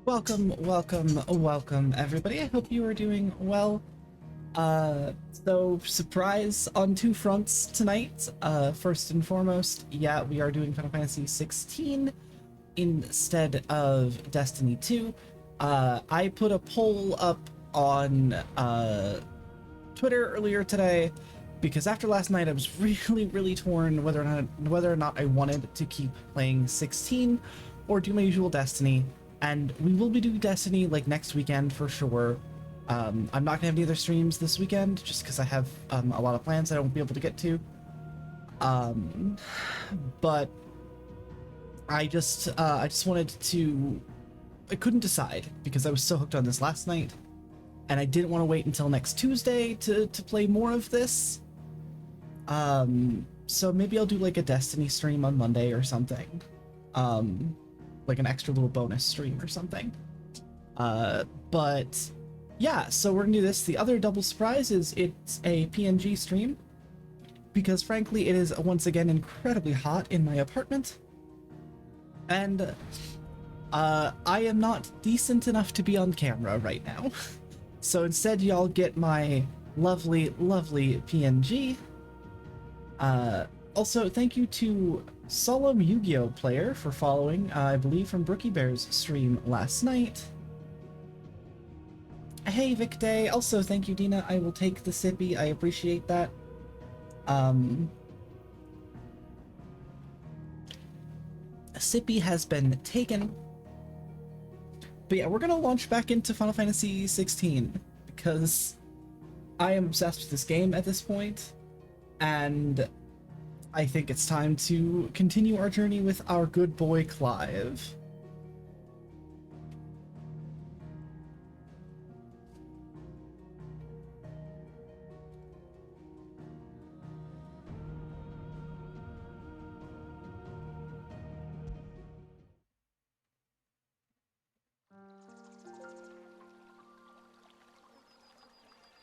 Welcome, everybody. I hope you are doing well. So surprise on two fronts tonight. First and foremost, yeah, we are doing Final Fantasy XVI instead of Destiny 2. I put a poll up on Twitter earlier today because after last night I was really torn whether or not I wanted to keep playing 16 or do my usual Destiny. And we will be doing Destiny like next weekend for sure. I'm not gonna have any other streams this weekend just because I have a lot of plans I won't be able to get to. But I just wanted to. I couldn't decide because I was so hooked on this last night, and I didn't want to wait until next Tuesday to play more of this. So maybe I'll do like a Destiny stream on Monday or something. Like an extra little bonus stream or something. But yeah, so we're gonna do this. The other double surprise is it's a PNG stream because frankly it is once again incredibly hot in my apartment, and I am not decent enough to be on camera right now. So instead y'all get my lovely PNG. Also, thank you to Solemn Yu-Gi-Oh player for following, I believe from Brookie Bear's stream last night. Hey Vic Day, also thank you Dina, I will take the sippy, I appreciate that. Sippy has been taken. But yeah, we're gonna launch back into Final Fantasy XVI because I am obsessed with this game at this point, and I think it's time to continue our journey with our good boy Clive.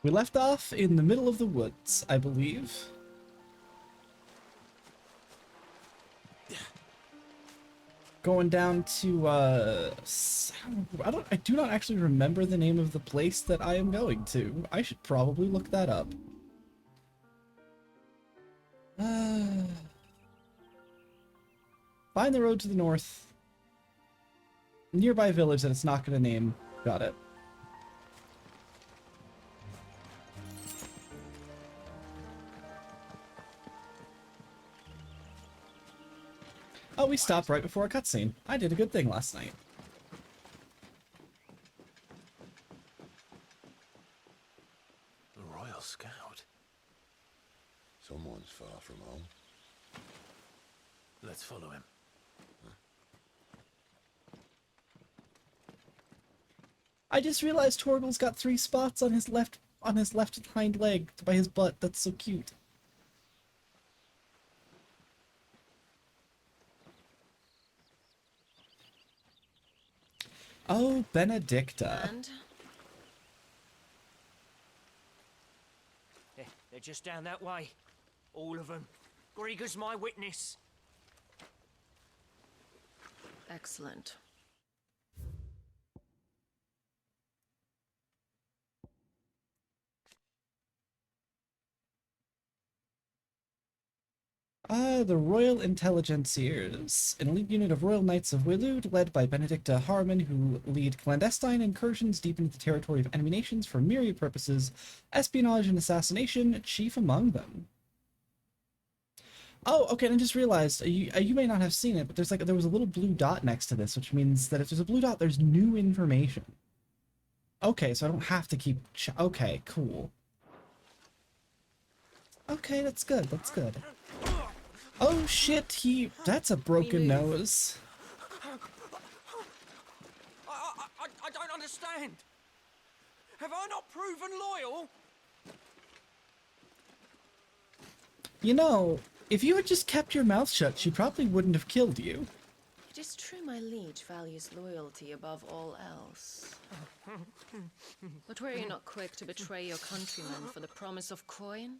We left off in the middle of the woods, I believe. Going down to I do not actually remember the name of the place that I am going to. I should probably look that up. Find the road to the north. Nearby village that it's not going to name. Got it. Oh, we stopped right before a cutscene. I did a good thing last night. The Royal Scout. Someone's far from home. Let's follow him. I just realized Torgal's got 3 spots on his left hind leg by his butt. That's so cute. Oh, Benedicta. And? They're just down that way. All of them. Grieger's my witness. Excellent. The Royal Intelligenceers, an elite unit of Royal Knights of Waloed, led by Benedicta Harmon, who lead clandestine incursions deep into the territory of enemy nations for myriad purposes, espionage and assassination, chief among them. Oh, okay, and I just realized, you may not have seen it, but there was a little blue dot next to this, which means that if there's a blue dot, there's new information. Okay, so I don't have to keep... Okay, cool. Okay, that's good, that's good. Oh shit, that's a broken nose. I don't understand. Have I not proven loyal? You know, if you had just kept your mouth shut, she probably wouldn't have killed you. It is true my liege values loyalty above all else. But were you not quick to betray your countrymen for the promise of coin?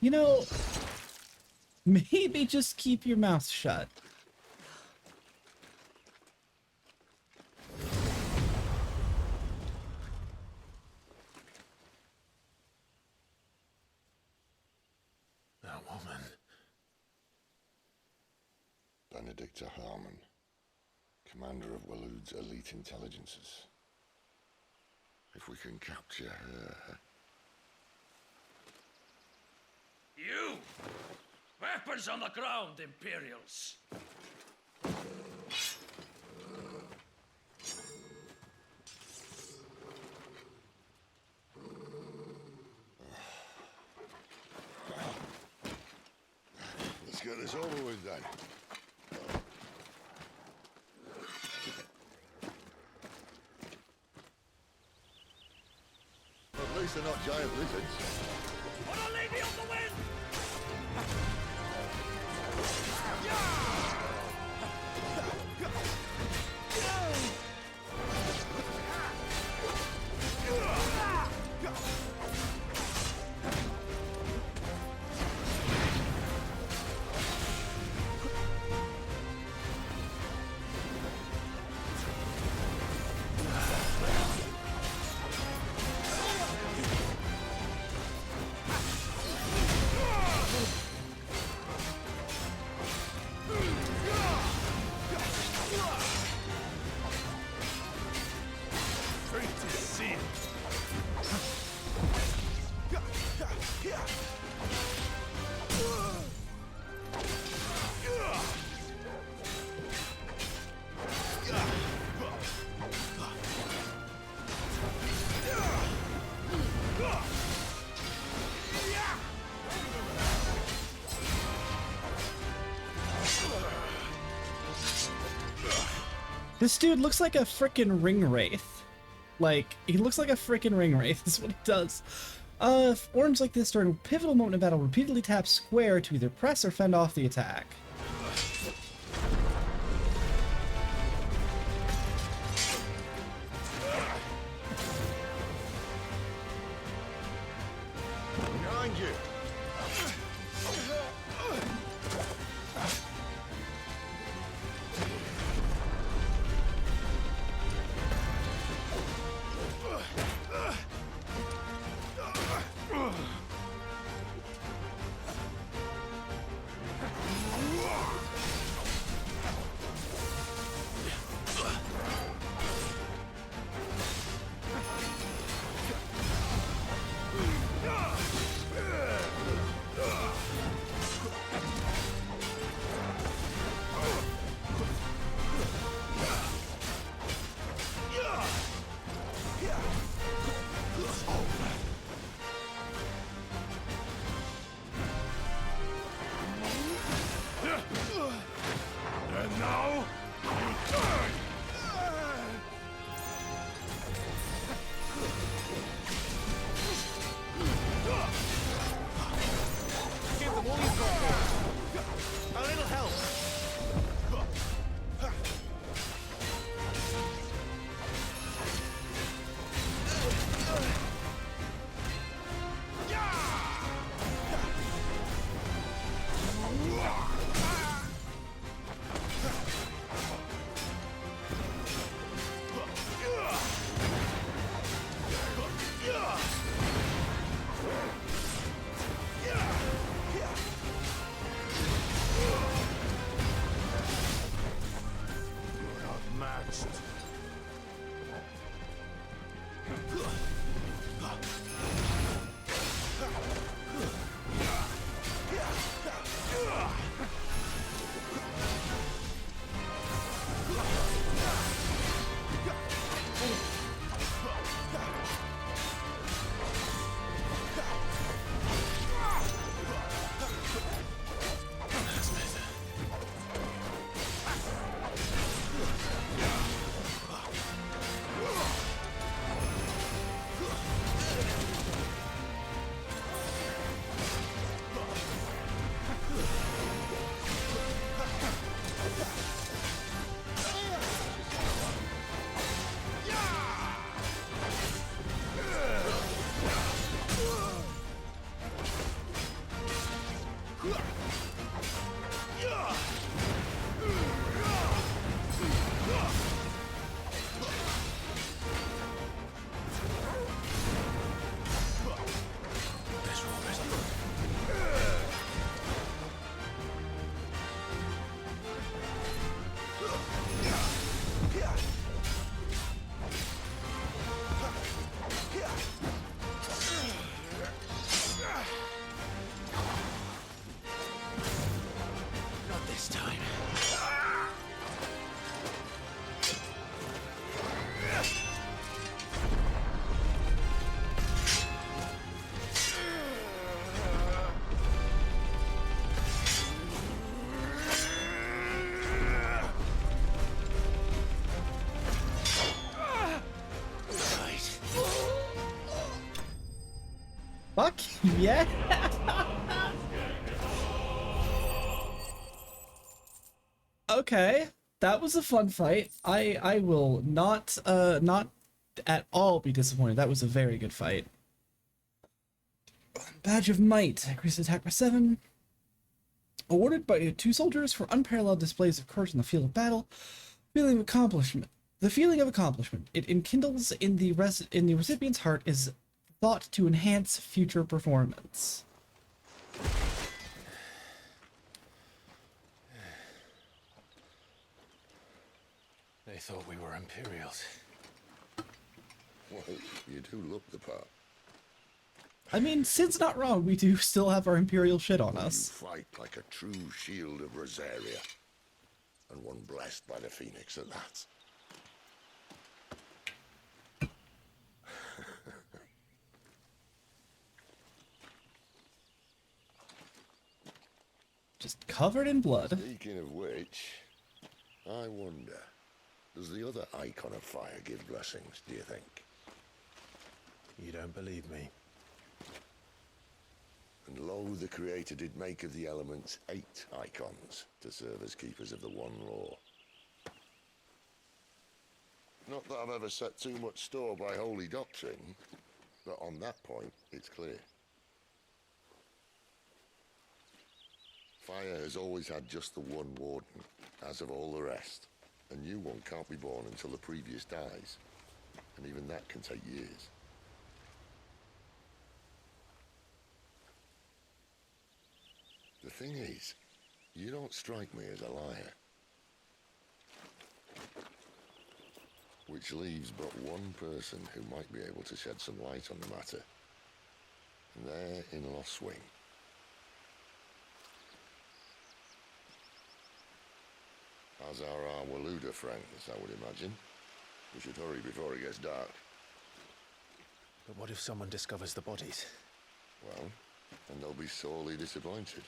You know, Maybe just keep your mouth shut. That woman. Benedicta Harmon, commander of Walood's elite intelligences. If we can capture her... You! Weapons on the ground, Imperials! Let's get this over with then. At least they're not giant lizards. Put a lady on the wind! This dude looks like a frickin' ring wraith. Like, he looks like a frickin' ring wraith, is what he does. Forms like this during a pivotal moment in battle repeatedly tap square to either press or fend off the attack. Behind you! Fuck yeah! Okay, that was a fun fight. I will not at all be disappointed. That was a very good fight. Badge of Might. Increased attack by 7. Awarded by 2 soldiers for unparalleled displays of courage in the field of battle. Feeling of accomplishment. The feeling of accomplishment. It enkindles in the recipient's heart is thought to enhance future performance. They thought we were Imperials. Well, you do look the part. I mean, Sid's not wrong. We do still have our Imperial shit on You us. fight like a true shield of Rosaria. And one blessed by the Phoenix at that. Just covered in blood. Speaking of which, I wonder, does the other icon of fire give blessings, do you think? You don't believe me? And lo, the Creator did make of the elements 8 icons to serve as keepers of the one law. Not that I've ever set too much store by holy doctrine, but on that point, it's clear. Fire has always had just the one warden, as of all the rest. A new one can't be born until the previous dies, and even that can take years. The thing is, you don't strike me as a liar. Which leaves but one person who might be able to shed some light on the matter. And they're in Lost Wing. As are our Waluda friends, I would imagine. We should hurry before it gets dark. But what if someone discovers the bodies? Well, and they'll be sorely disappointed.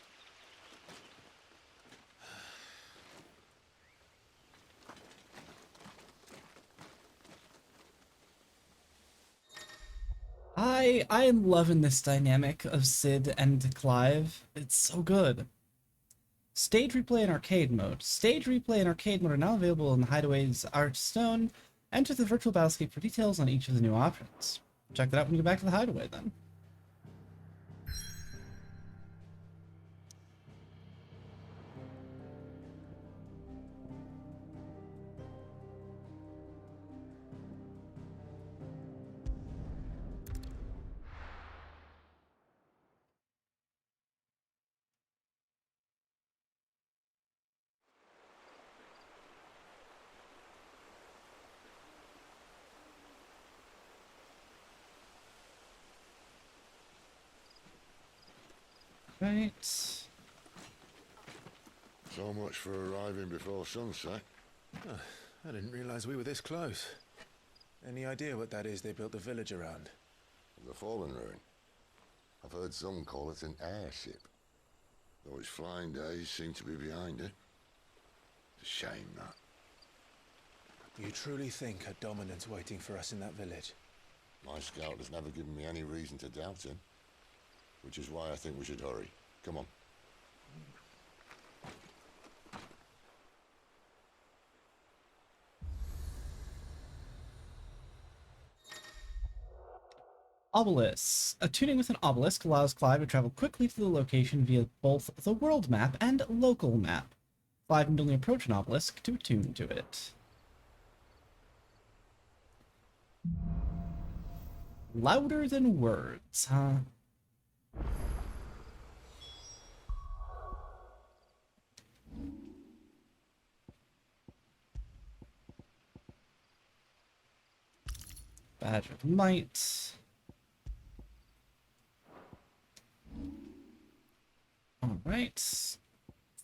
I am loving this dynamic of Sid and Clive. It's so good. Stage replay and arcade mode. Stage replay and arcade mode are now available in the Hideaway's Archstone. Enter the virtual battlescape for details on each of the new options. Check that out when you get back to the Hideaway then. Right. So much for arriving before sunset. I didn't realize we were this close. Any idea what that is they built the village around? The Fallen Ruin. I've heard some call it an airship. Though its flying days seem to be behind it. It's a shame, that. You truly think a dominant's waiting for us in that village? My scout has never given me any reason to doubt him. Which is why I think we should hurry. Come on. Obelisk. Attuning with an obelisk allows Clive to travel quickly to the location via both the world map and local map. Clive can only approach an obelisk to attune to it. Louder than words, huh? Badge of Might. Alright.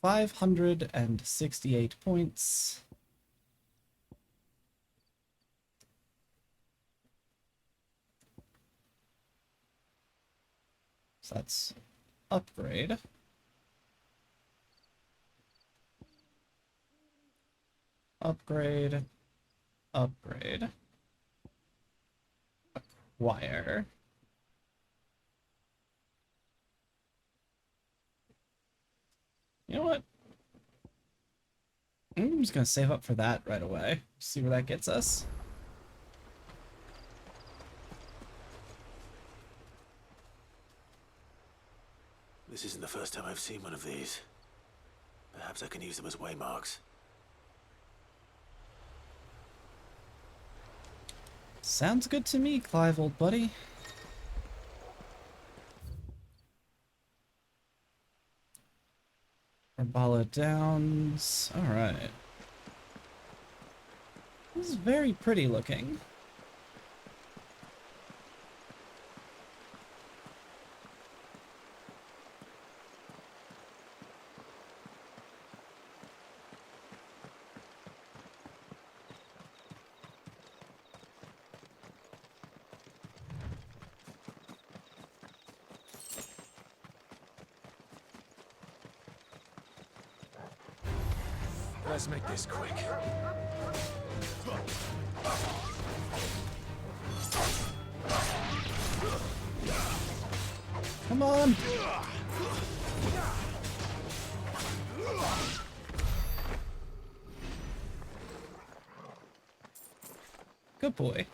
568 points. So that's upgrade. Upgrade. Upgrade. Acquire. I'm just gonna save up for that right away. See where that gets us. This isn't the first time I've seen one of these. Perhaps I can use them as waymarks. Sounds good to me, Clive, old buddy. Arbala Downs. Alright. This is very pretty looking. Let's make this quick. Come on! Good boy.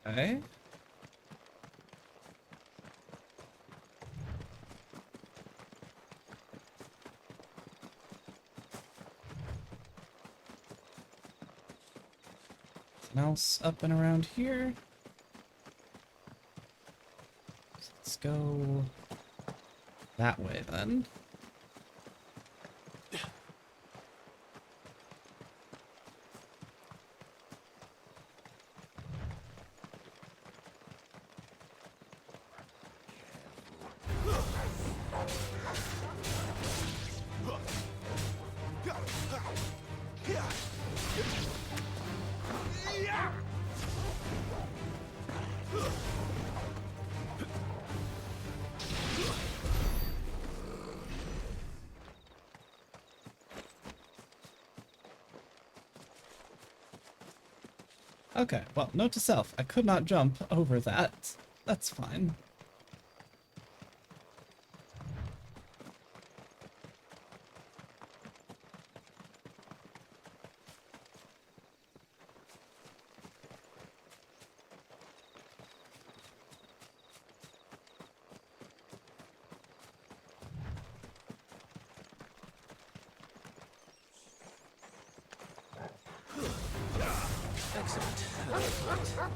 Okay. Something else up and around here. Let's go that way then. Okay, well, note to self, I could not jump over that. That's fine. Excellent. It's over.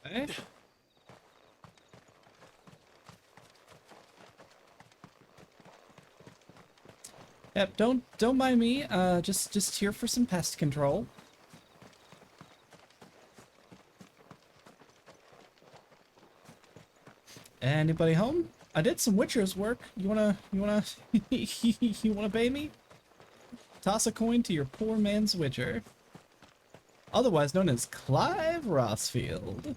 Okay. Yep, don't mind me. Just here for some pest control. Anybody home? I did some Witcher's work. You wanna you wanna pay me? Toss a coin to your poor man's Witcher, otherwise known as Clive Rossfield.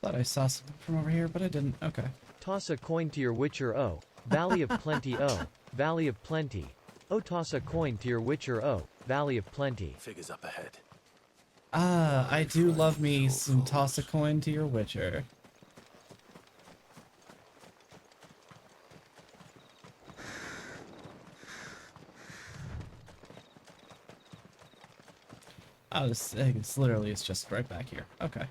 Thought I saw something from over here, but I didn't. Okay. Toss a coin to your Witcher O. Valley of Plenty O. Valley of Plenty. Oh, toss a coin to your Witcher O. Valley of Plenty. Figures up ahead. Ah, I do love me some toss a coin to your Witcher. Oh, it's literally, it's just right back here. Okay.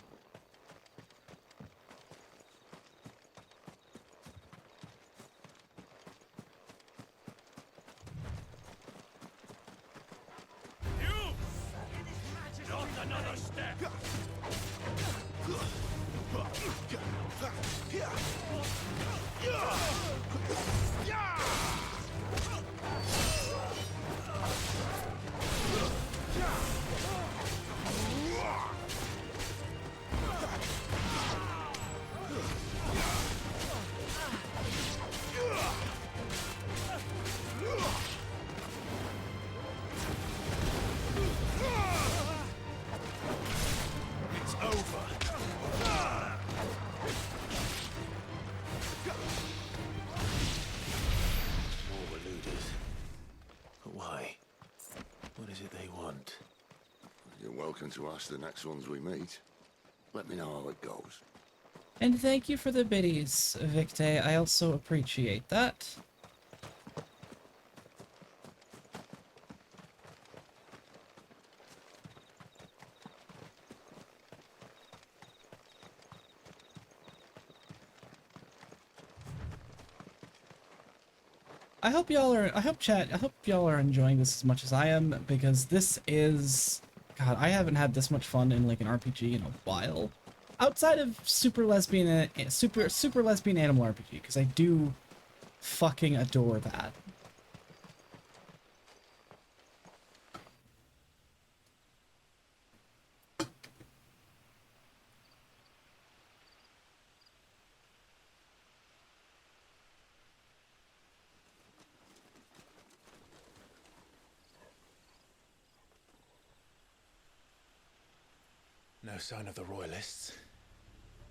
another step. It's over. More eluders. But why? What is it they want? You're welcome to ask the next ones we meet. Let me know how it goes. And thank you for the biddies, Victe. I also appreciate that. I hope y'all are enjoying this as much as I am, because this is, God, I haven't had this much fun in like an RPG in a while. Outside of super lesbian animal RPG, because I do fucking adore that. No sign of the royalists.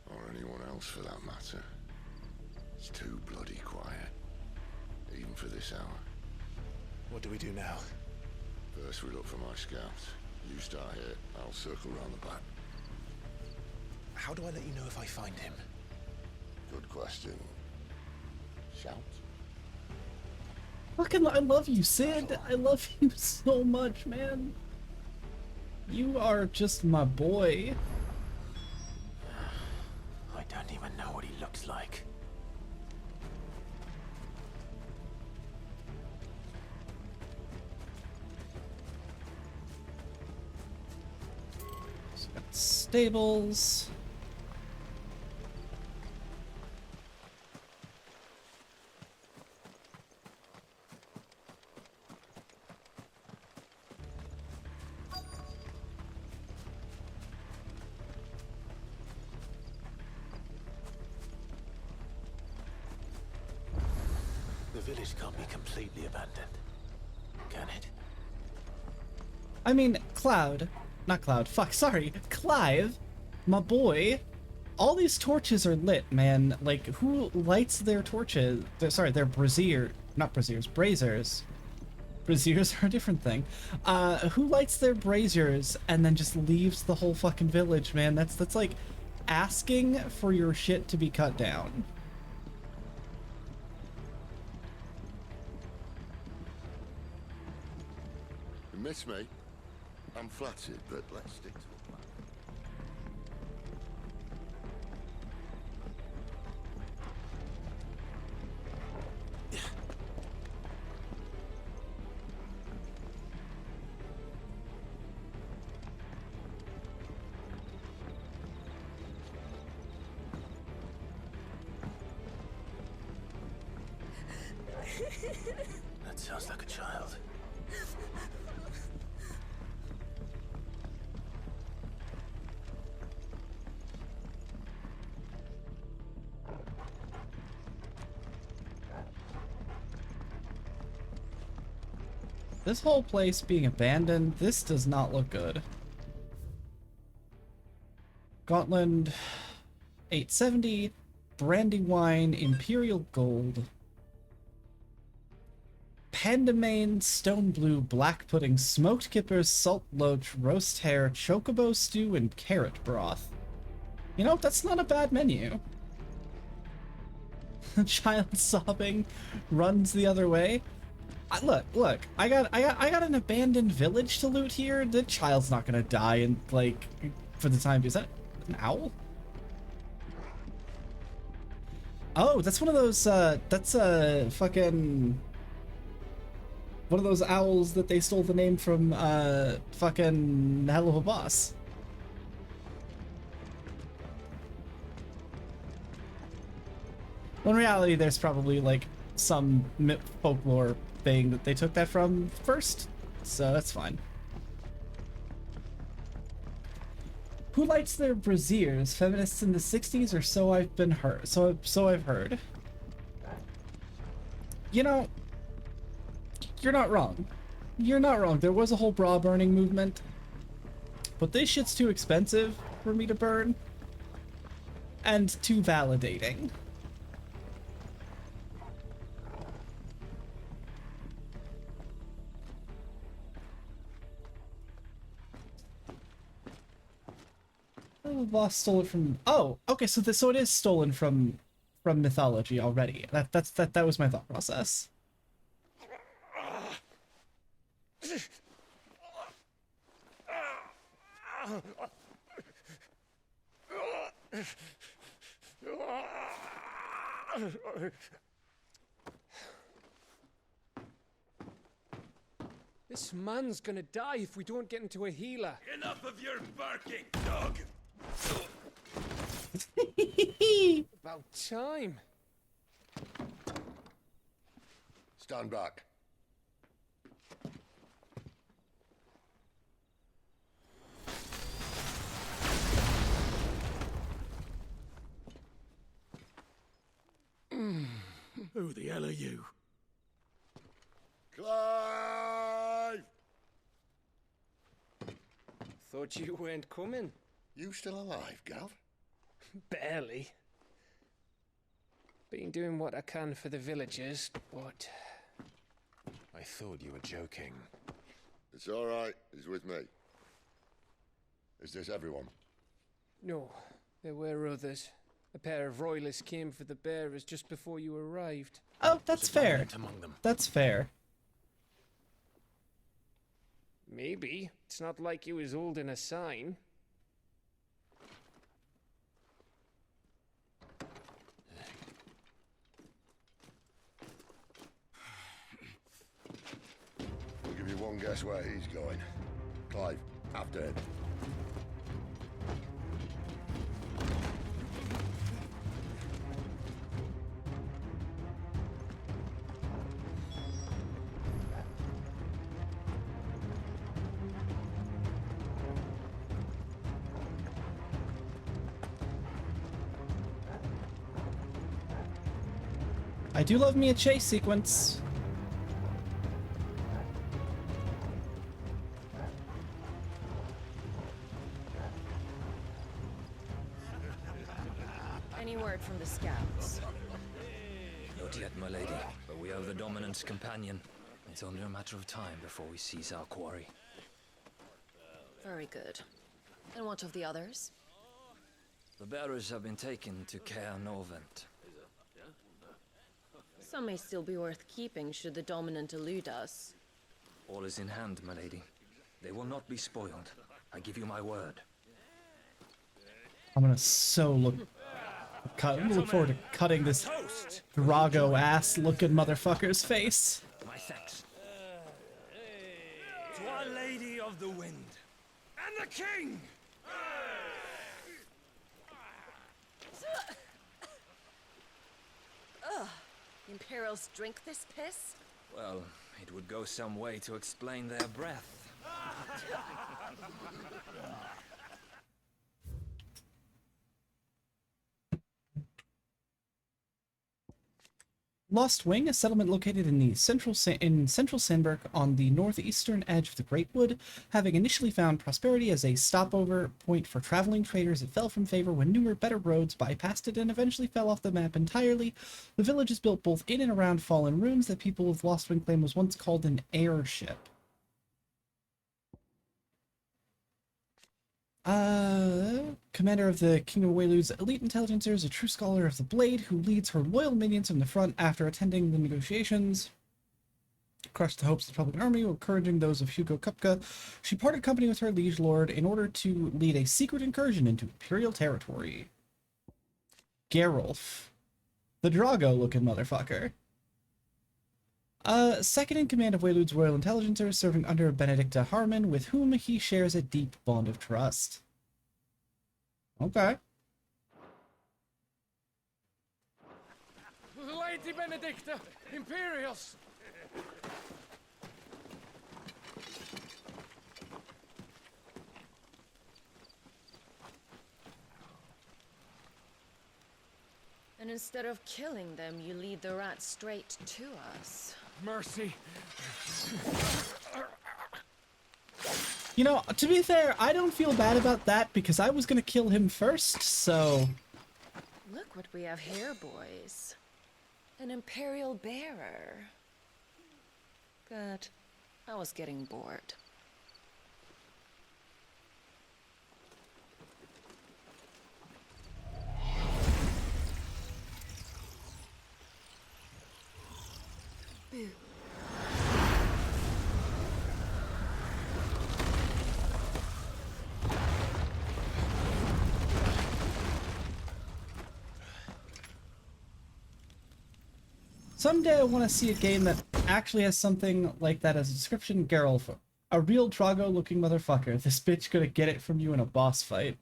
Or anyone else for that matter. It's too bloody quiet. Even for this hour. What do we do now? First we look for my scouts. You start here, I'll circle round the back. How do I let you know if I find him? Good question. Shout? Fucking, I love you, Sid. I love you so much, man. You are just my boy. I don't even know what he looks like. So got stables. The village can't be completely abandoned, can it? I mean, Clive, my boy, all these torches are lit, man. Like, who lights their torches? They're braziers. Braziers are a different thing. Who lights their braziers and then just leaves the whole fucking village, man? That's like asking for your shit to be cut down. You miss me? I'm flattered, but let's stick to a plan. That sounds like a child. This whole place being abandoned, this does not look good. Gauntland 870, Brandywine, Imperial Gold, Pandamain, Stone Blue, Black Pudding, Smoked Kippers, Salt Loach, Roast Hare, Chocobo Stew, and Carrot Broth. You know, that's not a bad menu. The child sobbing runs the other way. Look, I got an abandoned village to loot here. The child's not gonna die in, like, for the time. Is that an owl? Oh, that's one of those, that's a fucking... one of those owls that they stole the name from, fucking Hell of a Boss. Well, in reality, there's probably like some folklore thing that they took that from first, so that's fine. Who lights their braziers? Feminists in the 60s, or so I've been heard. So I've heard. You know, you're not wrong. You're not wrong. There was a whole bra burning movement, but this shit's too expensive for me to burn, and too validating. Oh, Voss stole it from. Oh, okay. So it is stolen from mythology already. That was my thought process. This man's gonna die if we don't get into a healer. Enough of your barking, dog! About time. Stand back. Who the hell are you? Clive! Thought you weren't coming. You still alive, Gav? Barely. Been doing what I can for the villagers, but... I thought you were joking. It's all right. He's with me. Is this everyone? No, there were others. A pair of royalists came for the bearers just before you arrived. Oh, that's fair. Dominant among them. That's fair. Maybe. It's not like he was holding a sign. I'll give you one guess where he's going. Clive, after him. I do love me a chase sequence. Any word from the scouts? Not yet, my lady, but we have the Dominant's companion. It's only a matter of time before we seize our quarry. Very good. And what of the others? The bearers have been taken to Caer Novent. Some may still be worth keeping should the Dominant elude us. All is in hand, my lady. They will not be spoiled. I give you my word. I'm gonna look forward to cutting this Drago ass looking motherfucker's face. My thanks. To Our Lady of the Wind. And the King! Imperials drink this piss? Well, it would go some way to explain their breath. Lost Wing, a settlement located in the central Sandburg on the northeastern edge of the Great Wood. Having initially found prosperity as a stopover point for traveling traders, it fell from favor when newer, better roads bypassed it and eventually fell off the map entirely. The village is built both in and around fallen ruins that people of Lost Wing claim was once called an airship. Commander of the King of Waylu's elite intelligencers, a true scholar of the blade, who leads her loyal minions from the front after attending the negotiations. Crushed the hopes of the Republican army, encouraging those of Hugo Kupka. She parted company with her liege lord in order to lead a secret incursion into Imperial territory. Gerulf. The Drago-looking motherfucker. Second in command of Waylud's royal intelligencers, serving under Benedicta Harmon, with whom he shares a deep bond of trust. Okay. Laeti Benedicta, Imperials! And instead of killing them, you lead the rats straight to us. Mercy. You know, to be fair, I don't feel bad about that because I was gonna kill him first, so... Look what we have here, boys. An Imperial bearer. But I was getting bored. Boo. Someday I want to see a game that actually has something like that as a description. Geralt, a real Drago-looking motherfucker. This bitch gonna get it from you in a boss fight.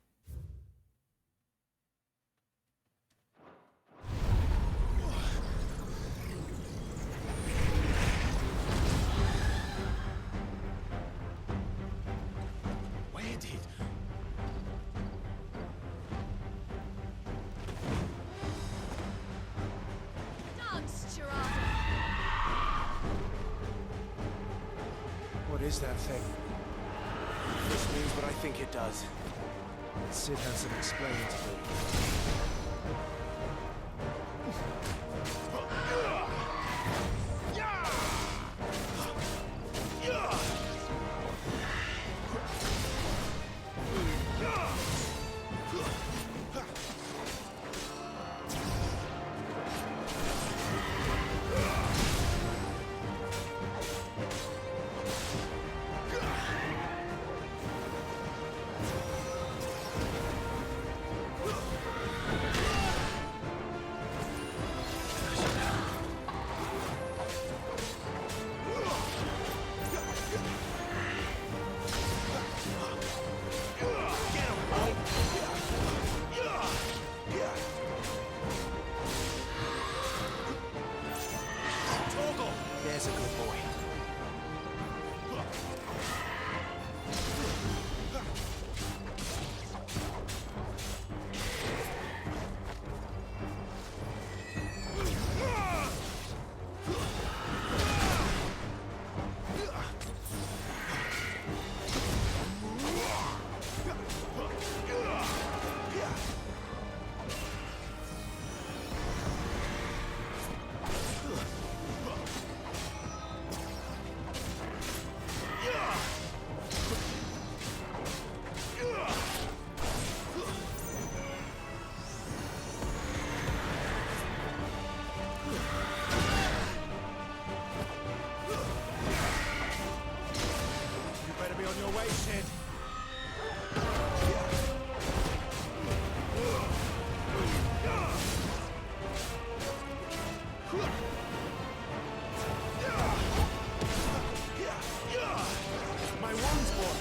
Where did? What is that thing? This means what I think it does. Sid has some explaining to do. There's a good boy. On your way, Sid. My wounds, boy.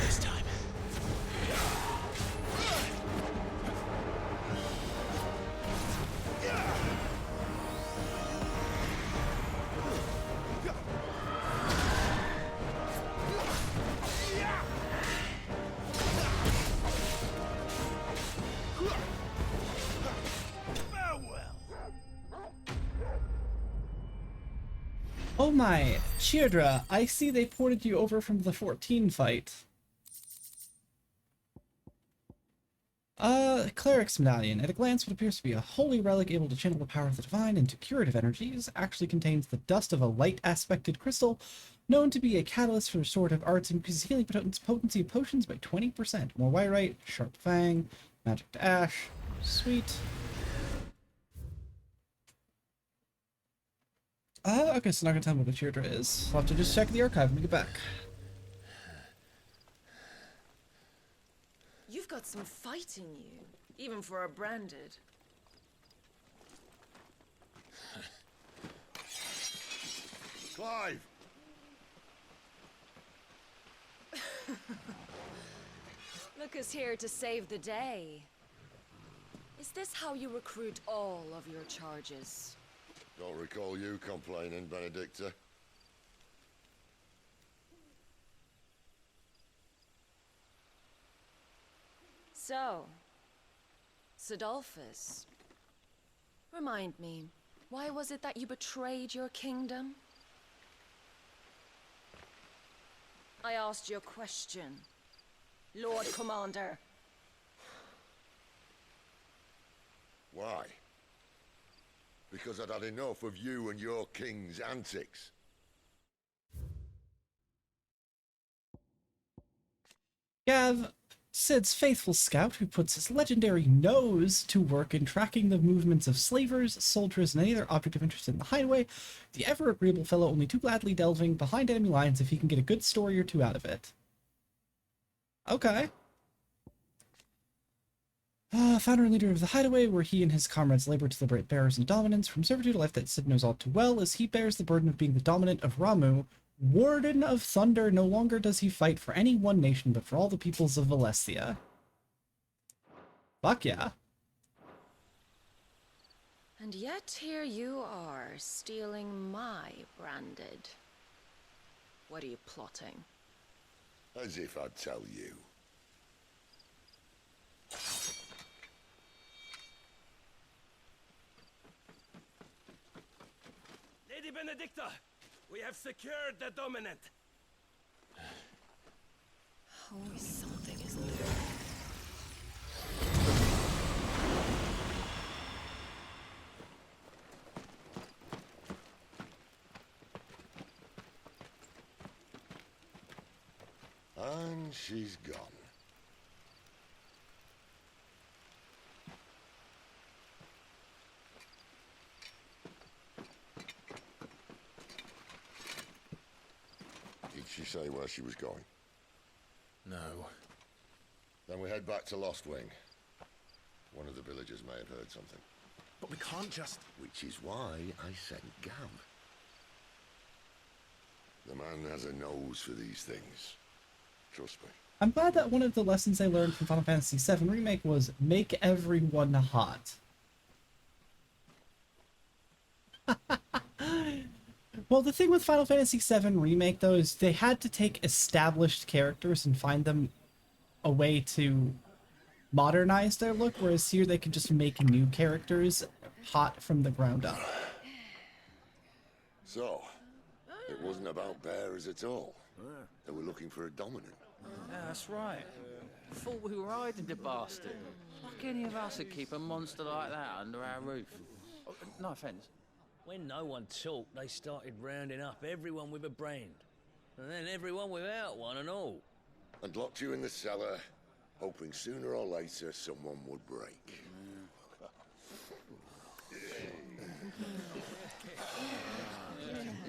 This time. Oh my, Chirdra, I see they ported you over from the 14 fight. Cleric's Medallion. At a glance, what appears to be a holy relic able to channel the power of the divine into curative energies actually contains the dust of a light-aspected crystal, known to be a catalyst for restorative arts and increases healing potency of potions by 20%. More Wyrite, Sharp Fang, Magic to Ash. Sweet. Okay, so not gonna tell me what the Chirdra is. I'll have to just check the archive when we get back. You've got some fight in you. even for a branded. Clive! Look who's here to save the day. Is this how you recruit all of your charges? Don't recall you complaining, Benedicta. So, Sidolphus, remind me, why was it that you betrayed your kingdom? I asked you a question, Lord Commander. Why? Because I'd had enough of you and your king's antics. Gav, Sid's faithful scout who puts his legendary nose to work in tracking the movements of slavers, soldiers, and any other object of interest in the hideaway, the ever-agreeable fellow only too gladly delving behind enemy lines if he can get a good story or two out of it. Okay. Founder and leader of the hideaway, where he and his comrades labor to liberate bearers and dominance from servitude, a life that Sid knows all too well, as he bears the burden of being the dominant of Ramu. Warden of Thunder, no longer does he fight for any one nation, but for all the peoples of Valencia. Fuck yeah. And yet here you are, stealing my branded. What are you plotting? As if I'd tell you. Lady Benedicta, we have secured the dominant. Always something, isn't there? And she's gone. Did she say where she was going? No. Then we head back to Lost Wing. One of the villagers may have heard something. But we can't just... Which is why I sent Gav. The man has a nose for these things. Trust me. I'm glad that one of the lessons I learned from Final Fantasy VII Remake was make everyone hot. Well, the thing with Final Fantasy VII Remake, though, is they had to take established characters and find them a way to modernize their look, whereas here they can just make new characters hot from the ground up. So, it wasn't about bearers at all. They were looking for a dominant. Yeah, that's right. Thought we were hiding the bastard. Like any of us would keep a monster like that under our roof. Oh, no offence. When no one talked, they started rounding up everyone with a brand. And then everyone without one and all. And locked you in the cellar, hoping sooner or later someone would break.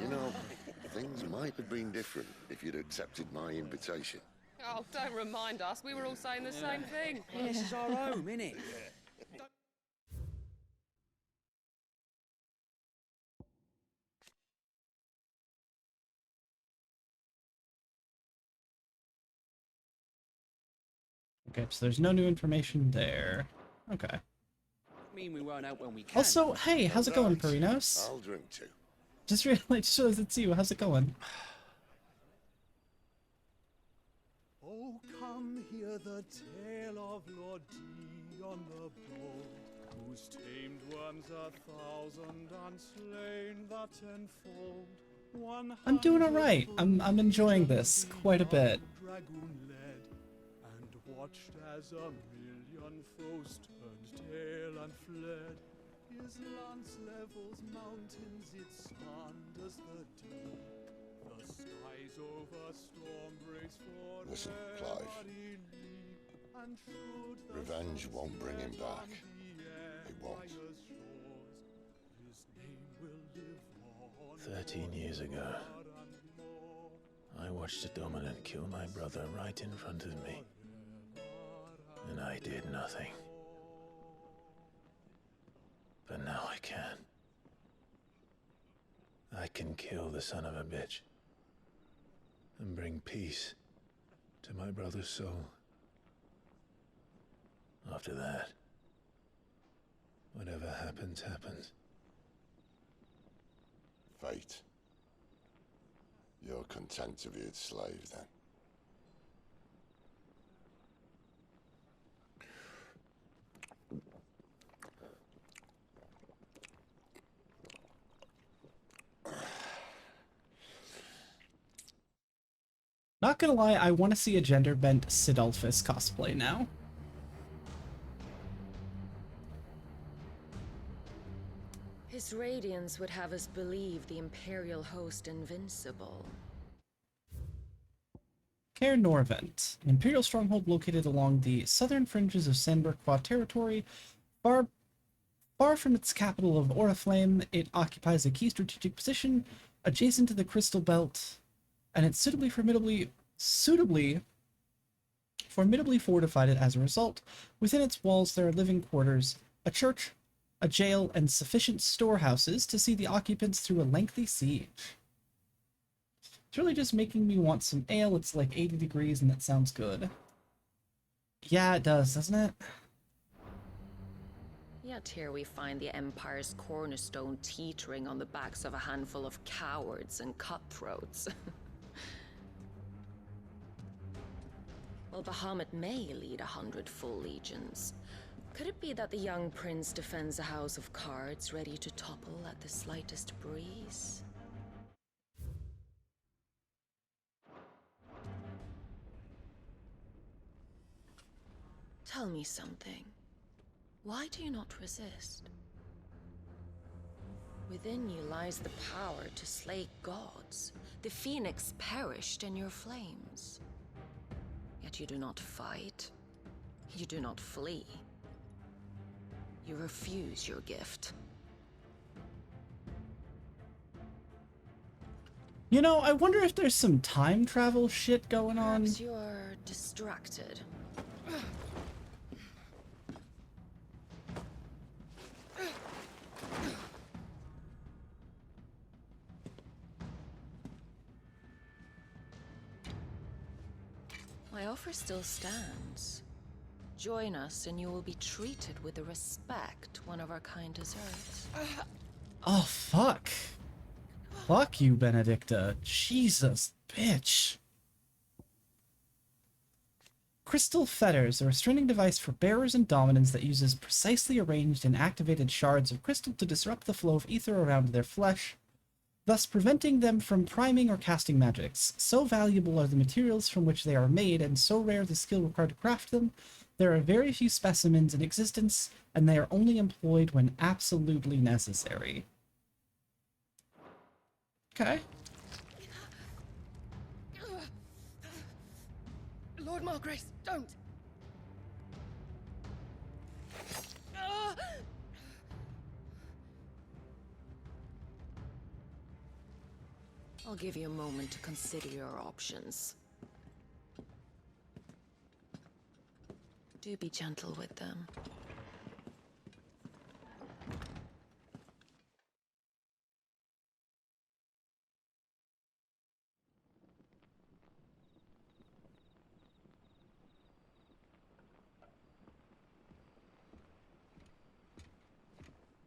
You know, things might have been different if you'd accepted my invitation. Oh, don't remind us. We were all saying the same thing. Well, this is our home, innit? Okay, so there's no new information there. Okay. I mean, we won't out when we can. Also, hey, how's it going, Perinos? I'll drink too. Just realized it's you. How's it going? Oh, come hear the tale of Lord Dion the Bold, whose tamed worms 1,000 and slain the tenfold. I'm doing all right. I'm enjoying this quite a bit. Dragoon led, and watched as 1,000,000 foes turned tail and fled. His lance levels mountains, it sanders the deep. The skies over storm breaks for Listen, Clive. Revenge won't bring him back. It won't. 13 years ago, I watched a dominant kill my brother right in front of me. And I did nothing. But now I can. I can kill the son of a bitch. And bring peace to my brother's soul. After that, whatever happens, happens. Fate. You're content to be its slave, then? Not gonna lie, I want to see a gender-bent Sidolphus cosplay now. His radiance would have us believe the Imperial host invincible. Caer Norvent, an Imperial stronghold located along the southern fringes of Sandberg Quad territory. Far from its capital of Oriflame, it occupies a key strategic position adjacent to the Crystal Belt, and it's suitably fortified as a result. Within its walls there are living quarters, a church, a jail, and sufficient storehouses to see the occupants through a lengthy siege. It's really just making me want some ale. It's like 80 degrees and that sounds good. Yeah, it does, doesn't it? Yet here we find the Empire's cornerstone teetering on the backs of a handful of cowards and cutthroats. Well, Bahamut may lead 100 full legions. Could it be that the young prince defends a house of cards ready to topple at the slightest breeze? Tell me something. Why do you not resist? Within you lies the power to slay gods. The phoenix perished in your flames. Yet you do not fight. You do not flee. You refuse your gift. You know, I wonder if there's some time travel shit going on. Perhaps you're distracted. My offer still stands. Join us and you will be treated with the respect one of our kind deserves. Oh, fuck. Fuck you, Benedicta. Jesus, bitch. Crystal Fetters, a restraining device for bearers and dominants that uses precisely arranged and activated shards of crystal to disrupt the flow of ether around their flesh, thus preventing them from priming or casting magics. So valuable are the materials from which they are made, and so rare the skill required to craft them, there are very few specimens in existence, and they are only employed when absolutely necessary. Okay. Lord Margrace, don't! I'll give you a moment to consider your options. Do be gentle with them.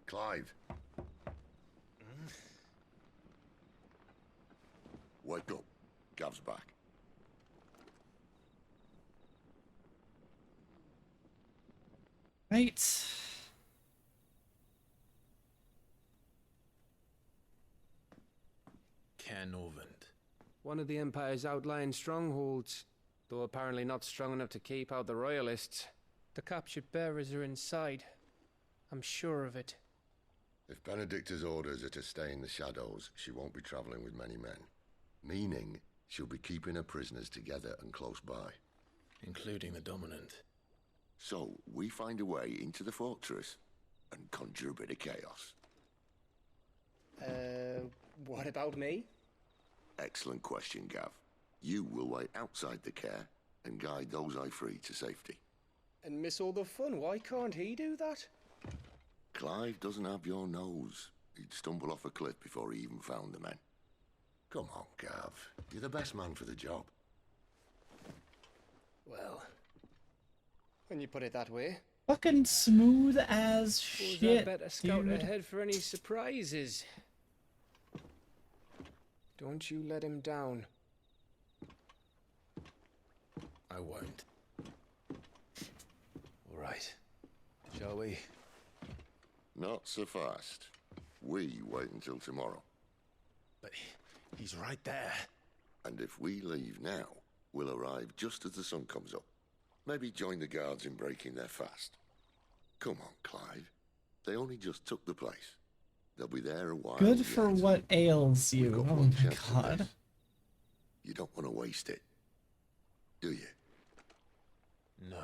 Clive. Wake up. Gav's back. Right. Caer Norvent. One of the Empire's outlying strongholds, though apparently not strong enough to keep out the Royalists. The captured bearers are inside. I'm sure of it. If Benedicta's orders are to stay in the shadows, she won't be traveling with many men. Meaning, she'll be keeping her prisoners together and close by. Including the Dominant. So, we find a way into the fortress and conjure a bit of chaos. What about me? Excellent question, Gav. You will wait outside the care and guide those I free to safety. And miss all the fun. Why can't he do that? Clive doesn't have your nose. He'd stumble off a cliff before he even found the men. Come on, Gav. You're the best man for the job. Well, when you put it that way. Fucking smooth as Suppose shit, I'd better scout dude. ahead for any surprises. Don't you let him down. I won't. All right. Shall we? Not so fast. We wait until tomorrow. But he's right there. And if we leave now, we'll arrive just as the sun comes up. Maybe join the guards in breaking their fast. Come on, Clive. They only just took the place. They'll be there a while. Good for yet. what ails We've you. got Oh one my chance at god. this. You don't want to waste it, do you? No.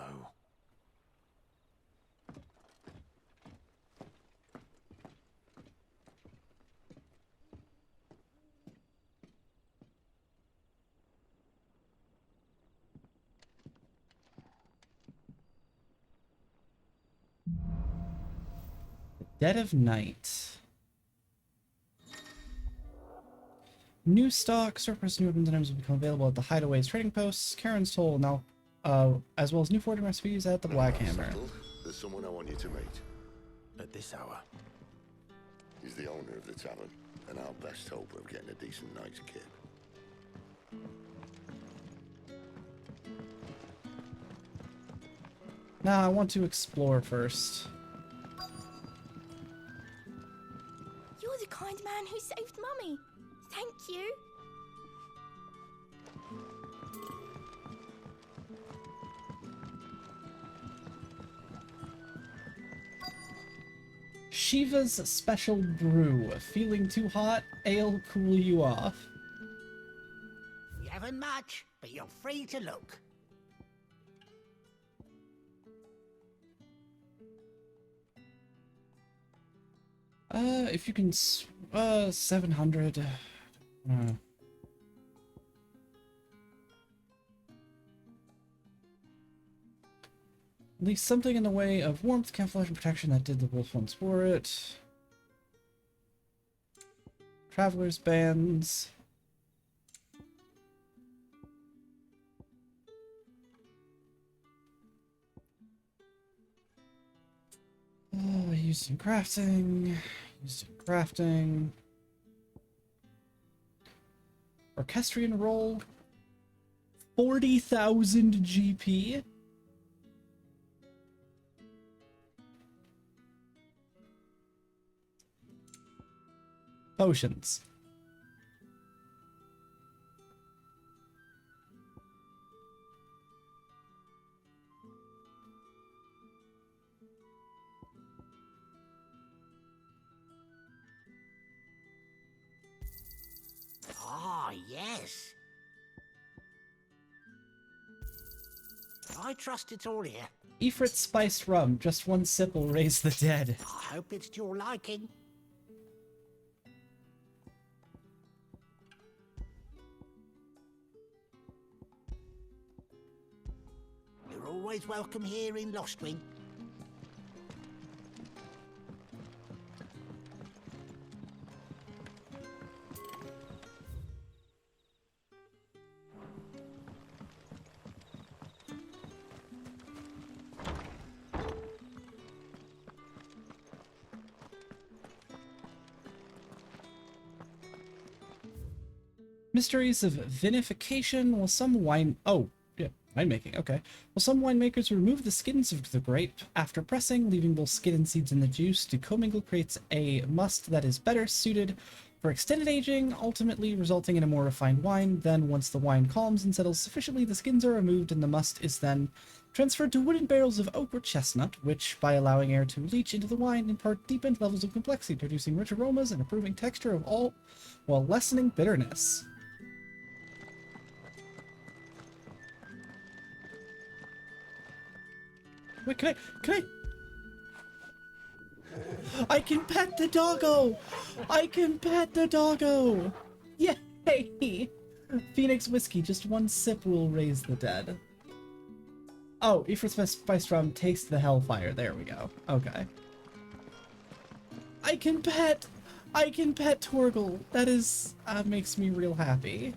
Dead of Night. New stock, surplus new weapons and items will become available at the Hideaways trading posts, Karen's Toll now, as well as new foraging recipes at the Black Hammer. Settled. There's someone I want you to meet. At this hour. He's the owner of the tavern, and our best hope of getting a decent night's kip. Now I want to explore first. You're the kind man who saved Mummy. Thank you. Shiva's Special Brew. Feeling too hot? Ale cool you off. You haven't much, but you're free to look. If you can, 700. At least something in the way of warmth, camouflage, and protection that did the wolf once for it. Traveler's bands. Used in crafting. Used in crafting. Orchestrion roll. 40,000 GP. Potions. Ah, yes. I trust it's all here. Ifrit spiced rum. Just one sip will raise the dead. I hope it's to your liking. You're always welcome here in Lostwing. Mysteries of vinification. Will some wine... Oh, yeah, winemaking. Okay. Will some winemakers remove the skins of the grape after pressing, leaving both skin and seeds in the juice? To commingle creates a must that is better suited for extended aging, ultimately resulting in a more refined wine. Then, once the wine calms and settles sufficiently, the skins are removed and the must is then transferred to wooden barrels of oak or chestnut, which, by allowing air to leach into the wine, impart deepened levels of complexity, producing rich aromas and improving texture of all, while lessening bitterness. Wait, can I can pet the doggo! I can pet the doggo! Yay! Phoenix whiskey, just one sip will raise the dead. Oh, Ifrit's spiced rum, taste the hellfire. There we go. Okay. I can pet Torgal. That is, makes me real happy.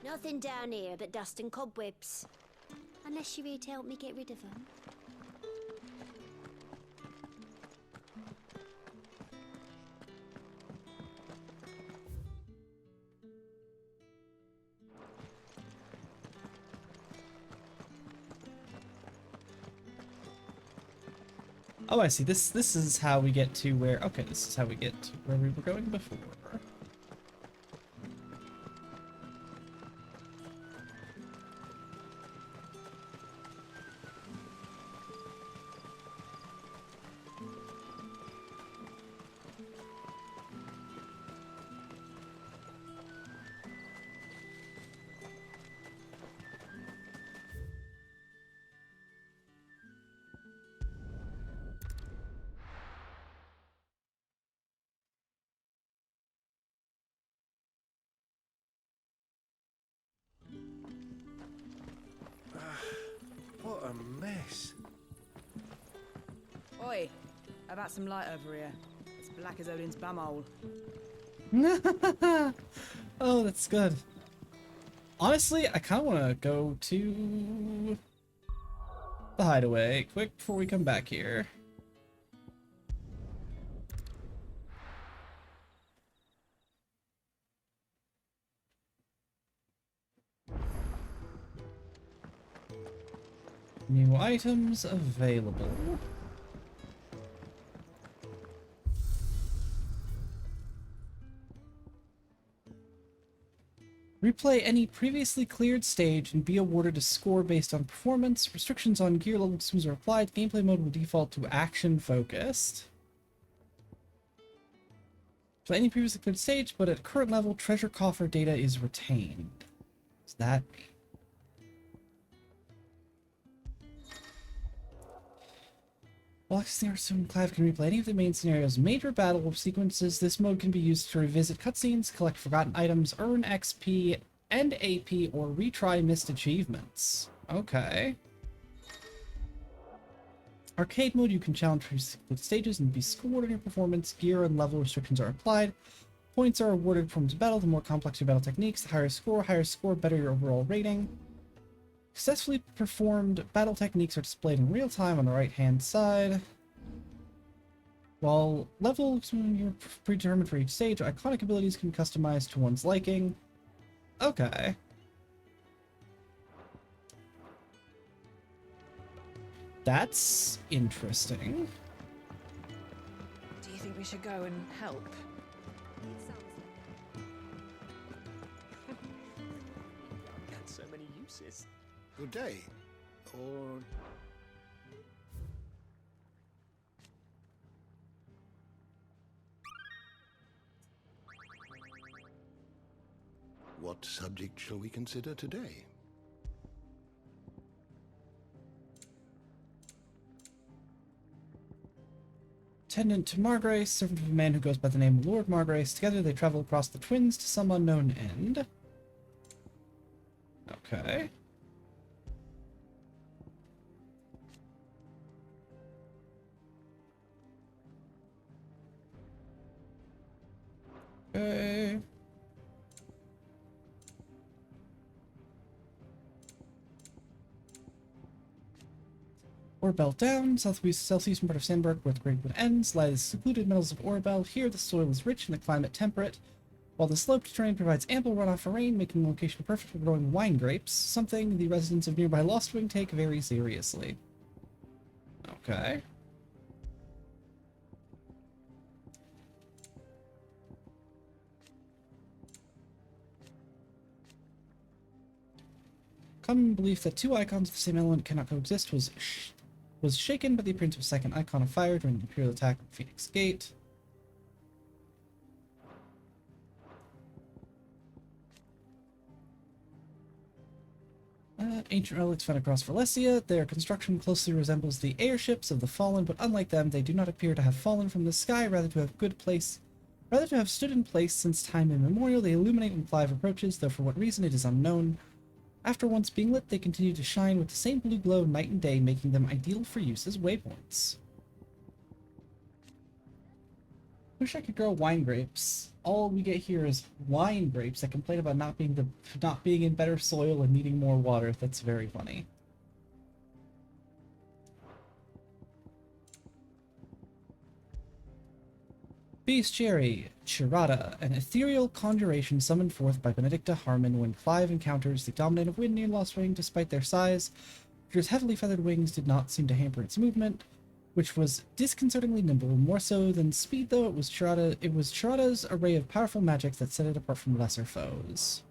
Nothing down here but dust and cobwebs. Unless you're here to help me get rid of them. Oh, I see. This is how we get to where... Okay, this is how we get to where we were going before. What a mess. Oi, how about some light over here? It's black as Odin's bumhole. Oh, that's good. Honestly, I kind of want to go to the hideaway quick before we come back here. New items available. Replay any previously cleared stage and be awarded a score based on performance. Restrictions on gear levels are applied. Gameplay mode will default to action focused. Play any previously cleared stage, but at current level, treasure coffer data is retained. What's that mean? While accessing our soon, Clive can replay any of the main scenario's major battle sequences. This mode can be used to revisit cutscenes, collect forgotten items, earn XP and AP, or retry missed achievements. Okay. Arcade mode, you can challenge the stages and be scored on your performance. Gear and level restrictions are applied. Points are awarded from the battle. The more complex your battle techniques, the higher score, better your overall rating. Successfully performed battle techniques are displayed in real time on the right-hand side. While levels are predetermined for each stage, iconic abilities can be customized to one's liking. Okay. That's interesting. Do you think we should go and help? Got so many uses. Good day. Or... What subject shall we consider today? Attendant to Margrace, servant of a man who goes by the name of Lord Margrace. Together they travel across the Twins to some unknown end. Okay. Okay. Orbel down, southeastern part of Sandberg, where the Great Wood ends, lies secluded meadows of Orbel. Here, the soil is rich and the climate temperate, while the sloped terrain provides ample runoff for rain, making the location perfect for growing wine grapes, something the residents of nearby Lostwing take very seriously. Okay. Common belief that two icons of the same element cannot coexist was shaken by the appearance of a second icon of fire during the Imperial attack on Phoenix Gate. Ancient relics found across Valencia. Their construction closely resembles the airships of the Fallen, but unlike them, they do not appear to have fallen from the sky, rather to have stood in place since time immemorial. They illuminate when Clive approaches, though for what reason it is unknown. After once being lit, they continue to shine with the same blue glow night and day, making them ideal for use as waypoints. Wish I could grow wine grapes. All we get here is wine grapes that complain about not being in better soil and needing more water. That's very funny. Bestiary, Chirata, an ethereal conjuration summoned forth by Benedicta Harmon when Clive encounters the dominant of wind near Lost Ring. Despite their size, its heavily feathered wings did not seem to hamper its movement, which was disconcertingly nimble. More so than speed, though, it was Chirata's array of powerful magics that set it apart from lesser foes.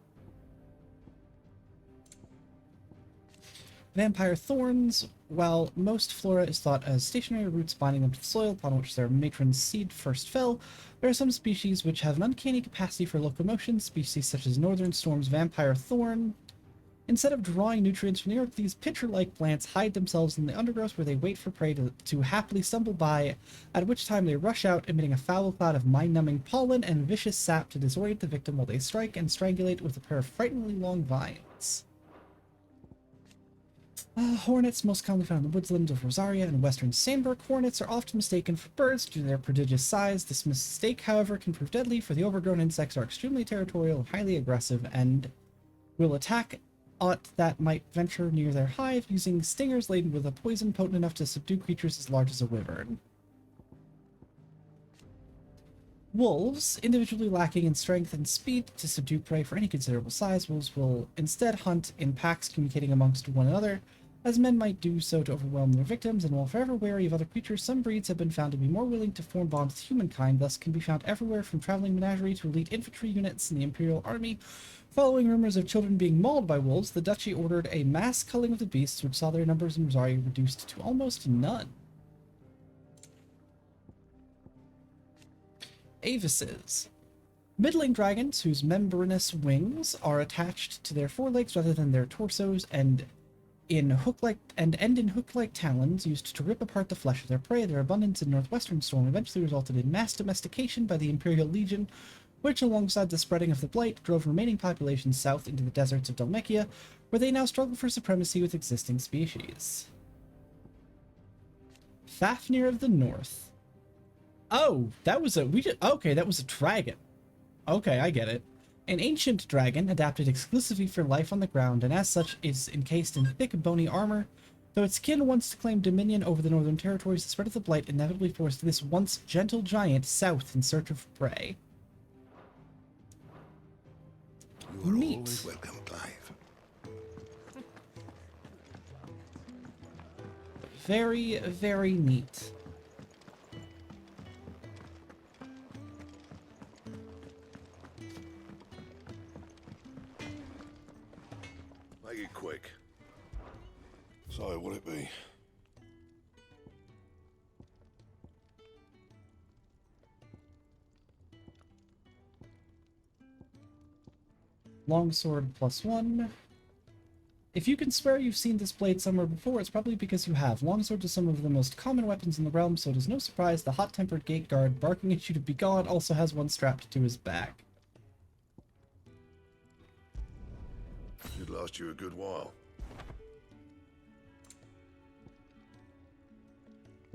Vampire thorns. While most flora is thought as stationary roots binding them to the soil upon which their matron's seed first fell, there are some species which have an uncanny capacity for locomotion. Species such as Northern Storm's vampire thorn. Instead of drawing nutrients from the earth, these pitcher-like plants hide themselves in the undergrowth where they wait for prey to happily stumble by, at which time they rush out, emitting a foul cloud of mind-numbing pollen and vicious sap to disorient the victim while they strike and strangulate with a pair of frighteningly long vines. Hornets, most commonly found in the woodlands of Rosaria and western Sandburg. Hornets are often mistaken for birds due to their prodigious size. This mistake, however, can prove deadly, for the overgrown insects are extremely territorial and highly aggressive, and will attack aught that might venture near their hive, using stingers laden with a poison potent enough to subdue creatures as large as a wyvern. Wolves, individually lacking in strength and speed to subdue prey for any considerable size, wolves will instead hunt in packs, communicating amongst one another, as men might do so to overwhelm their victims. And while forever wary of other creatures, some breeds have been found to be more willing to form bonds with humankind, thus can be found everywhere from traveling menagerie to elite infantry units in the Imperial Army. Following rumors of children being mauled by wolves, the duchy ordered a mass culling of the beasts, which saw their numbers in Rosaria reduced to almost none. Avises. Middling dragons whose membranous wings are attached to their forelegs rather than their torsos and end in hook-like talons used to rip apart the flesh of their prey. Their abundance in northwestern Storm eventually resulted in mass domestication by the Imperial Legion, which, alongside the spreading of the Blight, drove remaining populations south into the deserts of Dhalmekia, where they now struggle for supremacy with existing species. Fafnir of the North. Oh, that was that was a dragon. Okay, I get it. An ancient dragon adapted exclusively for life on the ground, and as such is encased in thick, bony armor. Though its kin once claimed dominion over the northern territories, the spread of the Blight inevitably forced this once gentle giant south in search of prey. You are always welcome, Clive. Very, very neat. Make it quick. So, what'll it be? Longsword +1. If you can swear you've seen this blade somewhere before, it's probably because you have. Longswords are some of the most common weapons in the realm, so it is no surprise the hot-tempered gate guard barking at you to be gone also has one strapped to his back. Should last you a good while.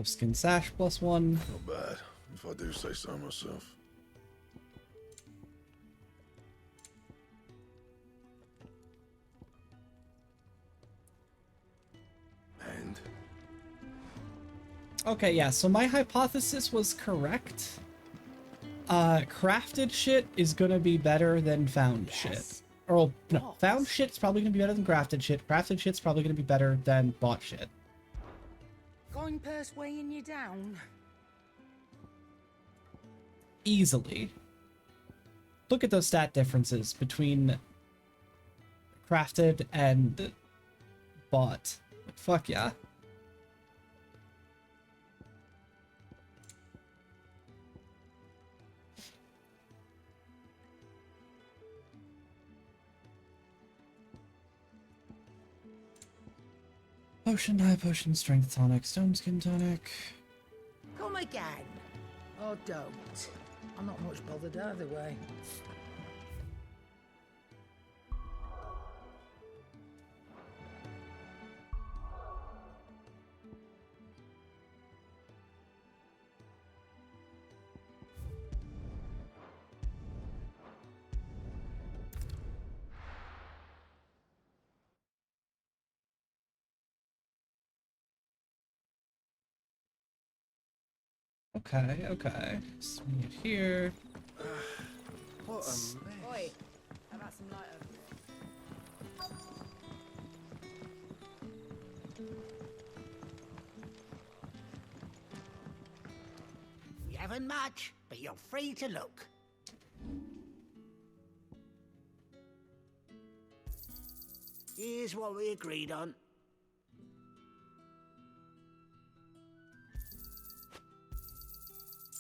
Skin sash +1. Not bad, if I do say so myself. And? Okay, yeah, so my hypothesis was correct. Crafted shit is gonna be better than found shit. Or, no, found shit's probably gonna be better than crafted shit. Crafted shit's probably gonna be better than bought shit. Coin purse weighing you down? Easily. Look at those stat differences between crafted and bought. Fuck yeah. Potion, high potion, strength tonic, stone skin tonic. Come again. Or don't. I'm not much bothered either way. Okay, okay. Swing it here. What a mess. Oi, how about some light over You haven't much, but you're free to look. Here's what we agreed on.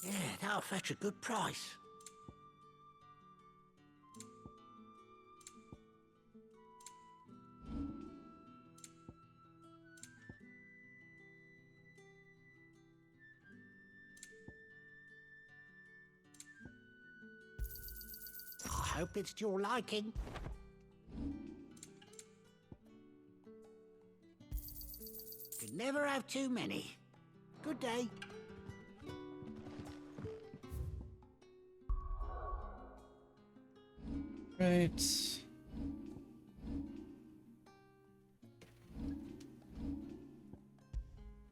Yeah, that'll fetch a good price. I hope it's to your liking. Could never have too many. Good day. Right.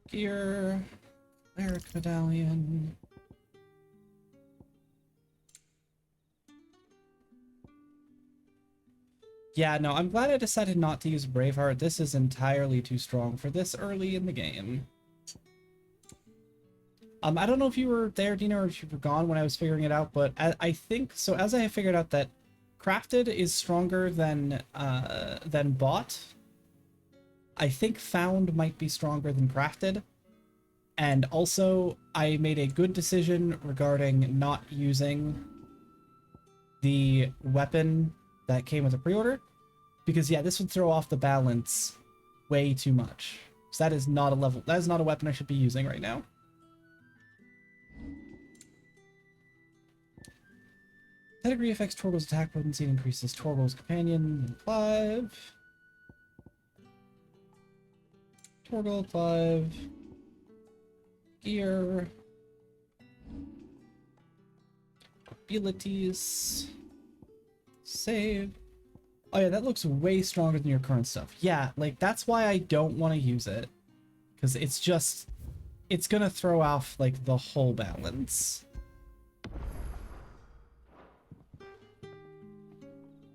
Gear. Cleric medallion. Yeah, no, I'm glad I decided not to use Braveheart. This is entirely too strong for this early in the game. I don't know if you were there, Dina, or if you were gone when I was figuring it out, but I think, so as I have figured out that Crafted is stronger than Bought, I think Found might be stronger than Crafted, and also I made a good decision regarding not using the weapon that came with the pre-order, because yeah, this would throw off the balance way too much. So that is not a weapon I should be using right now. Pedigree affects Torgal's attack potency and increases Torgal's companion and Clive. Torgal, Clive. Gear. Abilities. Save. Oh yeah, that looks way stronger than your current stuff. Yeah, like that's why I don't want to use it. Because it's gonna throw off like the whole balance.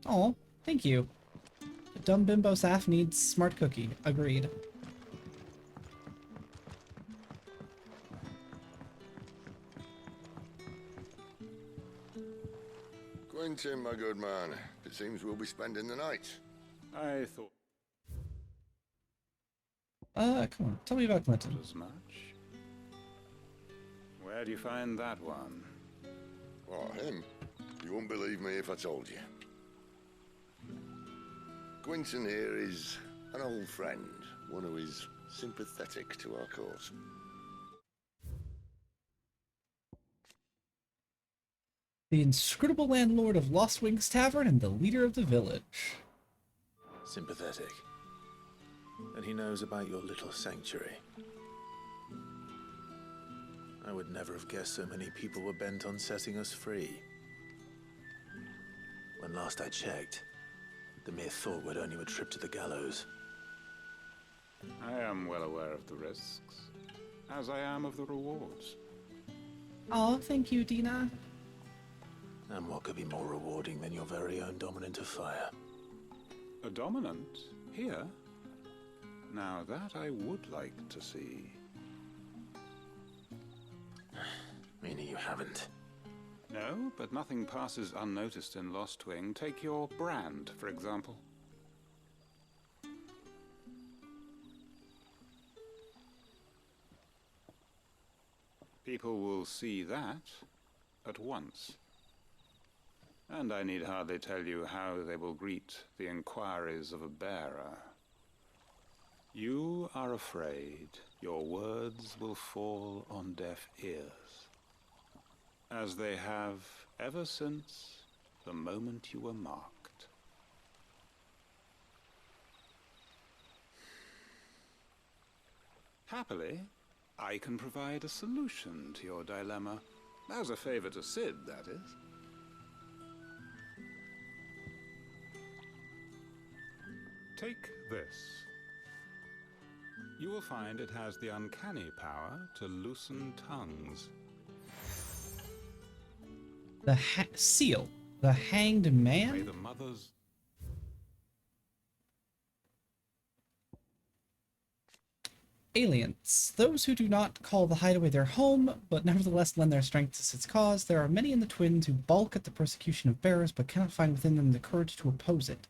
Oh, thank you. A dumb bimbo Saf needs smart cookie. Agreed. Quentin, my good man. It seems we'll be spending the night. I thought Come on. Tell me about Clinton. as much. Where do you find that one? Oh, him? You wouldn't believe me if I told you. Quentin here is an old friend, one who is sympathetic to our cause. The inscrutable landlord of Lost Wings Tavern and the leader of the village. Sympathetic. And he knows about your little sanctuary. I would never have guessed so many people were bent on setting us free. When last I checked, the mere thought would earn you a trip to the gallows. I am well aware of the risks, as I am of the rewards. Oh, thank you, Dina. And what could be more rewarding than your very own dominant of fire? A dominant? Here? Now that I would like to see. Meaning you haven't? No, but nothing passes unnoticed in Lost Wing. Take your brand, for example. People will see that at once. And I need hardly tell you how they will greet the inquiries of a bearer. You are afraid your words will fall on deaf ears, as they have ever since the moment you were marked. Happily, I can provide a solution to your dilemma, as a favor to Sid, that is. Take this. You will find it has the uncanny power to loosen tongues. The seal. The hanged man? May the mothers... Aliens. Those who do not call the hideaway their home, but nevertheless lend their strength to its cause. There are many in the Twins who balk at the persecution of bearers, but cannot find within them the courage to oppose it.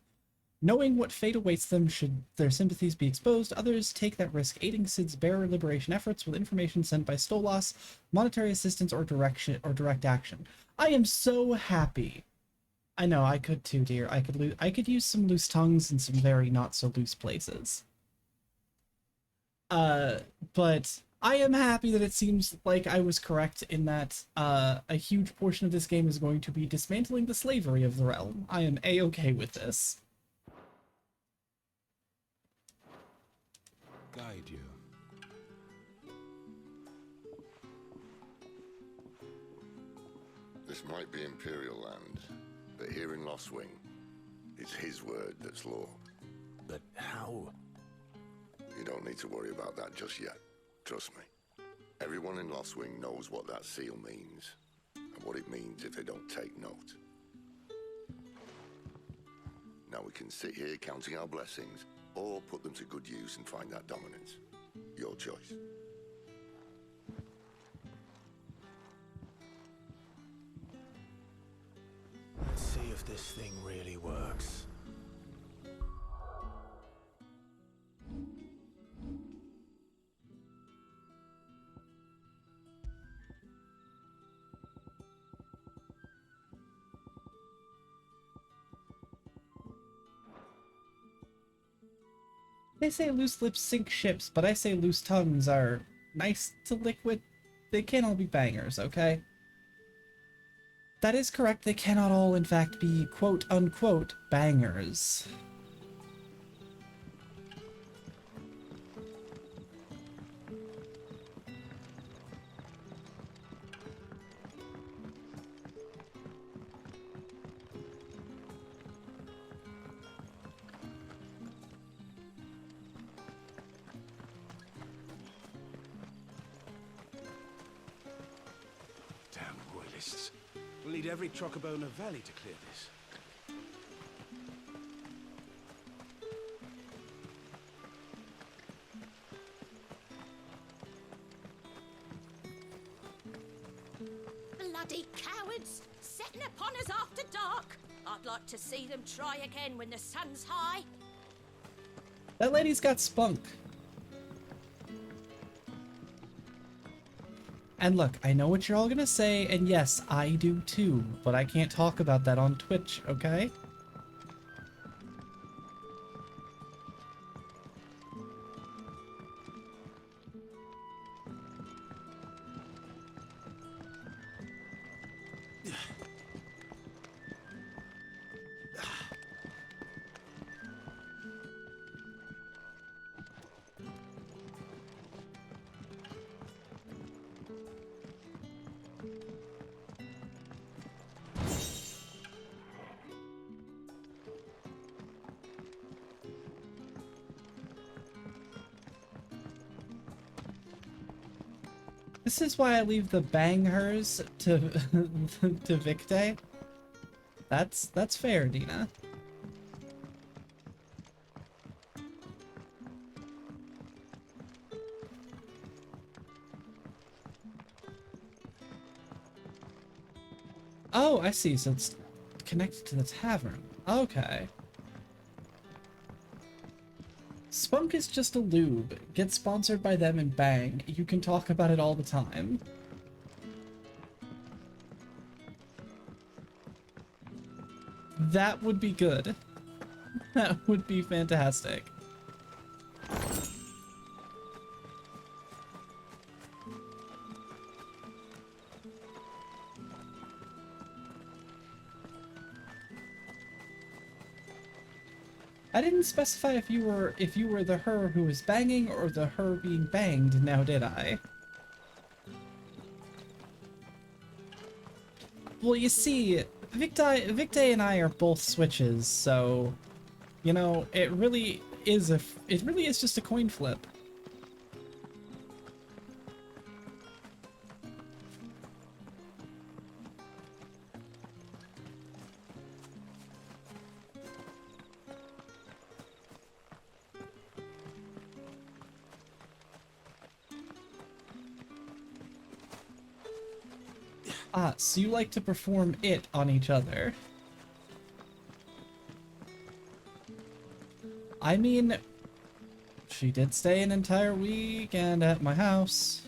Knowing what fate awaits them should their sympathies be exposed, others take that risk, aiding Cid's bearer liberation efforts with information sent by Stolas, monetary assistance, or direct action. I am so happy. I know, I could too, dear. I could use some loose tongues in some very not so loose places. But I am happy that it seems like I was correct in that a huge portion of this game is going to be dismantling the slavery of the realm. I am a-okay with this. Guide you. This might be Imperial land, but here in Lost Wing, it's his word that's law. But how? You don't need to worry about that just yet. Trust me. Everyone in Lost Wing knows what that seal means, and what it means if they don't take note. Now we can sit here counting our blessings, or put them to good use and find that dominance. Your choice. Let's see if this thing really works. They say loose lips sink ships, but I say loose tongues are nice to liquid. They can't all be bangers, okay? That is correct, they cannot all in fact be quote-unquote bangers. Damn royalists. We'll need every Trocobona Valley to clear this. Bloody cowards! Setting upon us after dark! I'd like to see them try again when the sun's high. That lady's got spunk. And look, I know what you're all gonna say, and yes, I do too, but I can't talk about that on Twitch, okay? This is why I leave the bangers to to Victe. That's fair, Dina. Oh, I see. So it's connected to the tavern. Okay. Spunk is just a lube. Get sponsored by them and bang. You can talk about it all the time. That would be good. That would be fantastic. I didn't specify if you were the her who was banging or the her being banged, now did I? Well, you see, Victe and I are both switches, so you know, it really is just a coin flip. Ah, so you like to perform it on each other. I mean, she did stay an entire weekend at my house.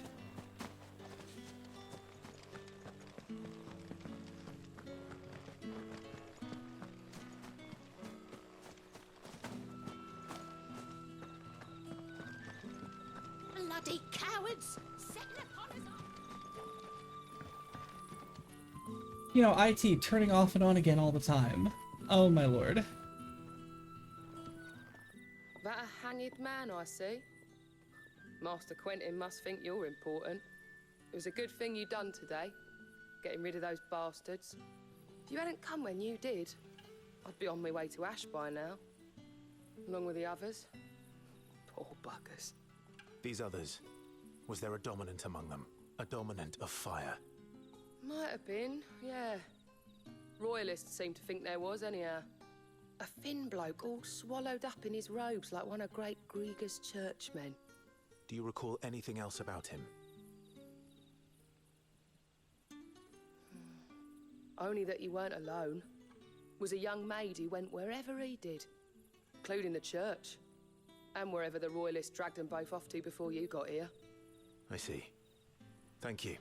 Bloody cowards! Setting upon us. You know, IT turning off and on again all the time. Oh my lord. That a hanged man, I see. Master Quentin must think you're important. It was a good thing you done today, getting rid of those bastards. If you hadn't come when you did, I'd be on my way to Ash by now, along with the others. Poor buggers. These others, was there a dominant among them? A dominant of fire? Might have been, yeah. Royalists seem to think there was, anyhow. A thin bloke all swallowed up in his robes like one of Great Grieger's churchmen. Do you recall anything else about him? Only that he weren't alone. Was a young maid who went wherever he did, including the church, and wherever the Royalists dragged them both off to before you got here. I see. Thank you.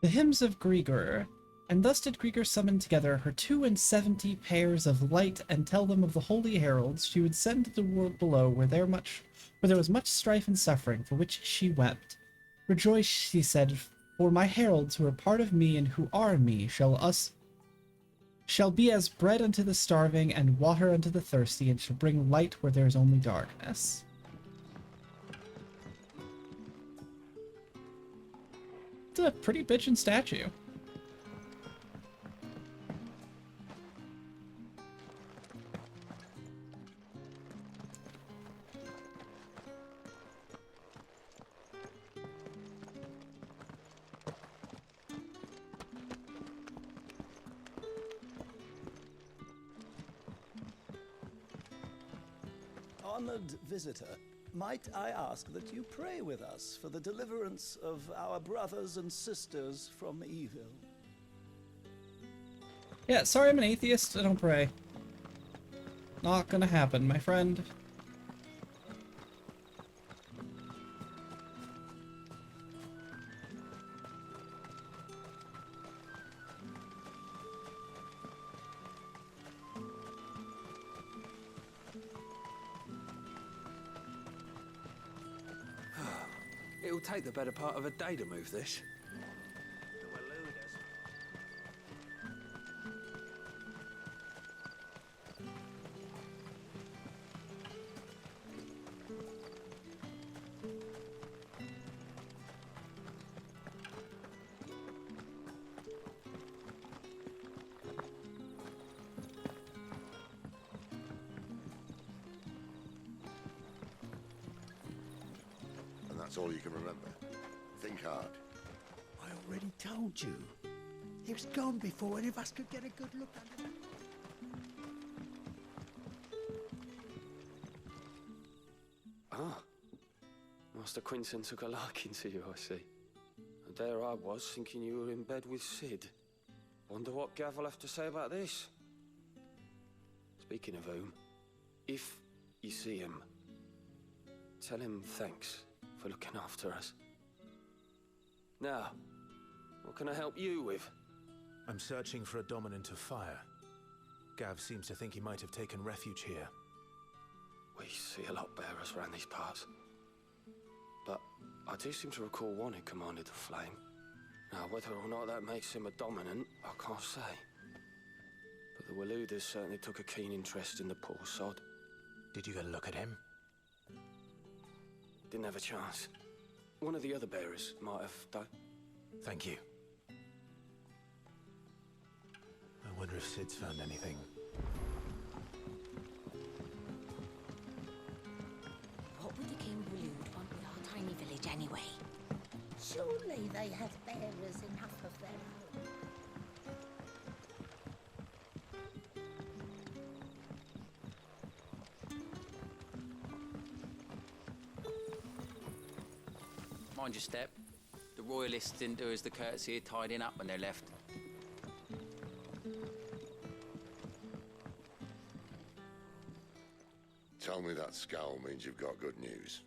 The hymns of Grieger. And thus did Grieger summon together her 72 pairs of light and tell them of the holy heralds she would send to the world below where there was much strife and suffering, for which she wept. Rejoice, she said, for my heralds who are part of me and who are me shall be as bread unto the starving and water unto the thirsty, and shall bring light where there is only darkness. It's a pretty bitchin' statue. Honored visitor, might I ask that you pray with us for the deliverance of our brothers and sisters from evil? Yeah, sorry I'm an atheist, I don't pray. Not gonna happen, my friend. It'll take the better part of a day to move this. And that's all you can remember. Think hard. I already told you. He was gone before any of us could get a good look at him. Ah. Master Quinton took a liking to you, I see. And there I was, thinking you were in bed with Sid. Wonder what Gav will have to say about this. Speaking of whom, if you see him, tell him thanks for looking after us. Now, what can I help you with? I'm searching for a dominant of fire. Gav seems to think he might have taken refuge here. We see a lot bearers around these parts. But I do seem to recall one who commanded the flame. Now, whether or not that makes him a dominant, I can't say. But the Waluders certainly took a keen interest in the poor sod. Did you get a look at him? Didn't have a chance. One of the other bearers might have done. Thank you. I wonder if Sid's found anything. What would the King Walud want with our tiny village anyway? Surely they have bearers enough of their own. Mind your step. The royalists didn't do us the courtesy of tidying up when they left. Tell me that scowl means you've got good news.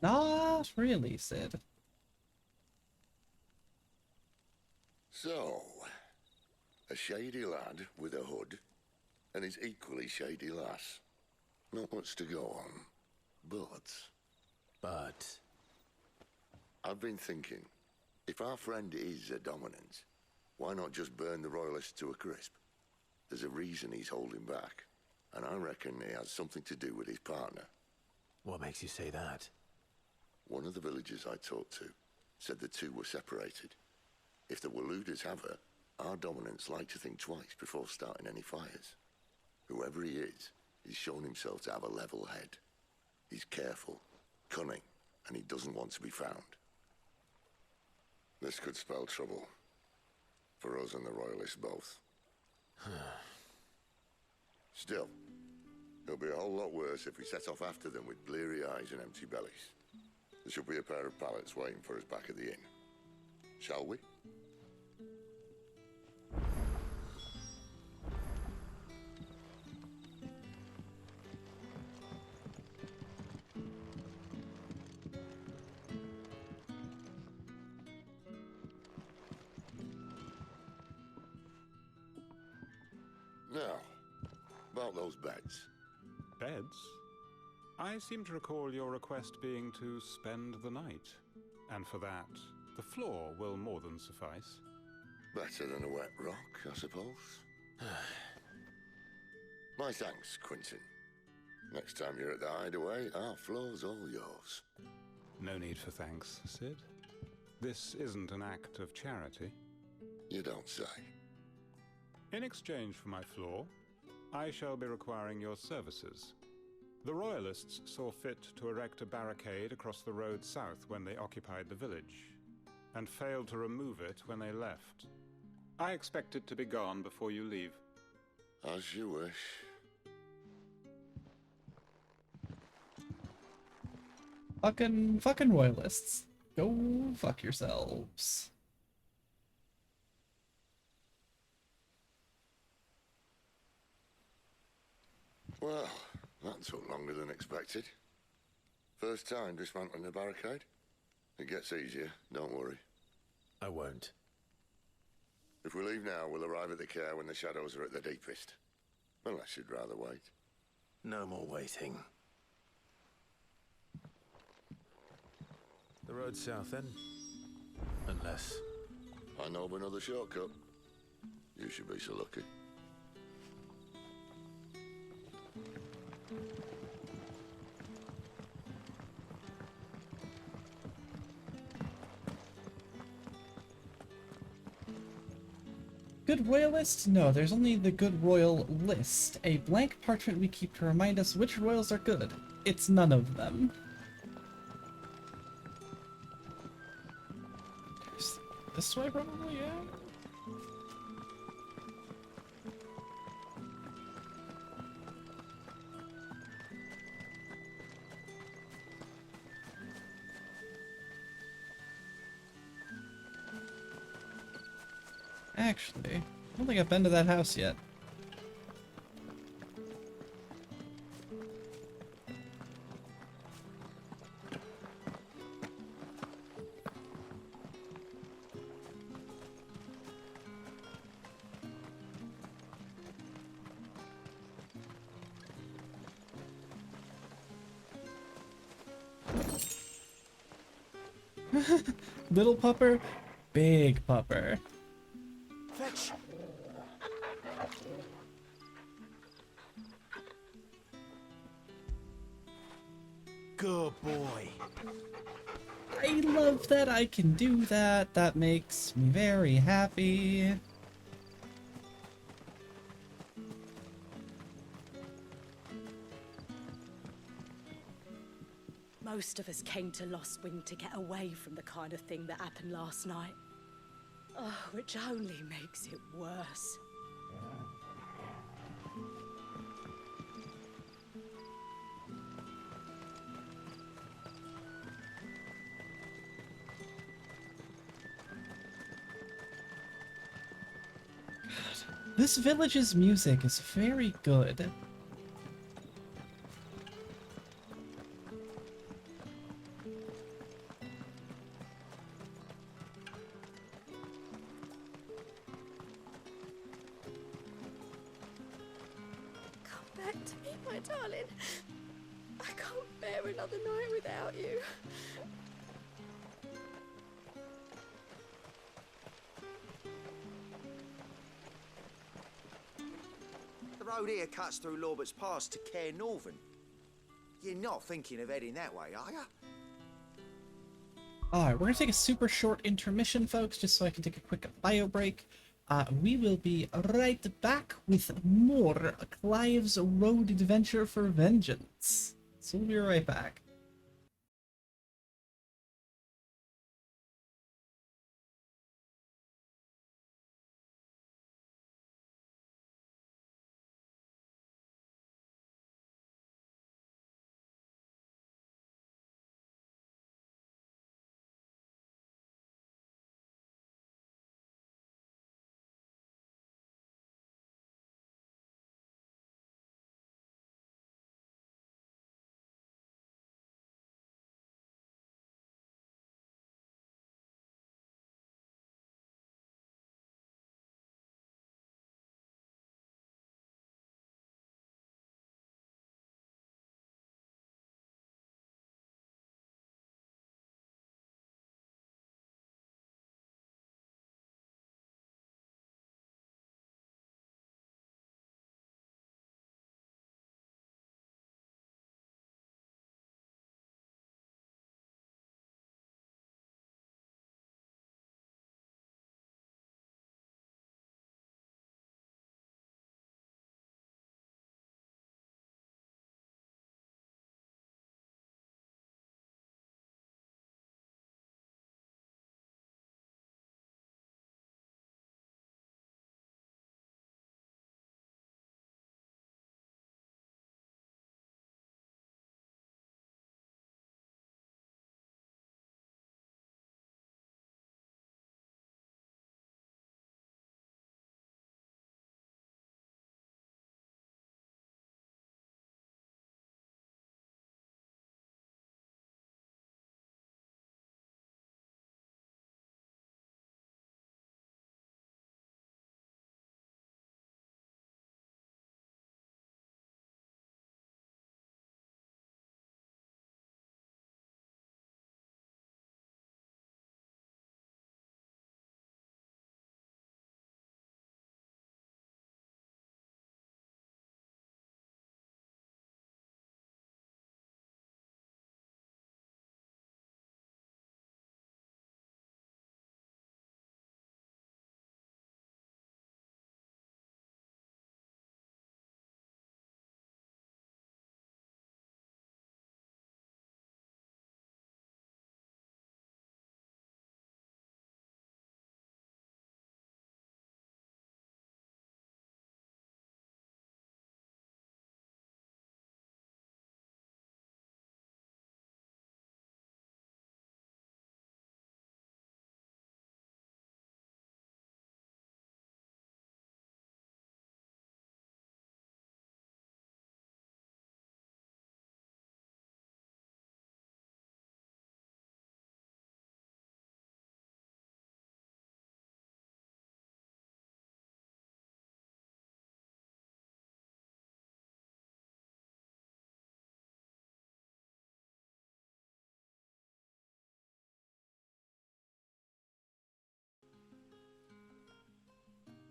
Not really, Sid. So, a shady lad with a hood, and his equally shady lass. Not much to go on, but... I've been thinking, if our friend is a dominant, why not just burn the royalists to a crisp? There's a reason he's holding back, and I reckon he has something to do with his partner. What makes you say that? One of the villagers I talked to said the two were separated. If the Waluders have her, our dominants like to think twice before starting any fires. Whoever he is, he's shown himself to have a level head. He's careful, cunning, and he doesn't want to be found. This could spell trouble. For us and the Royalists both. Still, it'll be a whole lot worse if we set off after them with bleary eyes and empty bellies. There should be a pair of pallets waiting for us back at the inn. Shall we? Now, about those beds. Beds? I seem to recall your request being to spend the night. And for that, the floor will more than suffice. Better than a wet rock, I suppose. My thanks, Quinton. Next time you're at the hideaway, our floor's all yours. No need for thanks, Sid. This isn't an act of charity. You don't say. In exchange for my floor, I shall be requiring your services. The Royalists saw fit to erect a barricade across the road south when they occupied the village, and failed to remove it when they left. I expect it to be gone before you leave. As you wish. Fucking royalists. Go fuck yourselves. Well, that took longer than expected. First time dismantling the barricade? It gets easier, don't worry. I won't. If we leave now, we'll arrive at the care when the shadows are at their deepest. Unless you'd rather wait. No more waiting. The road's south then? Unless... I know of another shortcut. You should be so lucky. Good royalist? No, there's only the good royal list. A blank parchment we keep to remind us which royals are good. It's none of them. This way, probably, yeah? Actually, I don't think I've been to that house yet. Little pupper, big pupper. Fetch! Good boy. I love that I can do that. That makes me very happy. Most of us came to Lost Wing to get away from the kind of thing that happened last night. Oh, which only makes it worse. This village's music is very good. Come back to me, my darling. I can't bear another night without you. The road here cuts through Lorbert's Pass to Care Northern. You're not thinking of heading that way, are you? Alright, we're gonna take a super short intermission, folks, just so I can take a quick bio break. We will be right back with more Clive's Road Adventure for Vengeance. So we'll be right back.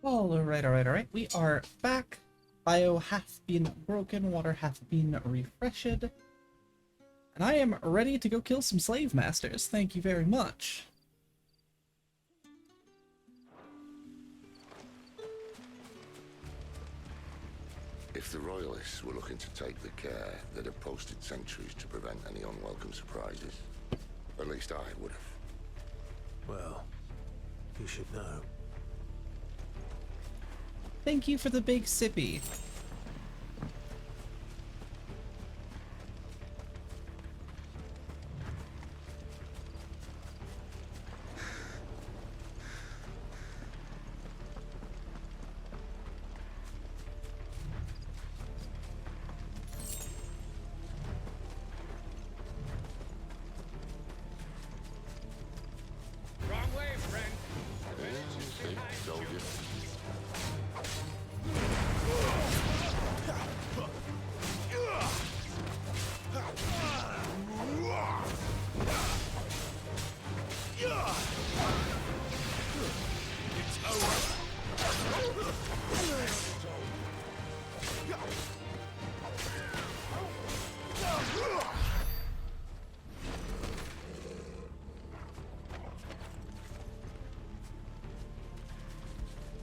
Alright. We are back. Bio hath been broken, water hath been refreshed. And I am ready to go kill some slave masters. Thank you very much. If the Royalists were looking to take the care, they'd have posted sentries to prevent any unwelcome surprises. At least I would have. Well, you should know. Thank you for the big sippy. Wrong way, friend. Told you. It's over.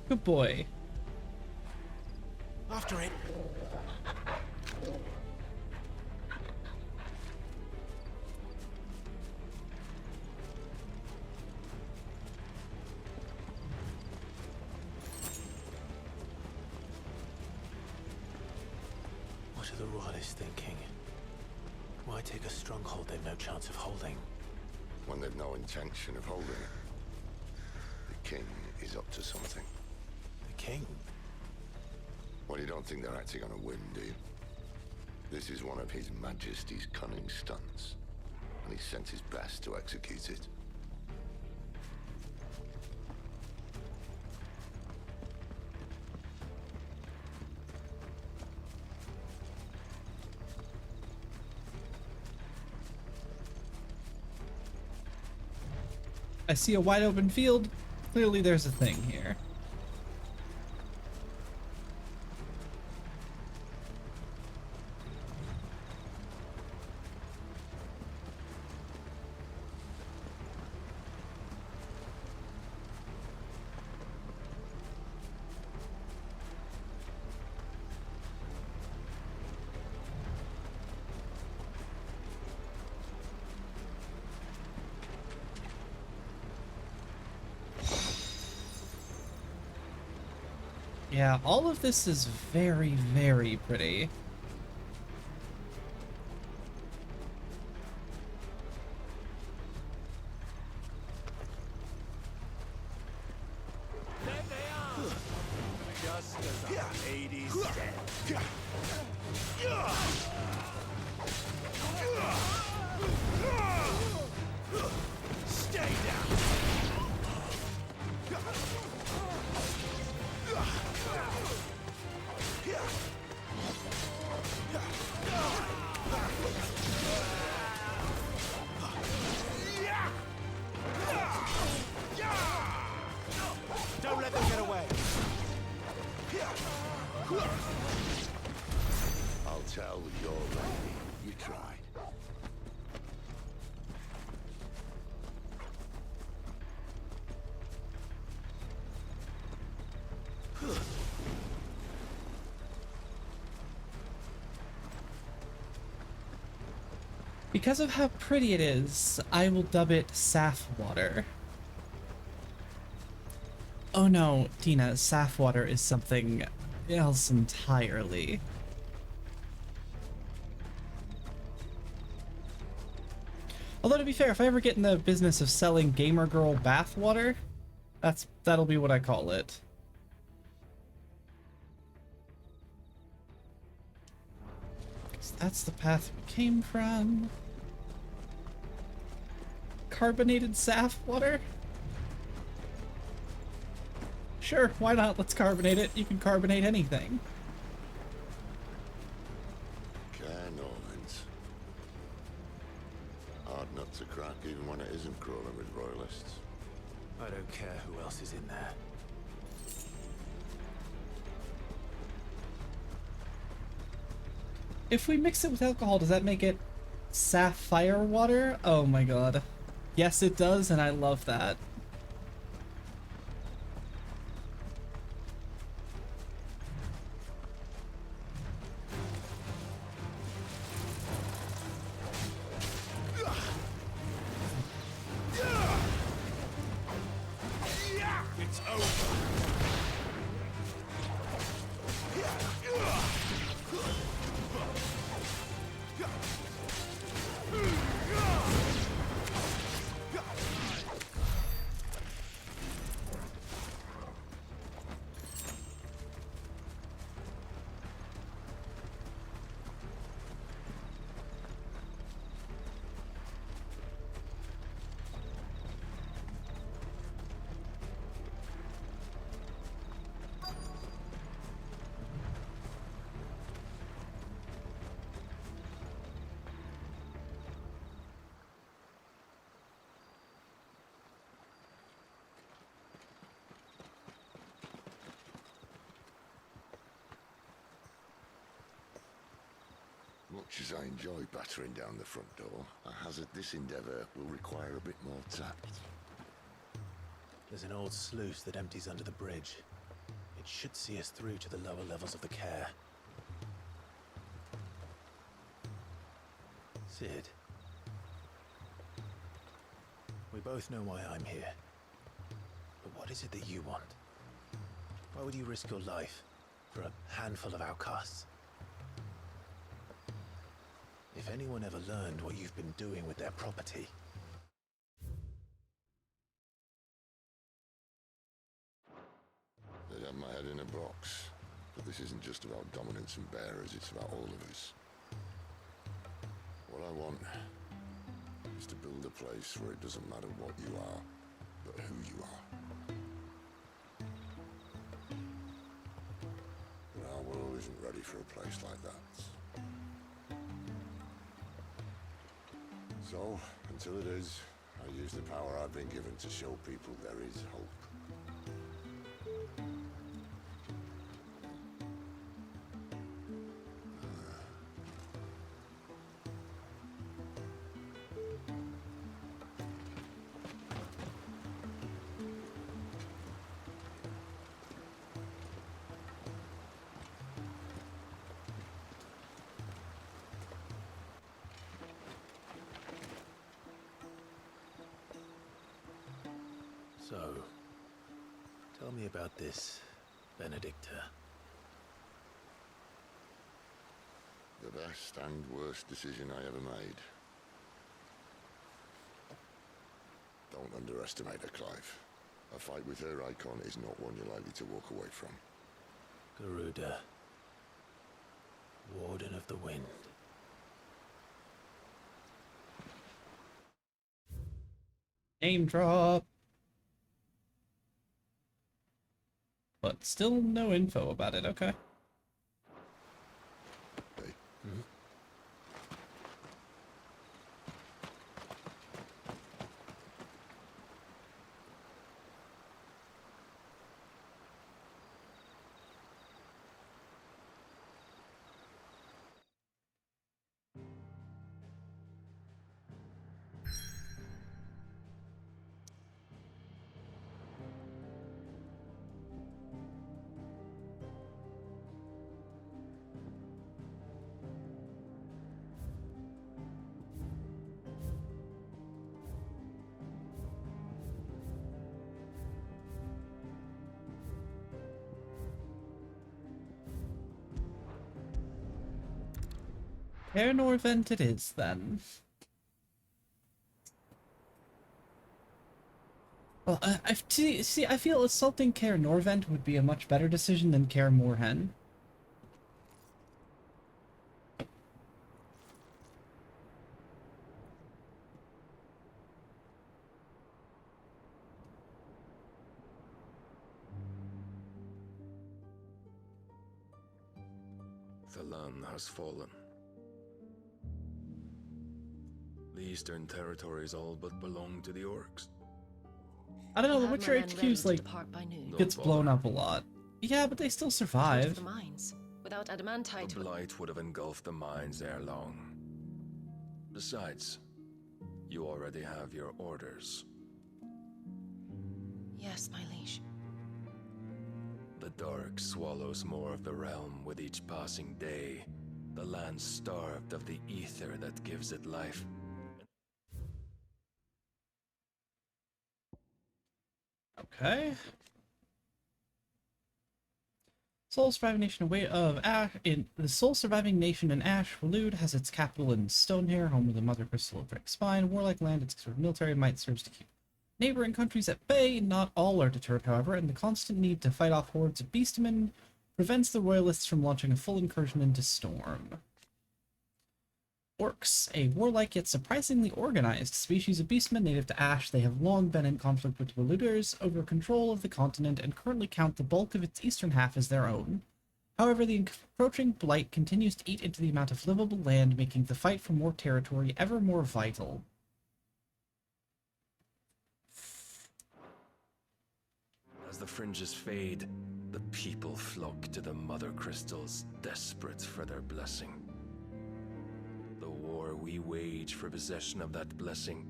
Good boy. After it. What are the Royalists thinking? Why take a stronghold they've no chance of holding? When they've no intention of holding it. The king is up to something. The king? Well, you don't think they're acting on a whim, do you? This is one of His Majesty's cunning stunts, and he sent his best to execute it. I see a wide open field. Clearly there's a thing here. Yeah, all of this is very, very pretty. There they are. Just as our ladies said. Stay down. Don't let them get away. I'll tell your lady you tried. Because of how pretty it is, I will dub it Saf Water. Oh no, Tina, Saf Water is something else entirely. Although to be fair, if I ever get in the business of selling gamer girl bath water, that'll be what I call it. That's the path we came from. Carbonated Saf water? Sure, why not? Let's carbonate it. You can carbonate anything. Cairnorvins. Hard nut to crack even when it isn't crawling with Royalists. I don't care who else is in there. If we mix it with alcohol, does that make it sapphire water? Oh my god. Yes, it does, and I love that. It's over. Much as I enjoy battering down the front door, I hazard this endeavour will require a bit more tact. There's an old sluice that empties under the bridge. It should see us through to the lower levels of the care. Sid. We both know why I'm here. But what is it that you want? Why would you risk your life for a handful of outcasts? If anyone ever learned what you've been doing with their property... They'd have my head in a box. But this isn't just about dominance and bearers, it's about all of us. What I want is to build a place where it doesn't matter what you are, but who you are. But our world isn't ready for a place like that. So, until it is, I use the power I've been given to show people there is hope. So, tell me about this, Benedicta. The best and worst decision I ever made. Don't underestimate her, Clive. A fight with her icon is not one you're likely to walk away from. Garuda. Warden of the Wind. Name drop. But still no info about it, okay. Norvent it is, then. Well, I feel assaulting Caer Norvent would be a much better decision than Caer Morhen. The land has fallen. The eastern territories all but belong to the orcs. I don't know, the Have Witcher my men ready HQ's to like depart by noon. gets blown up a lot. Yeah, but they still Go to survive. the mines. Without adamantite. The blight would have engulfed the mines ere long. Besides, you already have your orders. Yes, my liege. The dark swallows more of the realm with each passing day. The land starved of the ether that gives it life. Okay. Sole surviving nation of Ash in the sole surviving nation in Ash, Waloed has its capital in Stonehair, home of the Mother Crystal of Drake Spine. Warlike land, its sort of military might serves to keep neighboring countries at bay. Not all are deterred, however, and the constant need to fight off hordes of beastmen prevents the royalists from launching a full incursion into Storm. Orcs, a warlike yet surprisingly organized species of beastmen native to Ash, they have long been in conflict with Waloeders over control of the continent and currently count the bulk of its eastern half as their own. However, the encroaching blight continues to eat into the amount of livable land, making the fight for more territory ever more vital. As the fringes fade, the people flock to the Mother Crystals, desperate for their blessing. The war we wage for possession of that blessing,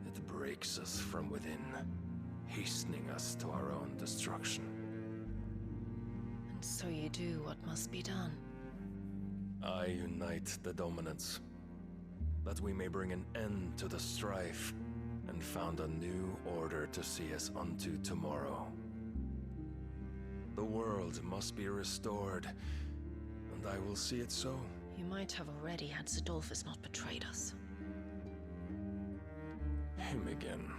it breaks us from within, hastening us to our own destruction. And so you do what must be done. I unite the dominants, that we may bring an end to the strife, and found a new order to see us unto tomorrow. The world must be restored, and I will see it so. You might have already had Zidolphus not betrayed us. Him again.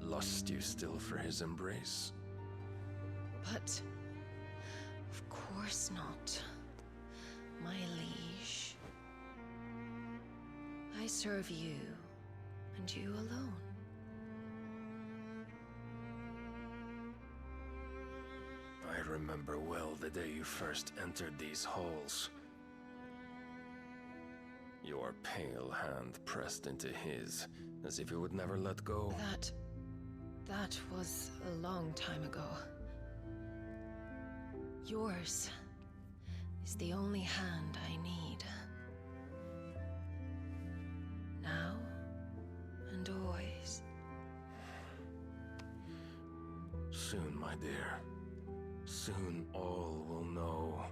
Lust you still for his embrace? But... of course not, my liege. I serve you, and you alone. I remember well the day you first entered these halls. Your pale hand pressed into his, as if you would never let go. That was a long time ago. Yours is the only hand I need. Now and always. Soon, my dear. Soon all will know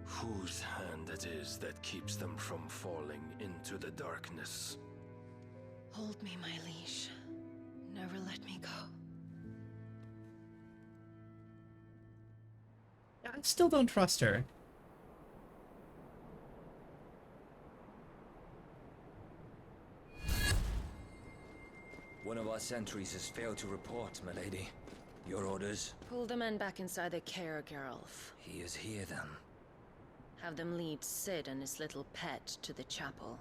whose hand it is that keeps them from falling into the darkness. Hold me, my liege. Never let me go. I still don't trust her. One of our sentries has failed to report, my lady. Your orders? Pull the men back inside the care, Geralf. He is here, then. Have them lead Sid and his little pet to the chapel.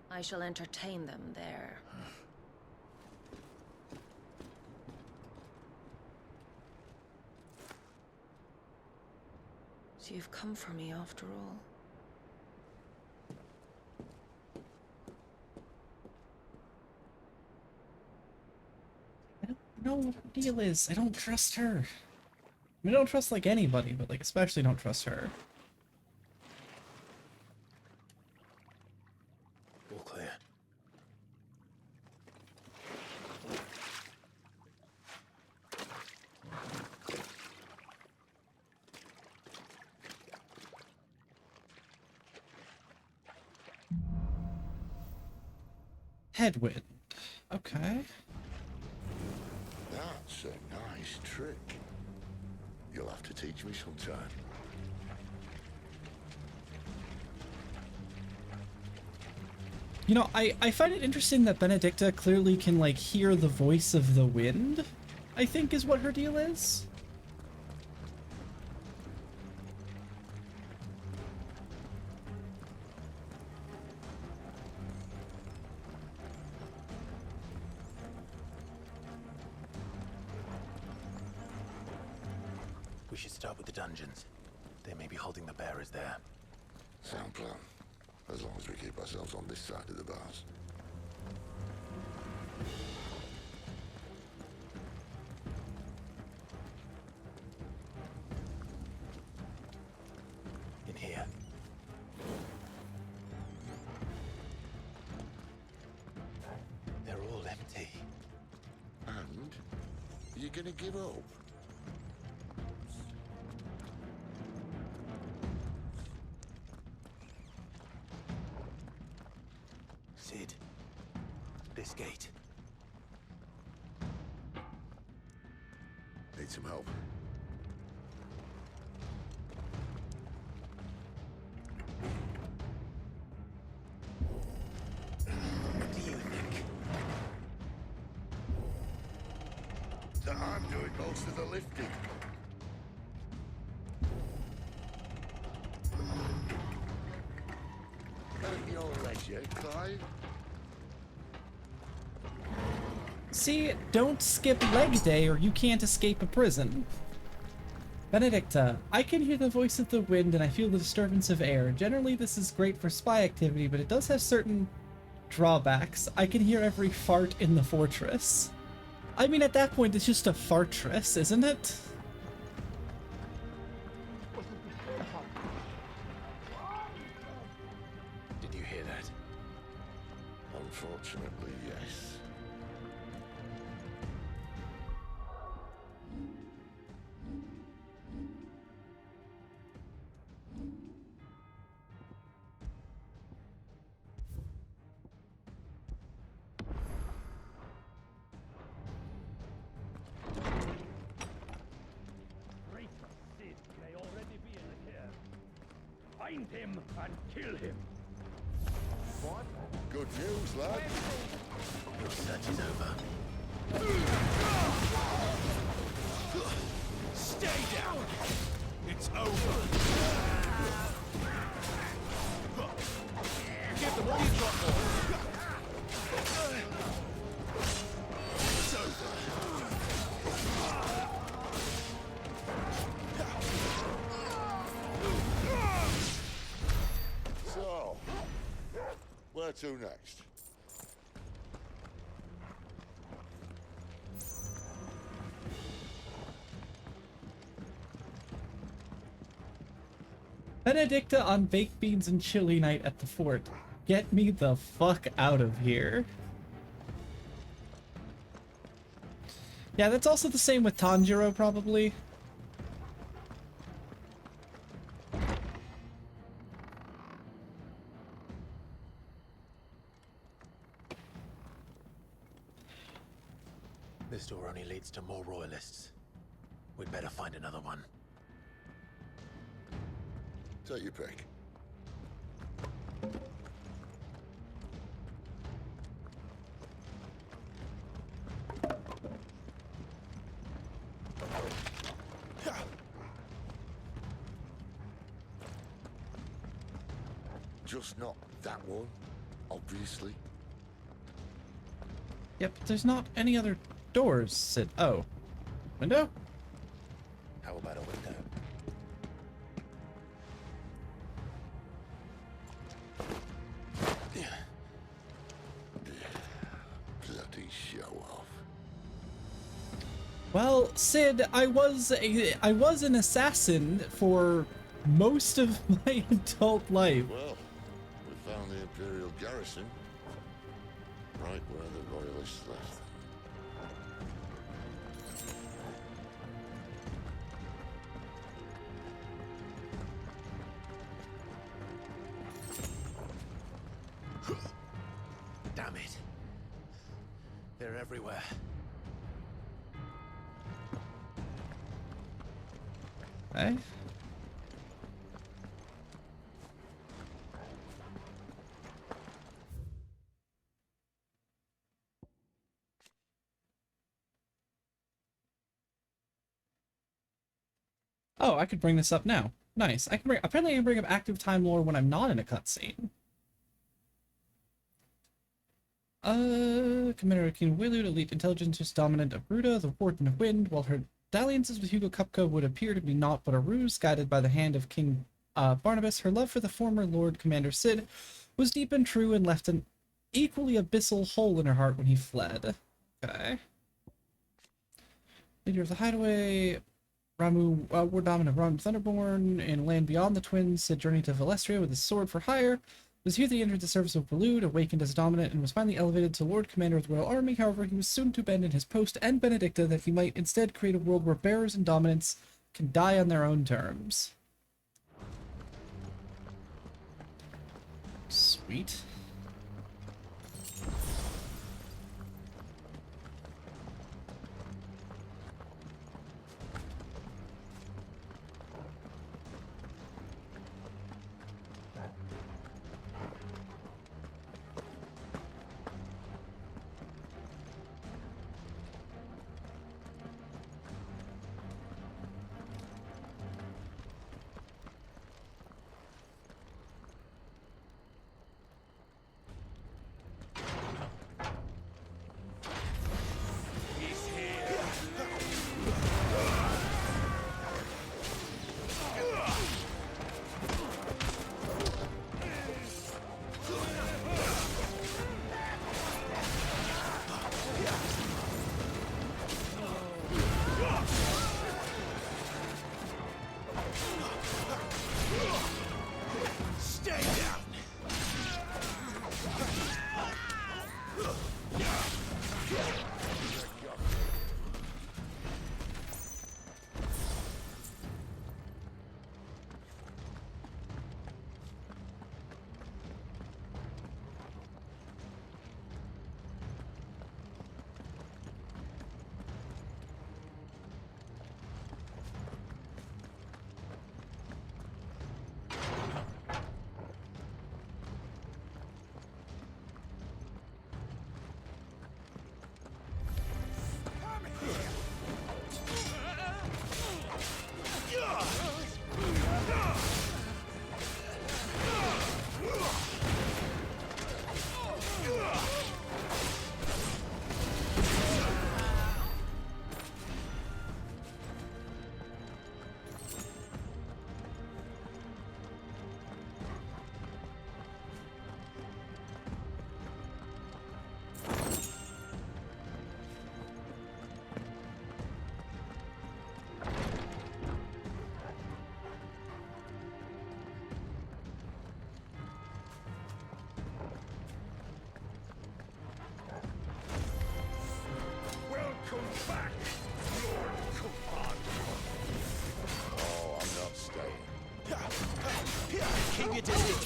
I shall entertain them there. So you've come for me after all. I don't know what the deal is. I don't trust her. I mean, I don't trust, like, anybody, but, like, especially don't trust her. All clear. Headwind. Okay. That's a nice trick. You'll have to teach me sometime. You know, I find it interesting that Benedicta clearly can, like, hear the voice of the wind, I think is what her deal is. We should start with the dungeons. They may be holding the bearers there. Sound plan. As long as we keep ourselves on this side of the bars. In here. They're all empty. And? You're gonna give up? Sid, this gate. some help. What do you think? That I'm doing most of the lifting. At your leisure, Clive. See, don't skip leg day or you can't escape a prison. Benedicta, I can hear the voice of the wind and I feel the disturbance of air. Generally this is great for spy activity, but it does have certain drawbacks. I can hear every fart in the fortress. I mean, at that point it's just a fartress, isn't it? Did you hear that? Unfortunately, yes. May already be in the care. Find him and kill him. What? Good news, lad. Your search is over. Stay down! It's over! Give them all you've got more! It's over! So, where to next? Benedicta on baked beans and chili night at the fort. Get me the fuck out of here. Yeah, that's also the same with Tanjiro, probably. This door only leads to more royalists. We'd better find another one. Take your pick. Just not that one, obviously. Yep, there's not any other doors, Sid. Oh. Window? How about a window? Bloody show off. Well, Sid, I was an assassin for most of my adult life. Well, we found the Imperial garrison, right where the Royalists left. Damn it. They're everywhere. Okay. Oh, I could bring this up now. Nice. Apparently I can bring up active time lore when I'm not in a cutscene. Commander King Willud, elite intelligence is dominant of Ruda, the Warden of Wind, while her dalliances with Hugo Kupka would appear to be naught but a ruse, guided by the hand of King Barnabas. Her love for the former Lord Commander Sid was deep and true and left an equally abyssal hole in her heart when he fled. Okay. Leader of the Hideaway, Ramu, War Dominant Ram Thunderborn, in land beyond the Twins, Sid journeyed to Valestria with his sword for hire. It was here that he entered the service of Willud, awakened as dominant, and was finally elevated to Lord Commander of the Royal Army. However, he was soon to abandon his post and Benedicta that he might instead create a world where bearers and dominants can die on their own terms. Sweet.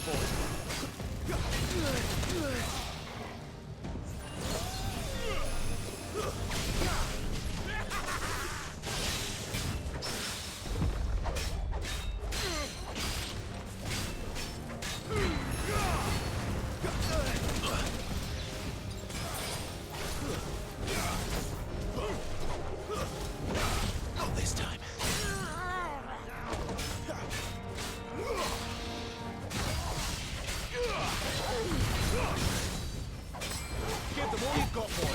boy. Not this time. Give them all you've got, boy.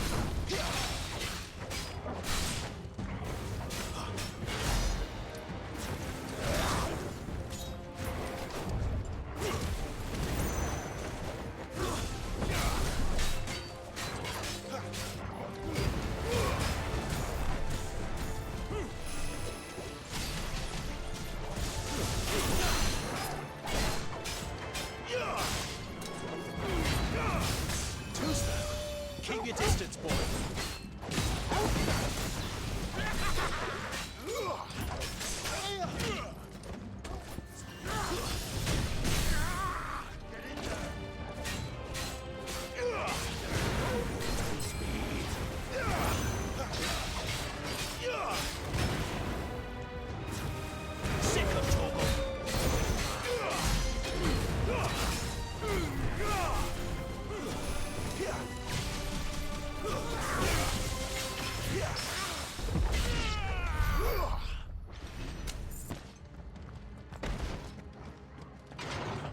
Too slow. Keep your distance, boy. Sick of trouble.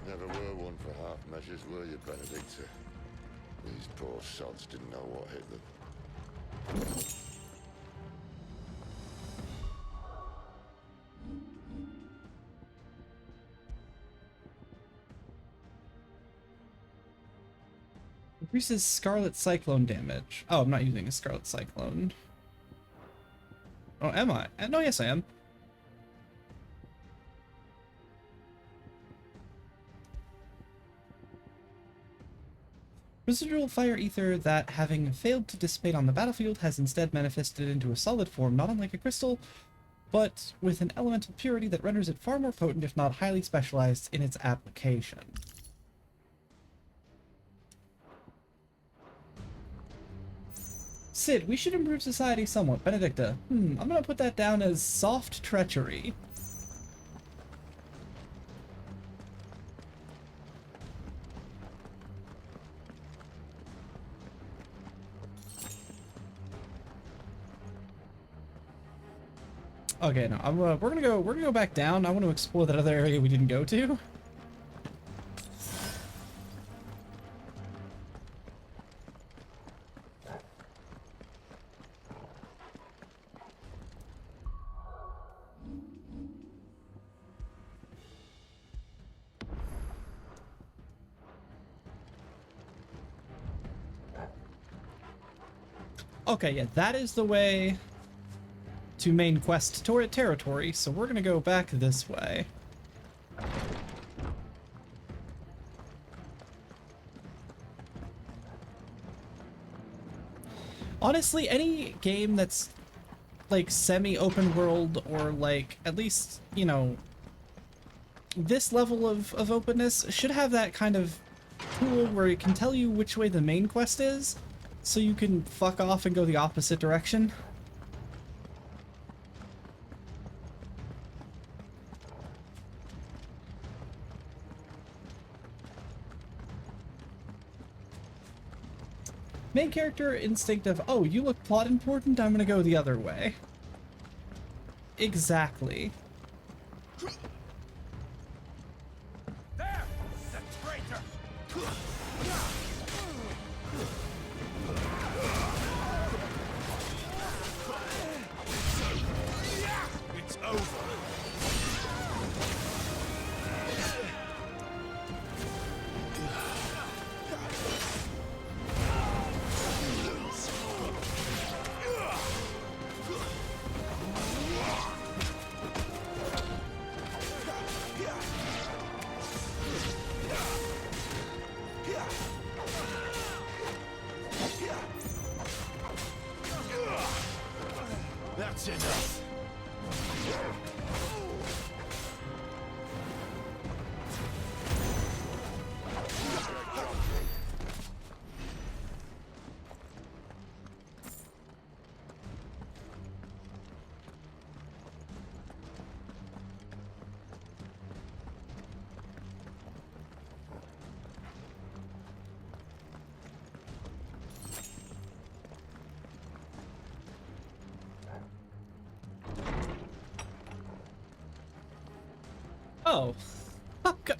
Never were one for half measures, were you, Benedicta? These poor sods didn't know what hit them. Increases Scarlet Cyclone damage. Oh, I'm not using a Scarlet Cyclone. Oh, am I? No, yes, I am. Residual fire ether that, having failed to dissipate on the battlefield, has instead manifested into a solid form, not unlike a crystal, but with an elemental purity that renders it far more potent, if not highly specialized, in its application. Sid, we should improve society somewhat. Benedicta. I'm gonna put that down as soft treachery. Okay, no, we're gonna go back down. I want to explore that other area we didn't go to. Okay, yeah, that is the way to main quest territory, so we're gonna go back this way. Honestly, any game that's like semi-open world or like at least, you know, this level of openness should have that kind of tool where it can tell you which way the main quest is, so you can fuck off and go the opposite direction. Main character instinct of, oh, you look plot important, I'm gonna go the other way. Exactly. There! The traitor! It's over. Oh.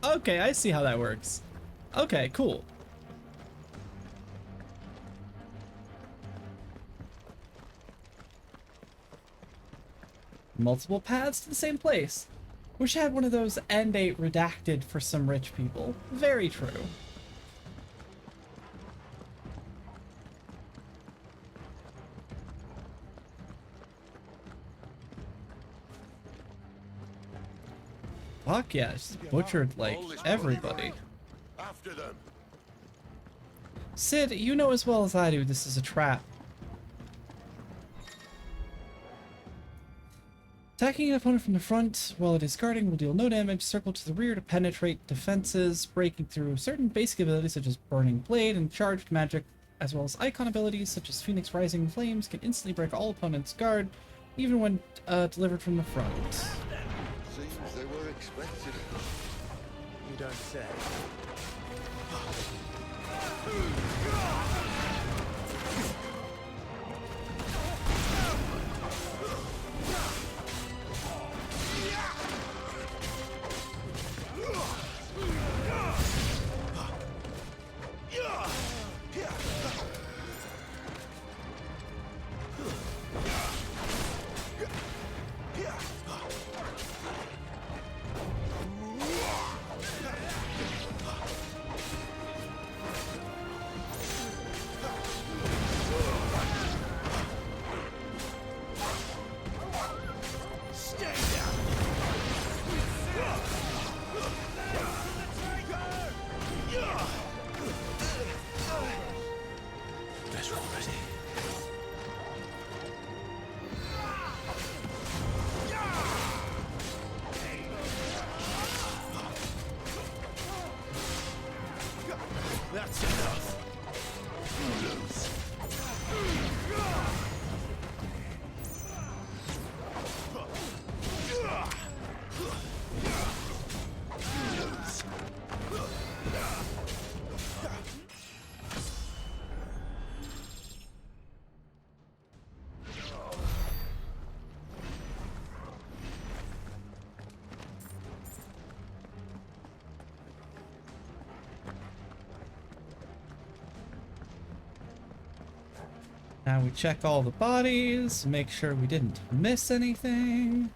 Okay, I see how that works. Okay, cool. Multiple paths to the same place. Wish I had one of those End 8 redacted for some rich people. Very true. Fuck yeah, just butchered like everybody. After them. Sid, you know as well as I do this is a trap. Attacking an opponent from the front while it is guarding will deal no damage. Circle to the rear to penetrate defenses, breaking through certain basic abilities such as Burning Blade and Charged Magic, as well as icon abilities such as Phoenix Rising Flames can instantly break all opponents' guard, even when delivered from the front. Seems they were expected. You don't say. That's enough. Now we check all the bodies, make sure we didn't miss anything.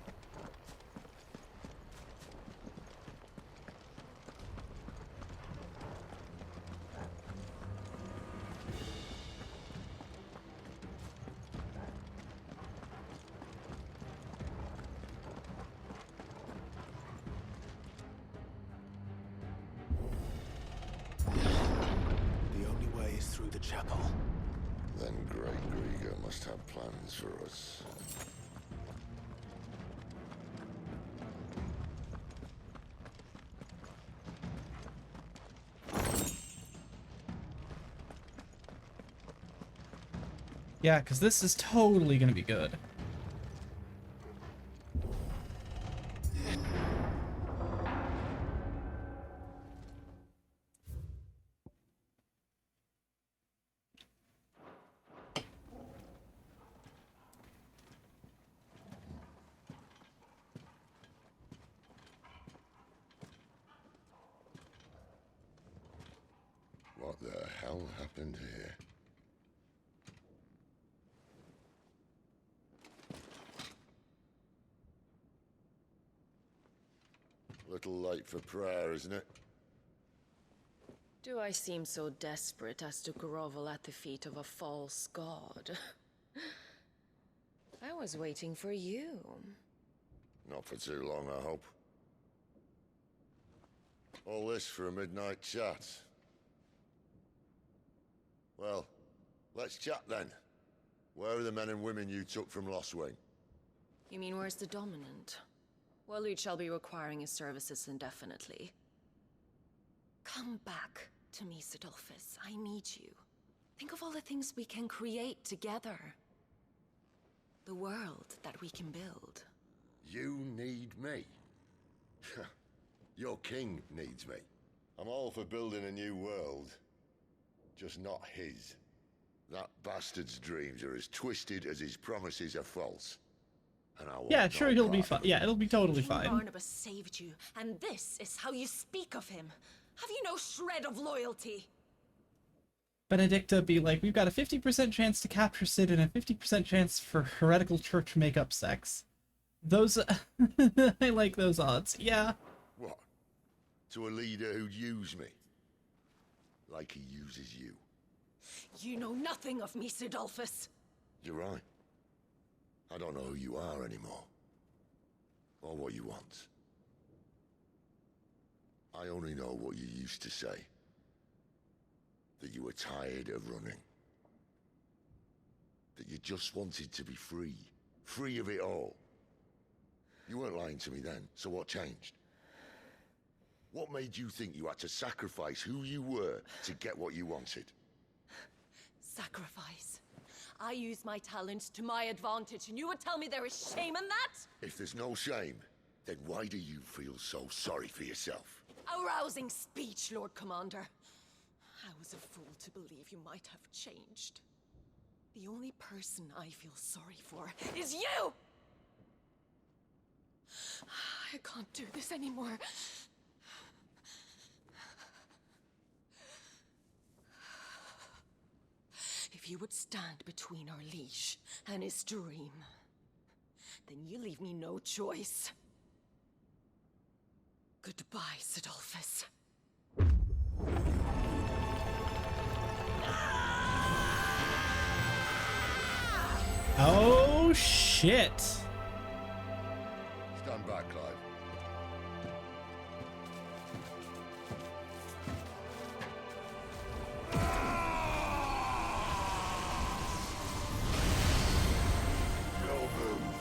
The only way is through the chapel. Then Great Grieger must have plans for us. Yeah, because this is totally going to be good. What the hell happened here? Little late for prayer, isn't it? Do I seem so desperate as to grovel at the feet of a false god? I was waiting for you. Not for too long, I hope. All this for a midnight chat. Well, let's chat then. Where are the men and women you took from Lostwing? You mean where's the dominant? Well, you shall be requiring his services indefinitely. Come back to me, Sidolphus. I need you. Think of all the things we can create together. The world that we can build. You need me? Your king needs me. I'm all for building a new world. Just not his. That bastard's dreams are as twisted as his promises are false. and I want Yeah, sure, no he'll be part fine. of it. Yeah, it'll be totally King fine. Barnabas saved you, and this is how you speak of him. Have you no shred of loyalty? Benedicta be like, we've got a 50% chance to capture Sid and a 50% chance for heretical church make-up sex. Those, I like those odds, yeah. What? To a leader who'd use me? Like he uses you. You know nothing of me, Sidolphus. You're right. I don't know who you are anymore. Or what you want. I only know what you used to say. That you were tired of running. That you just wanted to be free. Free of it all. You weren't lying to me then, so what changed? What made you think you had to sacrifice who you were to get what you wanted? Sacrifice. I use my talents to my advantage, and you would tell me there is shame in that? If there's no shame, then why do you feel so sorry for yourself? A rousing speech, Lord Commander. I was a fool to believe you might have changed. The only person I feel sorry for is you! I can't do this anymore. If you would stand between our liege and his dream, then you leave me no choice. Goodbye, Sidolphus. Oh, shit. Stand back, Clive. No move.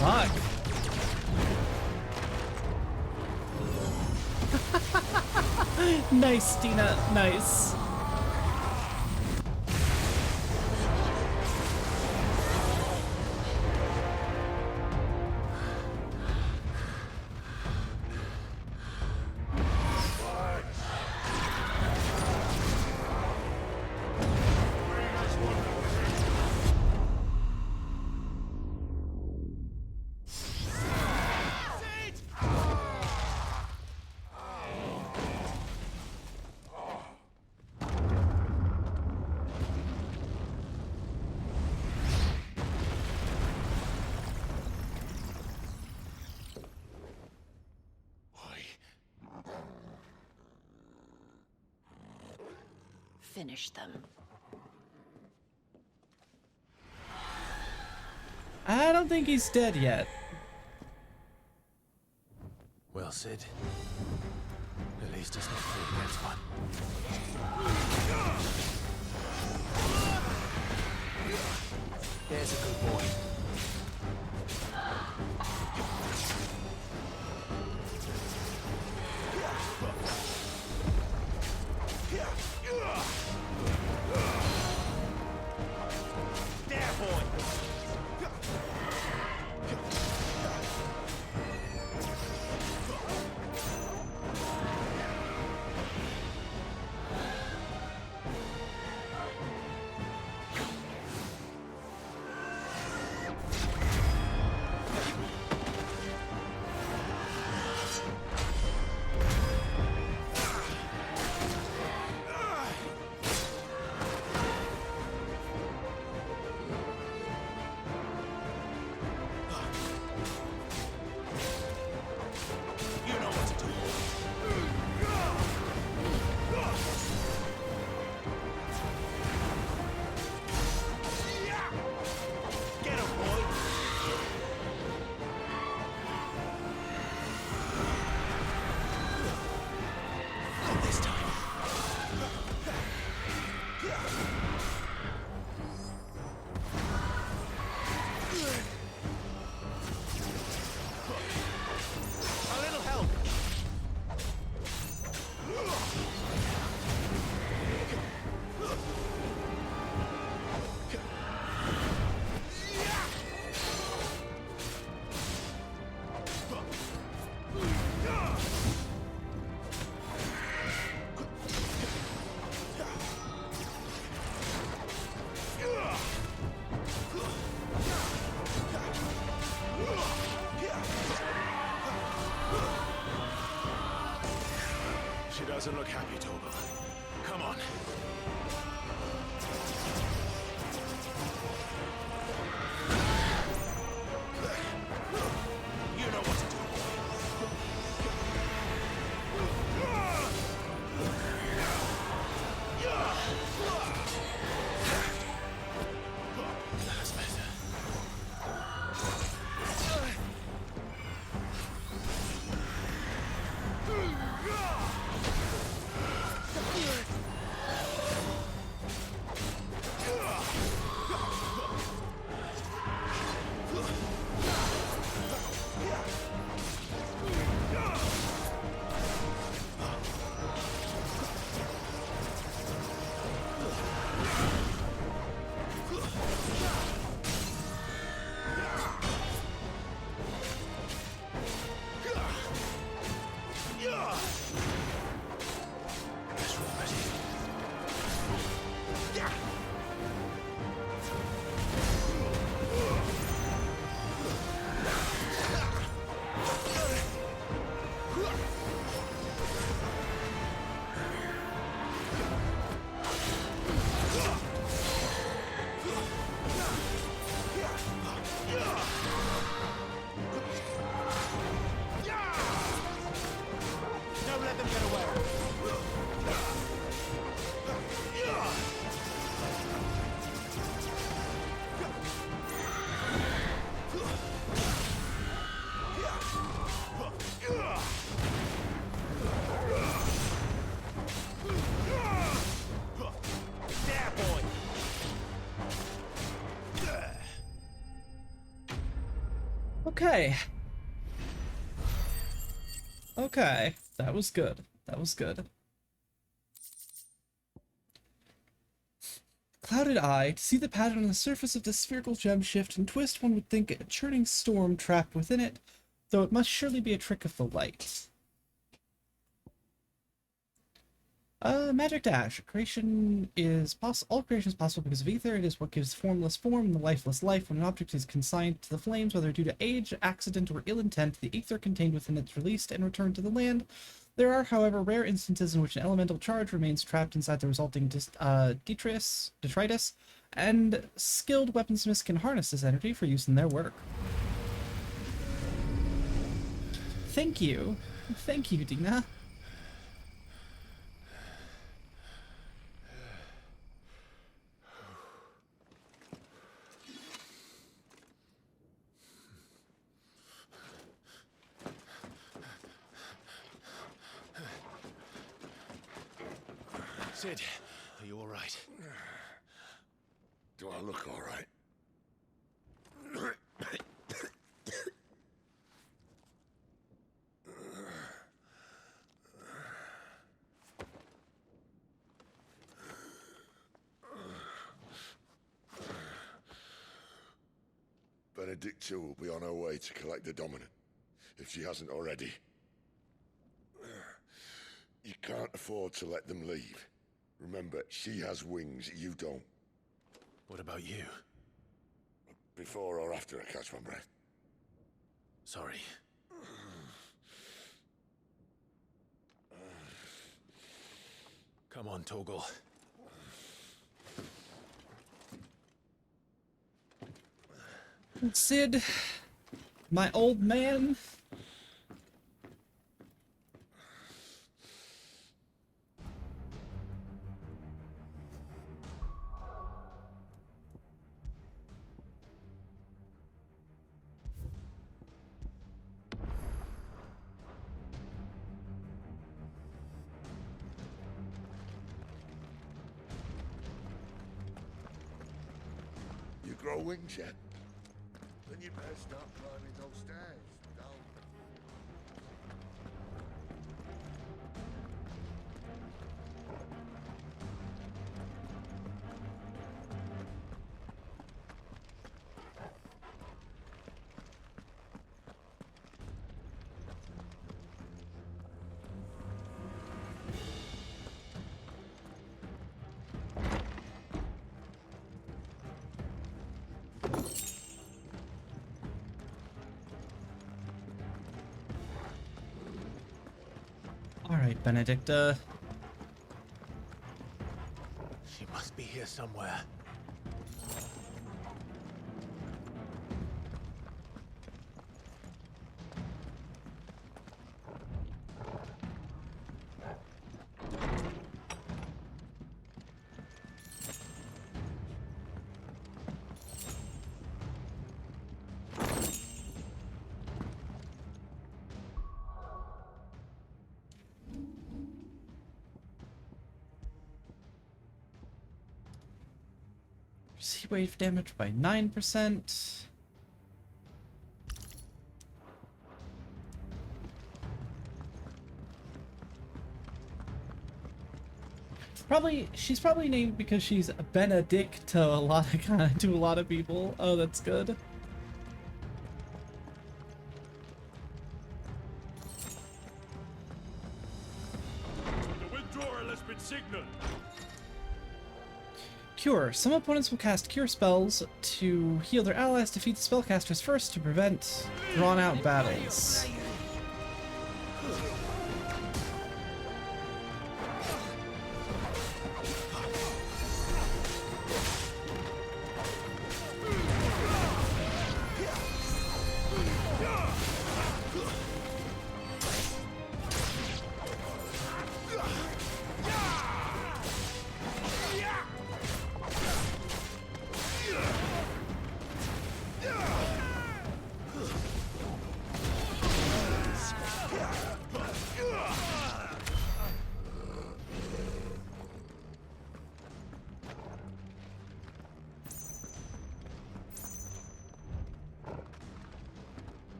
Fuck. Nice, Dina. Nice. Finish them. I don't think he's dead yet. Well, Sid. At least it's not three against one. There's a good boy. There, boy. She doesn't look happy, Torgal. Come on. You know what to do. That's better. Don't let them get away. There, boy. Okay. Okay, that was good. That was good. Clouded eye, to see the pattern on the surface of the spherical gem shift and twist, one would think a churning storm trapped within it, though it must surely be a trick of the light. Magic dash. Creation is all creation is possible because of ether. It is what gives formless form and the lifeless life. When an object is consigned to the flames, whether due to age, accident, or ill intent, the ether contained within it is released and returned to the land. There are, however, rare instances in which an elemental charge remains trapped inside the resulting detritus, and skilled weaponsmiths can harness this energy for use in their work. Thank you. Thank you, Dina. Sid, are you all right? Do I look all right? Benedicta will be on her way to collect the Dominant, if she hasn't already. You can't afford to let them leave. Remember, she has wings, you don't. What about you? Before or after I catch my breath? Sorry. Come on, Torgal. Sid, my old man. You grow wings yet? Then you better start climbing those stairs. Alright, Benedicta. She must be here somewhere. Heat wave damage by 9%. She's probably named because she's Benedict to a lot of people. Oh, that's good. The withdrawal has been signaled. Cure. Some opponents will cast cure spells to heal their allies, defeat the spellcasters first to prevent drawn-out battles.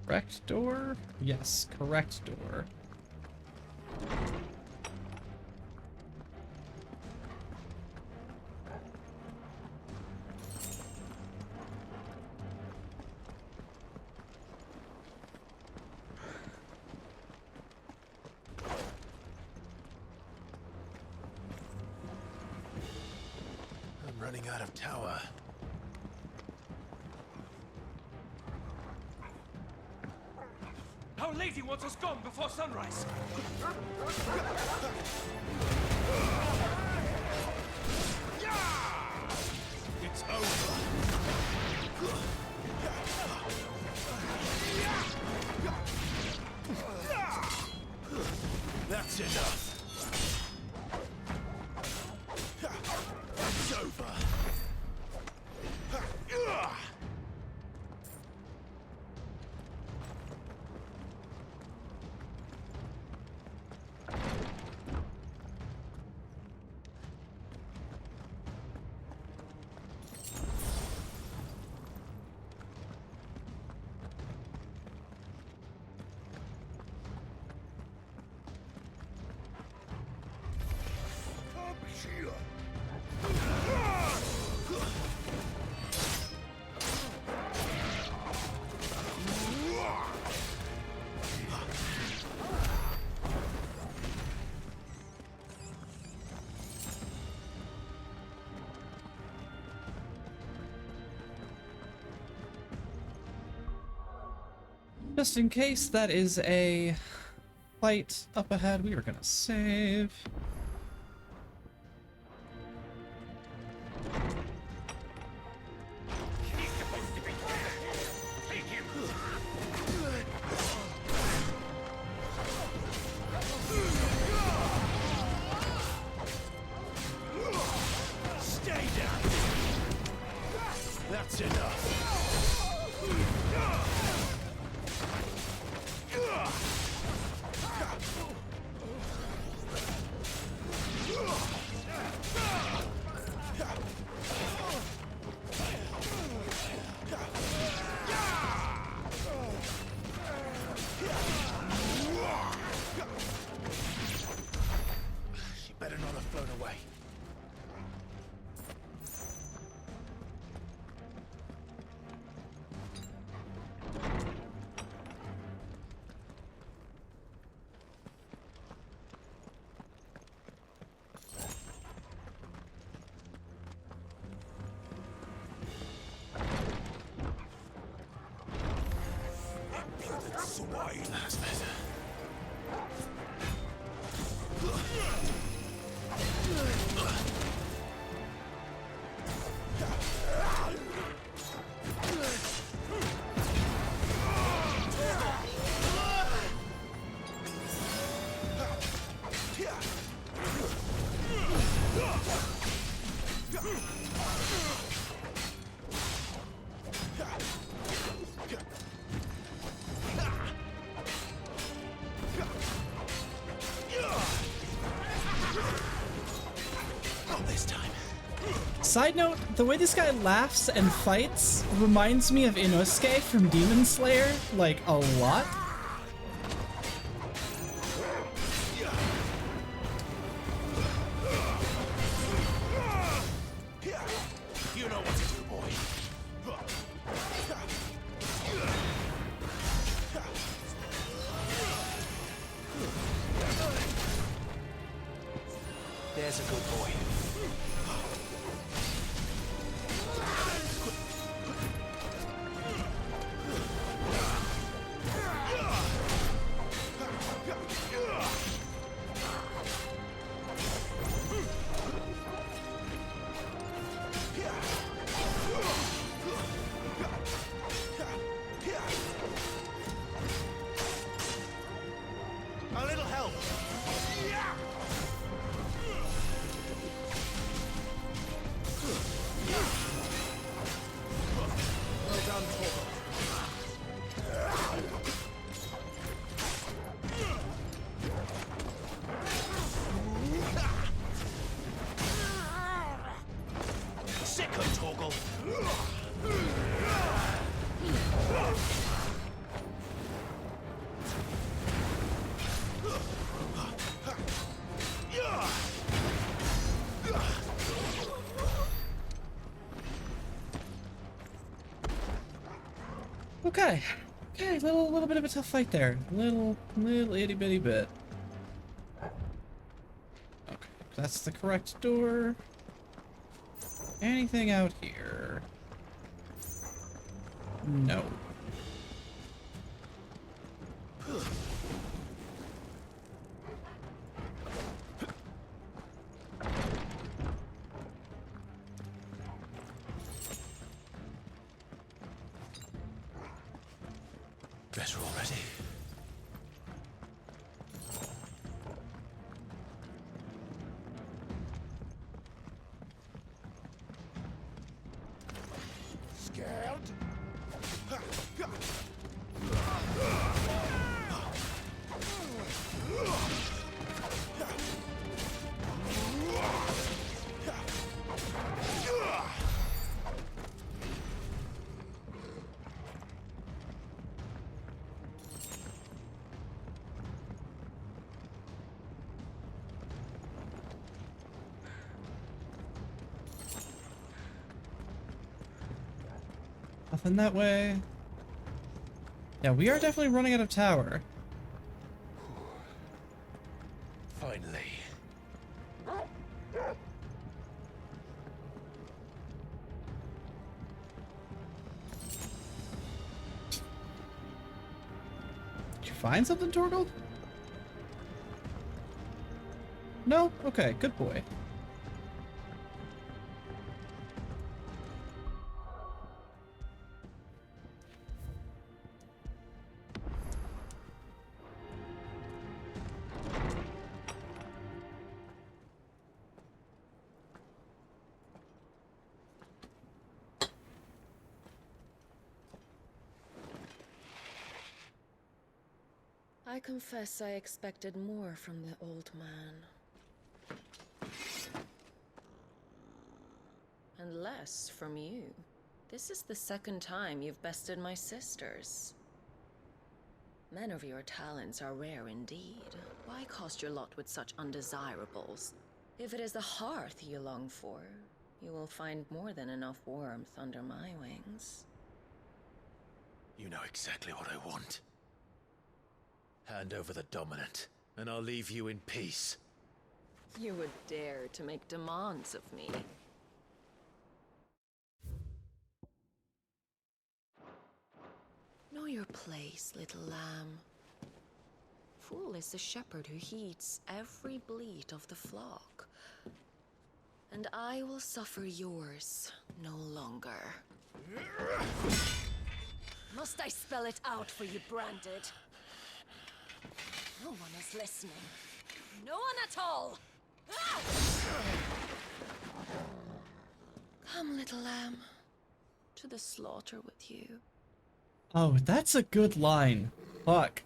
Correct door? Yes, correct door. I'm running out of tower. Our lady wants us gone before sunrise. It's over. That's enough. It's over. Just in case that is a fight up ahead, we are gonna save. Stay down. That's enough. Side note, the way this guy laughs and fights reminds me of Inosuke from Demon Slayer, like, a lot. You know what to do, boy. There's a good boy. A little help. Well done, Torgo. Sick of Torgo. Okay. Okay, little bit of a tough fight there. Little itty bitty bit. Okay, that's the correct door. Anything out here? No. Better already. Scared? Nothing that way. Yeah, we are definitely running out of tower. Finally. Did you find something, Torgal? No? Okay, good boy. I confess I expected more from the old man. And less from you. This is the second time you've bested my sisters. Men of your talents are rare indeed. Why cast your lot with such undesirables? If it is the hearth you long for, you will find more than enough warmth under my wings. You know exactly what I want. Hand over the dominant, and I'll leave you in peace. You would dare to make demands of me. Know your place, little lamb. Fool is the shepherd who heeds every bleat of the flock. And I will suffer yours no longer. Must I spell it out for you, Branded? No one is listening. No one at all! Ah! Come, little lamb, to the slaughter with you. Oh, that's a good line. Fuck.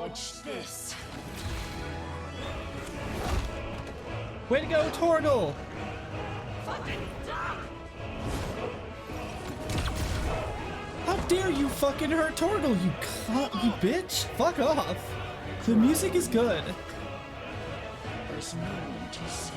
Dodge this. Way to go, Torgal! How dare you fucking hurt Torgal, you bitch! Fuck off! The music is good. There's no one to save.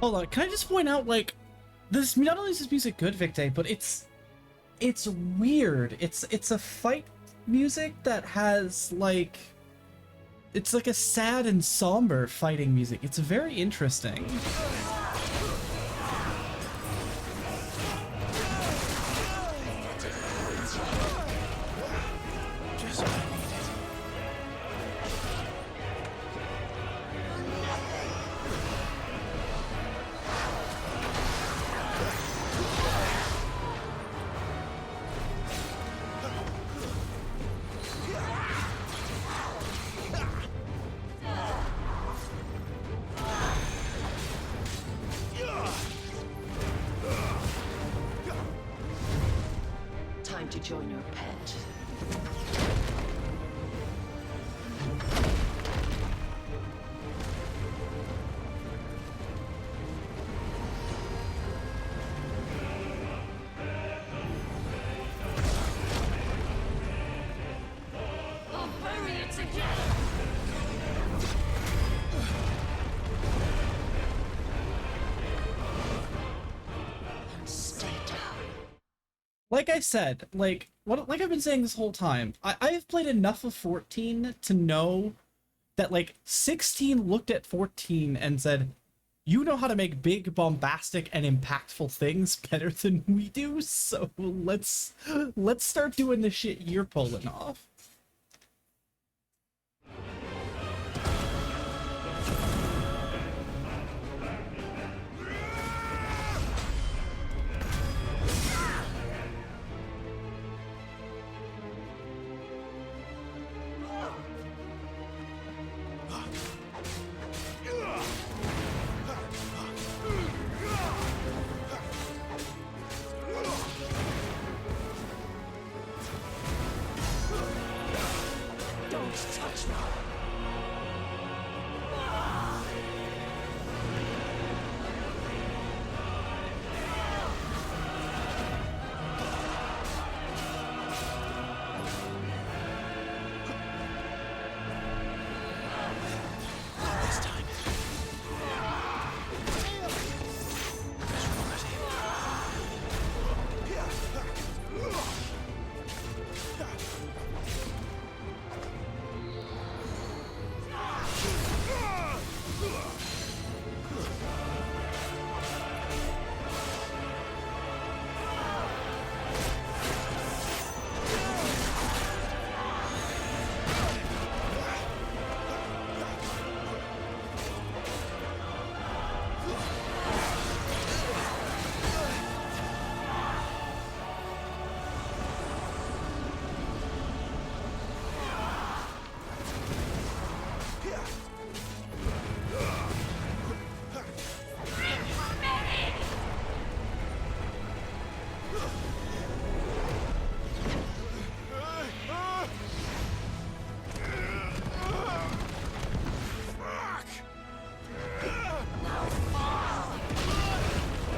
Hold on, can I just point out, like, this, not only is this music good, Victe, but it's weird. It's a fight music that has, like, it's like a sad and somber fighting music. It's very interesting. Time to join your pet. I'll bury it together. Stay down. Like I said, like I've been saying this whole time, I've played enough of 14 to know that, like, 16 looked at 14 and said, you know how to make big, bombastic, and impactful things better than we do, so let's start doing the shit you're pulling off.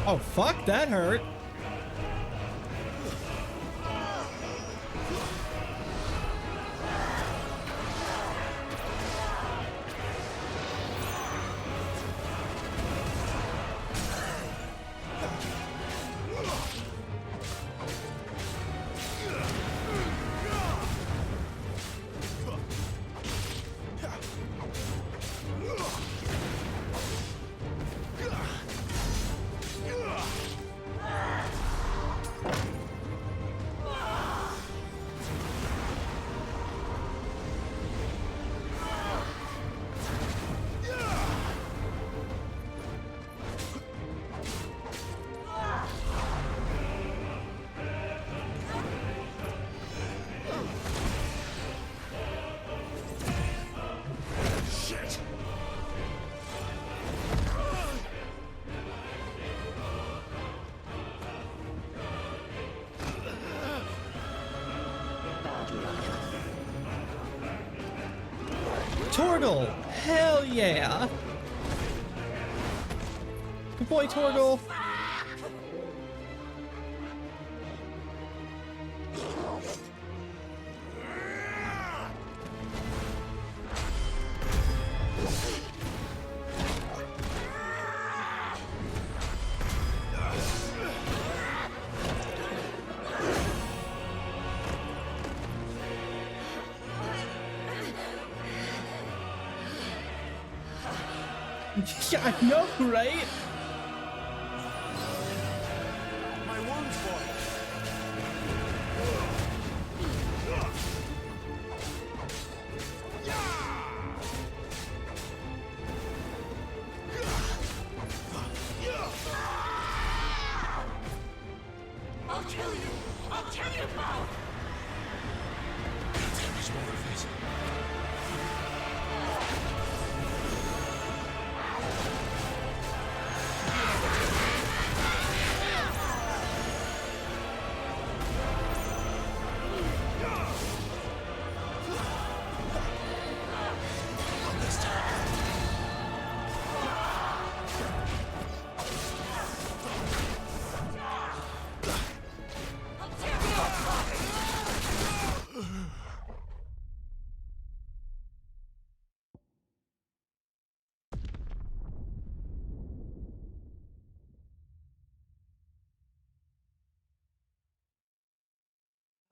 Oh, fuck, that hurt. Torgal! Hell yeah! Good boy, Torgal! Yeah, I know, right? My wounds, boy. I'll kill you! I'll kill you both! There's more of it.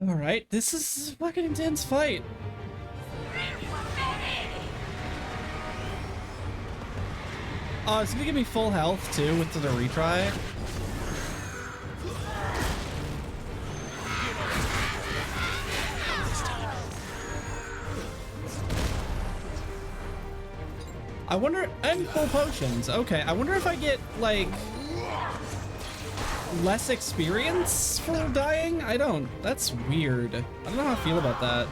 Alright, this is a fucking intense fight. Oh, it's gonna give me full health too with the retry. I wonder, and full potions. Okay, I wonder if I get like less experience for dying? I don't. That's weird. I don't know how I feel about that.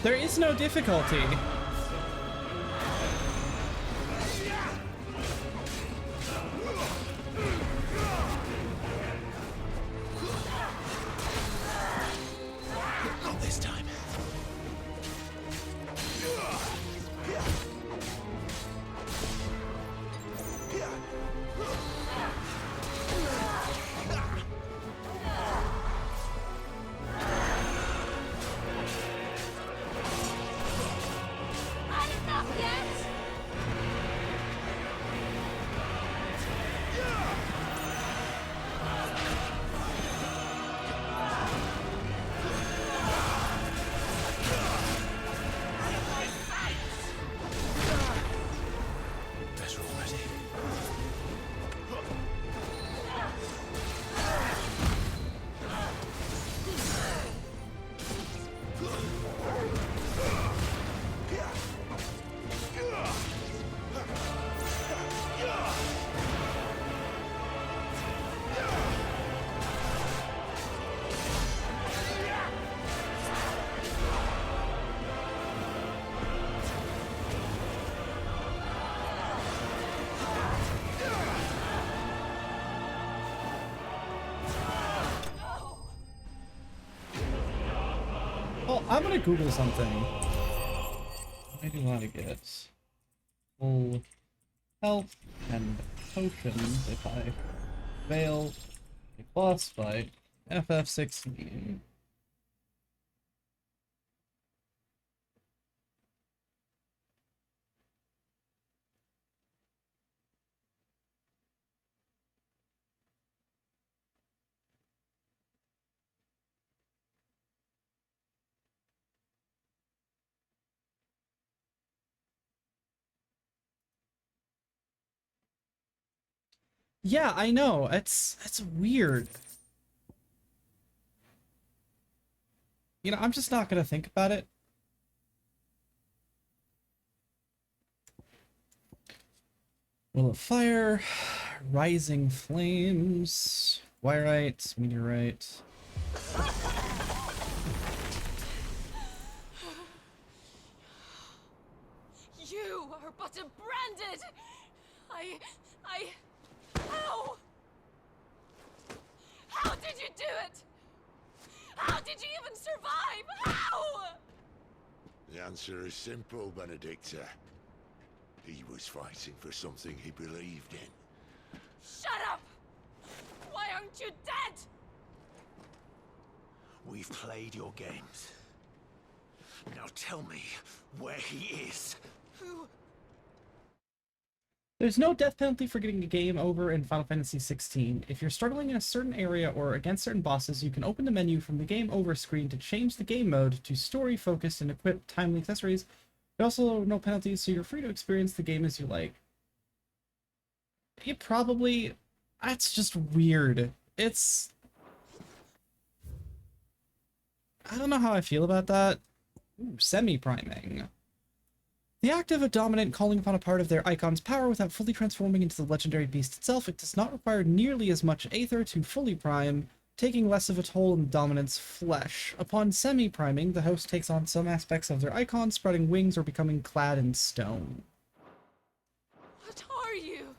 There is no difficulty. Not this time. I'm gonna Google something. I do want to get full health and potions if I fail a boss fight. FF16. Yeah, I know. It's weird. You know, I'm just not gonna think about it. Will of fire, rising flames, wyrite, meteorite. You are but a branded! How? How did you do it? How did you even survive? How? The answer is simple, Benedicta. He was fighting for something he believed in. Shut up! Why aren't you dead? We've played your games. Now tell me where he is. Who? There's no death penalty for getting a game over in Final Fantasy XVI. If you're struggling in a certain area or against certain bosses, you can open the menu from the Game Over screen to change the game mode to story-focused and equip timely accessories. There's also no penalties, so you're free to experience the game as you like. It probably... That's just weird. It's... I don't know how I feel about that. Ooh, semi-priming. The act of a dominant calling upon a part of their icon's power without fully transforming into the legendary beast itself, it does not require nearly as much aether to fully prime, taking less of a toll on the dominant's flesh. Upon semi-priming, the host takes on some aspects of their icon, spreading wings or becoming clad in stone. What are you?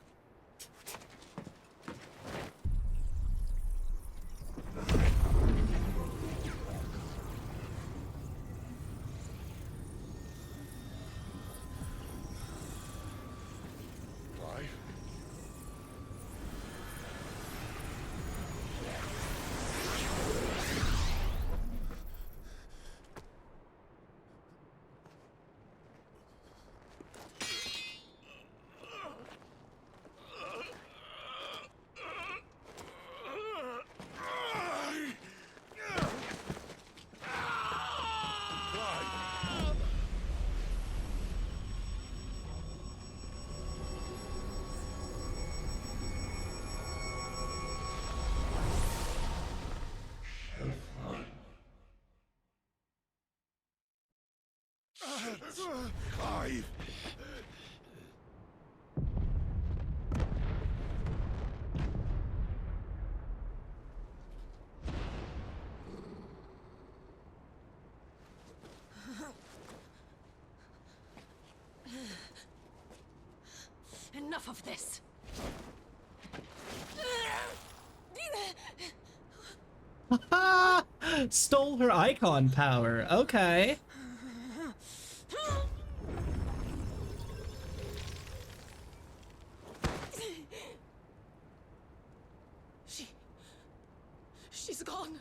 Clive? Clive! Enough of this. Stole her icon power. Okay. She's gone.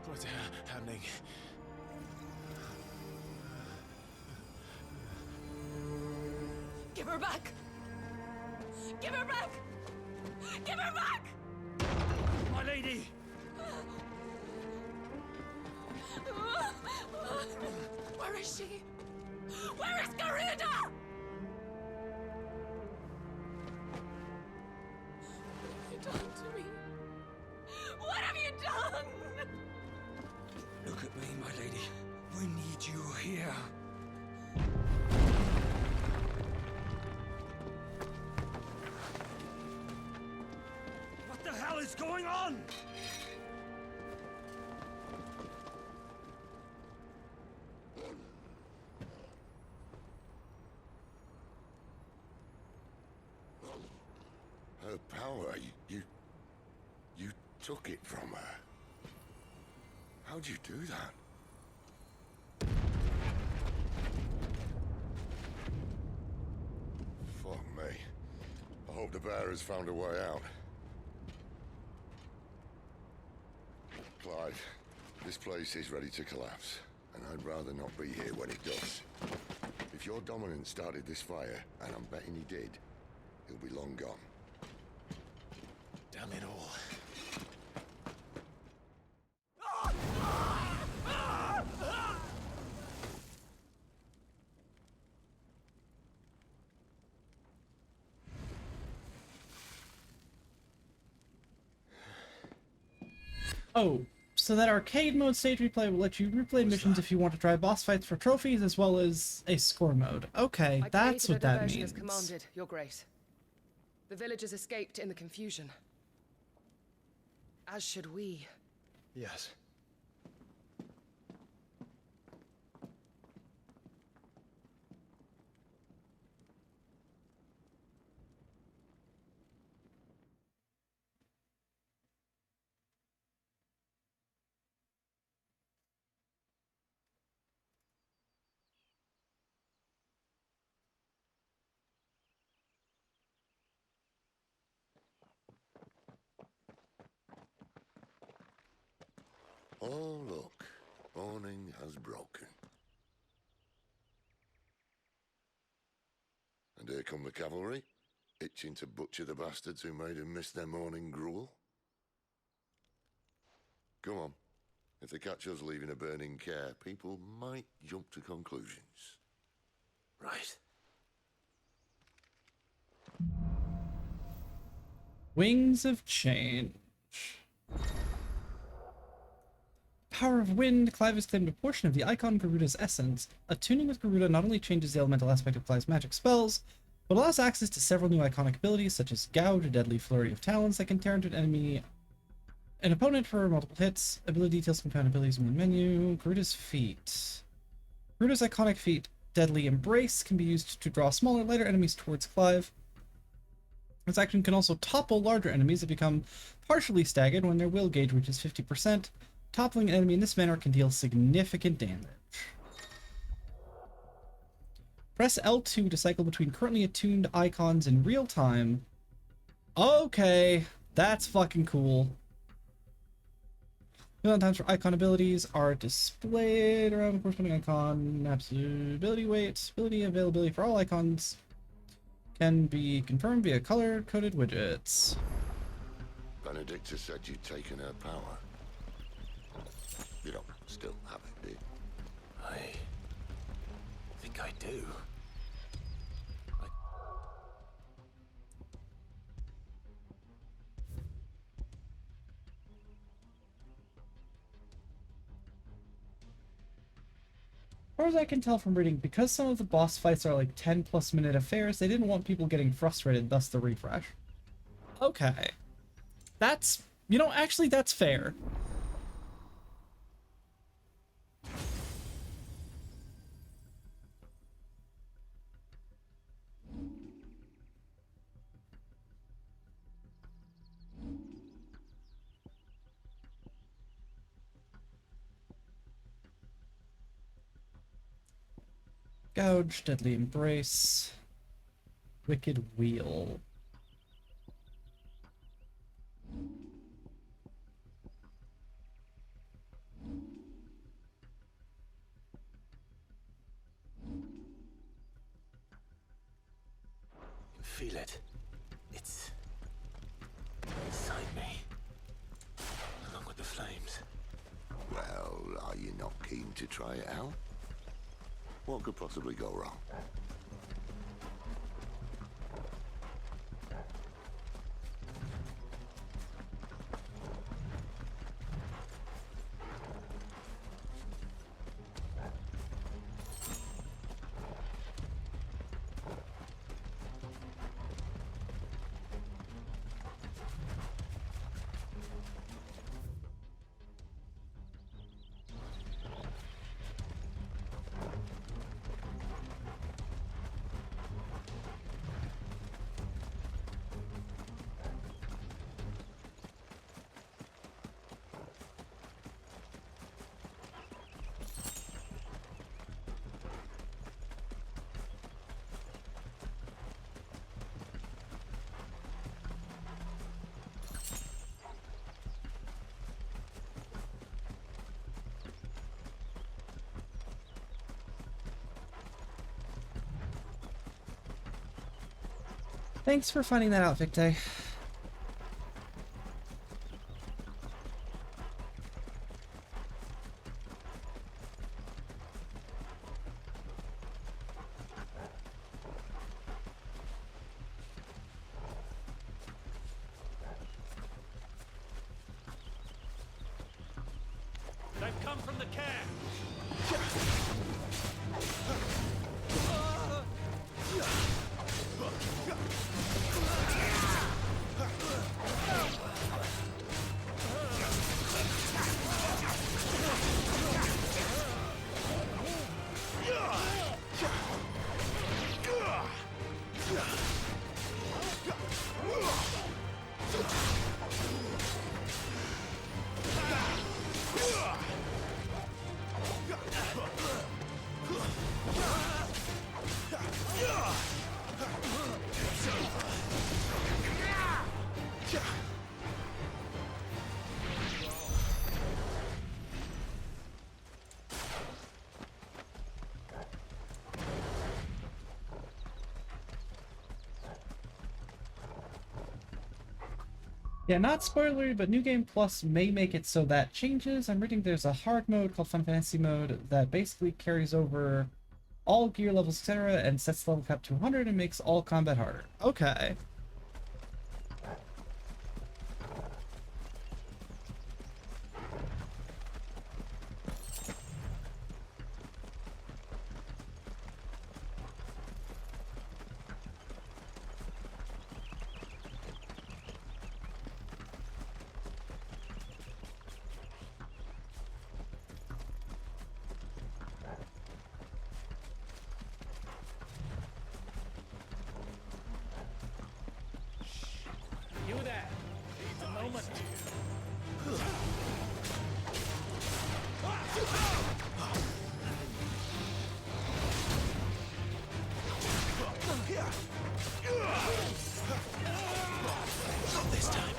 What's happening? Give her back! Give her back! Give her back! My lady! Where is she? Where is Garuda? What have you done to me? What have you done? Look at me, my lady. We need you here. What the hell is going on? Her power, you took it from her. How'd you do that? Fuck me. I hope the bear has found a way out. Clive, this place is ready to collapse, and I'd rather not be here when it does. If your dominant started this fire, and I'm betting he did, he'll be long gone. Damn it all. Oh, so that arcade mode stage replay will let you replay missions if you want to try boss fights for trophies, as well as a score mode. Okay, that's what that means. As commanded, Your Grace. The villagers escaped in the confusion. As should we. Yes. Oh, look. Morning has broken. And here come the cavalry, itching to butcher the bastards who made them miss their morning gruel. Come on. If they catch us leaving a burning care, people might jump to conclusions. Right. Wings of Change. Power of Wind. Clive has claimed a portion of the icon Garuda's essence. Attuning with Garuda not only changes the elemental aspect of Clive's magic spells, but allows access to several new iconic abilities such as Gouge, a deadly flurry of talons that can tear into an opponent for multiple hits. Ability details can find abilities in the menu. Garuda's feat. Garuda's iconic feat, Deadly Embrace, can be used to draw smaller, lighter enemies towards Clive. This action can also topple larger enemies that become partially staggered when their will gauge reaches 50%. Toppling an enemy in this manner can deal significant damage. Press L2 to cycle between currently attuned icons in real time. Okay, that's fucking cool. Cooldown times for icon abilities are displayed around the corresponding icon. Absolute ability weight. Ability availability for all icons can be confirmed via color-coded widgets. Benedicta said you'd taken her power. You don't still have it, do you? I think I do. As far as I can tell from reading, because some of the boss fights are like 10+ minute affairs, they didn't want people getting frustrated, thus the refresh. Okay. That's, you know, actually that's fair. Gouge, Deadly Embrace, Wicked Wheel. I can feel it. It's inside me, along with the flames. Well, are you not keen to try it out? What could possibly go wrong? Thanks for finding that out, Victe. They've come from the camp. Yeah, not spoilery, but New Game Plus may make it so that changes. I'm reading there's a hard mode called Fun Fantasy Mode that basically carries over all gear levels, etc., and sets the level cap to 100 and makes all combat harder. Okay. You there. Need a moment. Not this time.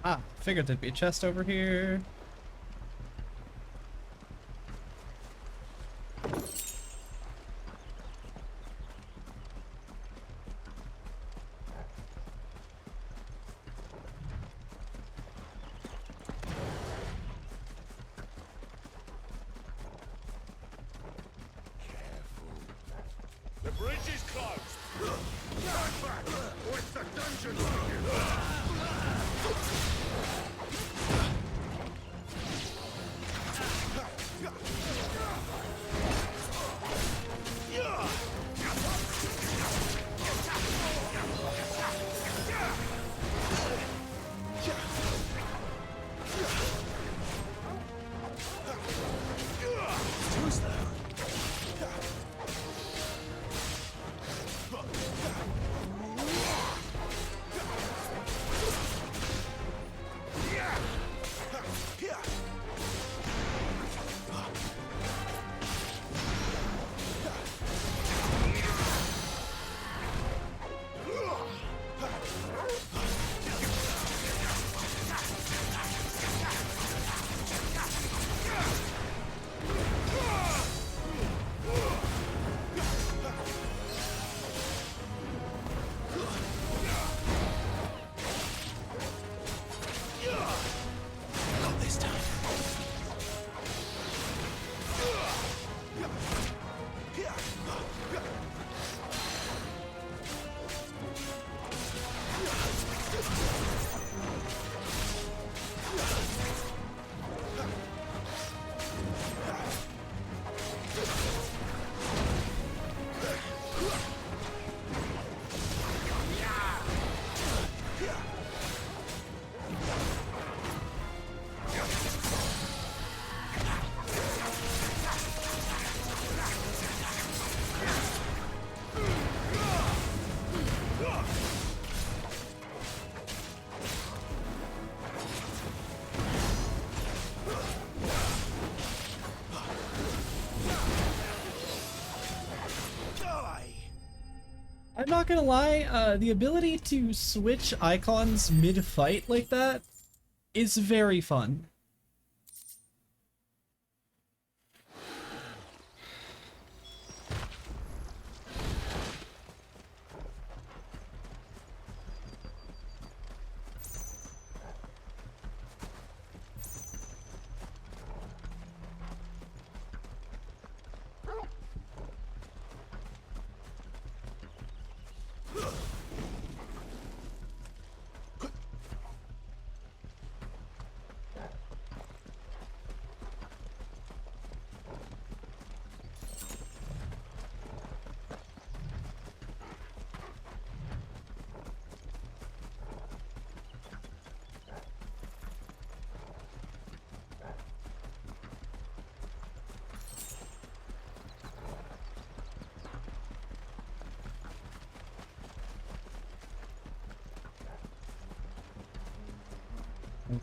Ah, figured there'd be a chest over here. The bridge is closed. Stand back, or it's the dungeon for you. Too slow. I'm not gonna lie, the ability to switch icons mid-fight like that is very fun.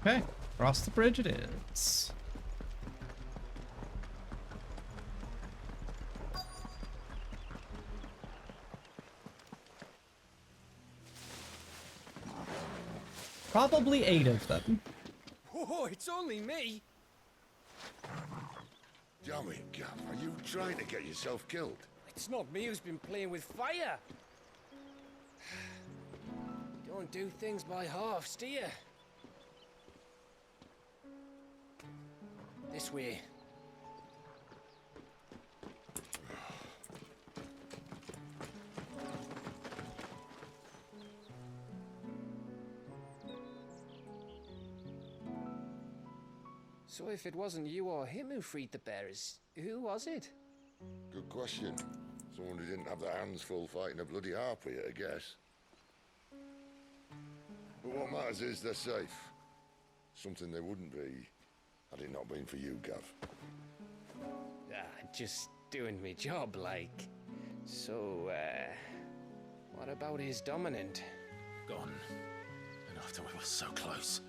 Okay, cross the bridge it is. Probably 8 of them. Oh, it's only me. Damn it, Gav, are you trying to get yourself killed? It's not me who's been playing with fire. Don't do things by halves, do you? This way. So if it wasn't you or him who freed the bearers, who was it? Good question. Someone who didn't have their hands full fighting a bloody harpy, I guess. But what matters is they're safe. Something they wouldn't be had it not been for you, Gav. Just doing me job, like. So, what about his dominant? Gone. And after we were so close.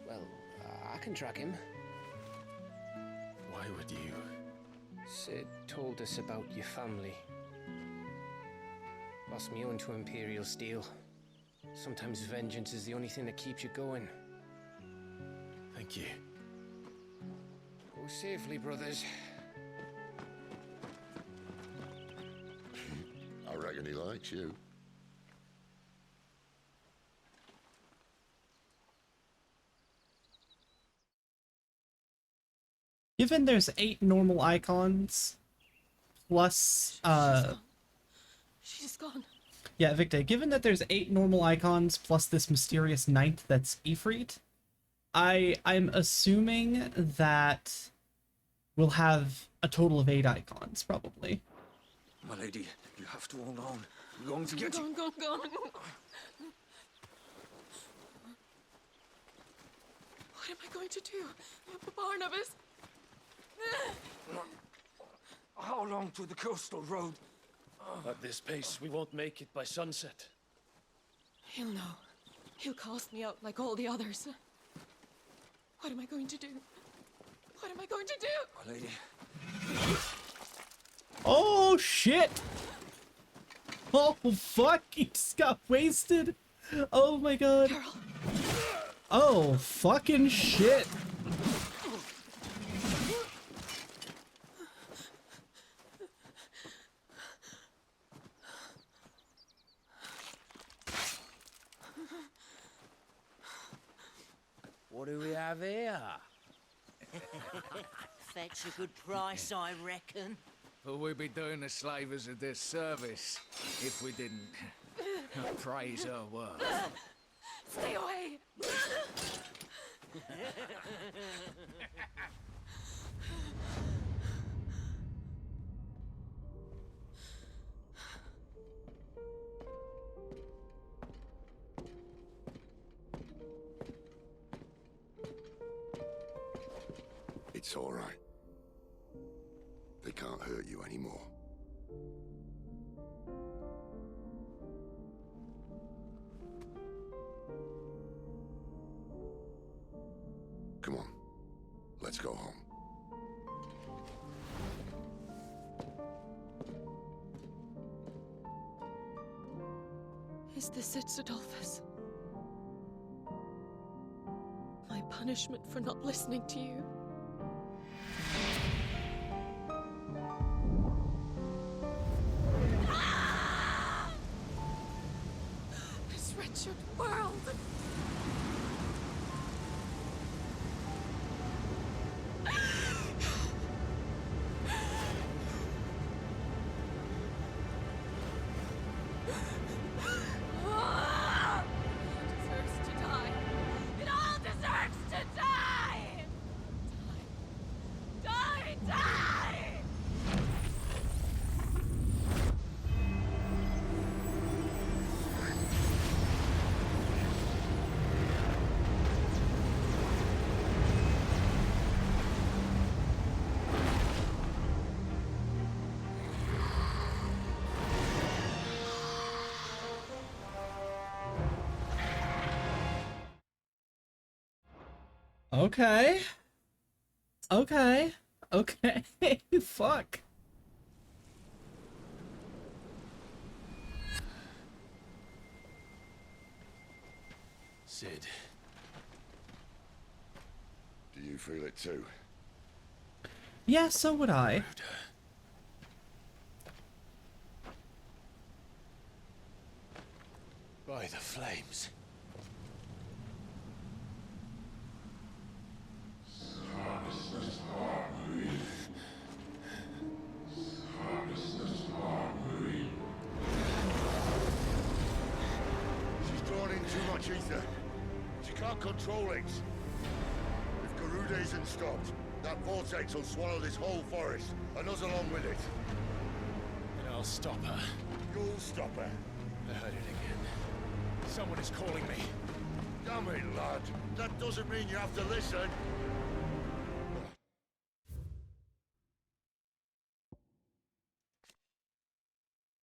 Well, I can track him. Why would you? Sid told us about your family. Lost me own to Imperial Steel. Sometimes vengeance is the only thing that keeps you going. Thank you. Go safely, brothers. I reckon he likes you. Given there's 8 normal icons, plus, She's gone. yeah, Victor, given that there's 8 normal icons, plus this mysterious 9th that's Ifrit, I'm assuming that we'll have a total of 8 icons, probably. My lady, you have to hold on. We're going to get you. Go. What am I going to do? Barnabas? How long to the coastal road? At this pace, we won't make it by sunset. He'll know. He'll cast me out like all the others. What am I going to do? What am I going to do? My lady. Oh, shit! Oh, fuck! He just got wasted! Oh my god! Carol. Oh, fucking shit! What do we have here? Fetch a good price, I reckon. But we'd be doing the slavers a disservice if we didn't praise her work. Stay away! It's all right. They can't hurt you anymore. Come on, let's go home. is this it, Adolphus? My punishment for not listening to you? This wretched world! Okay. Okay. Okay. Fuck. Sid. Do you feel it too? Yeah, so would I. By the flames. She's drawn in too much ether. She can't control it. If Garuda isn't stopped, that vortex will swallow this whole forest, and us along with it. And I'll stop her. You'll stop her. I heard it again. Someone is calling me. Damn it, lad. That doesn't mean you have to listen.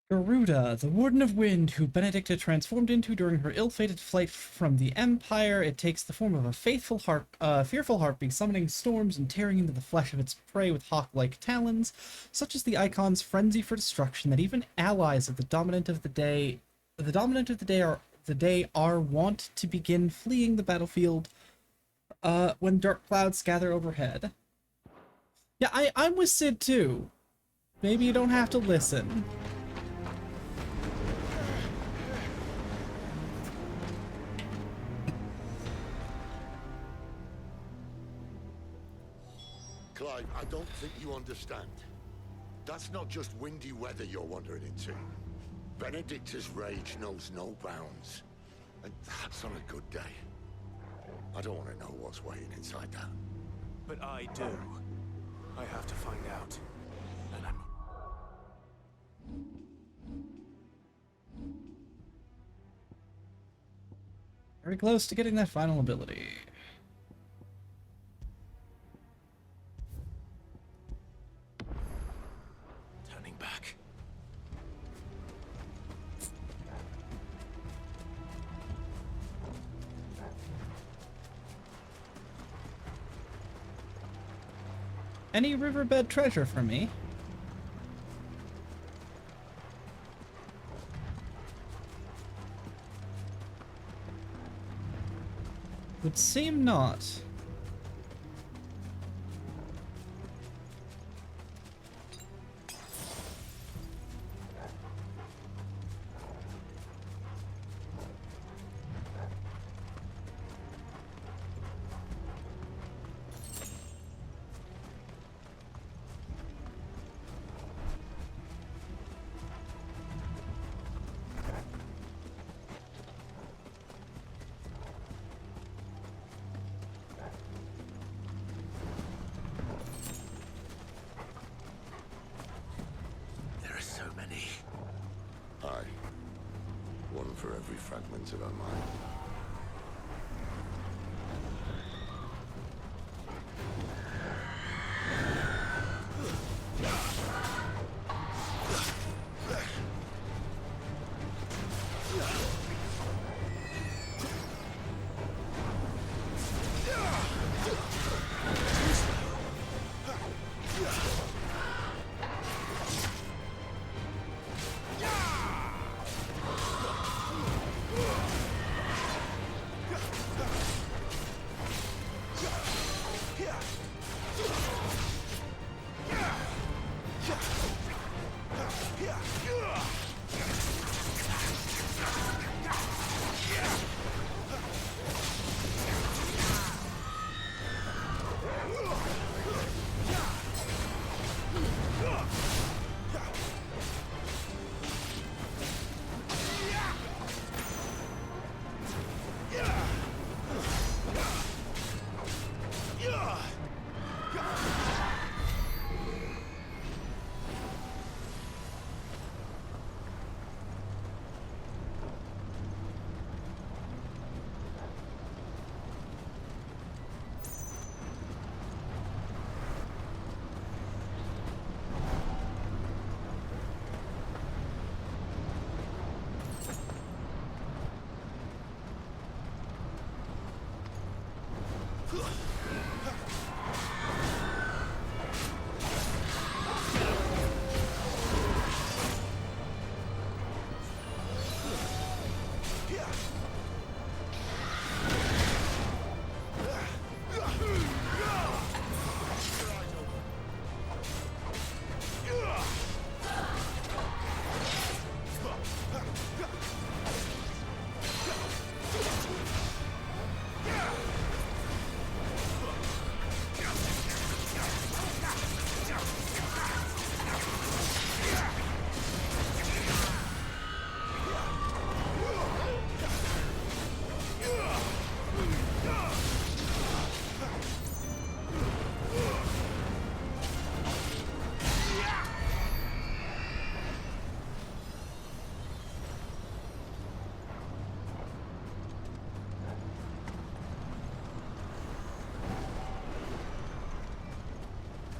Garuda, the Warden of Wind, who Benedicta transformed into during her ill-fated flight from the Empire. It takes the form of a fearful harpy, summoning storms and tearing into the flesh of its prey with hawk-like talons. Such is the icon's frenzy for destruction that even allies of the dominant of the day are wont to begin fleeing the battlefield when dark clouds gather overhead. Yeah, I'm with Sid too. Maybe you don't have to listen. Clive, I don't think you understand. That's not just windy weather you're wandering into. Benedicta's rage knows no bounds. And that's on a good day. I don't want to know what's waiting inside that. But I do. I have to find out. And I'm... Very close to getting that final ability. Turning back. Any riverbed treasure for me? Would seem not. One for every fragment of our mind.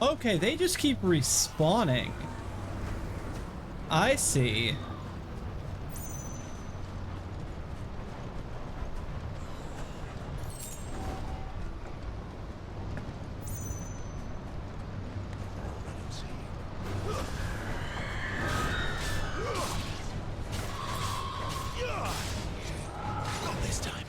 Okay, they just keep respawning. I see. Not this time.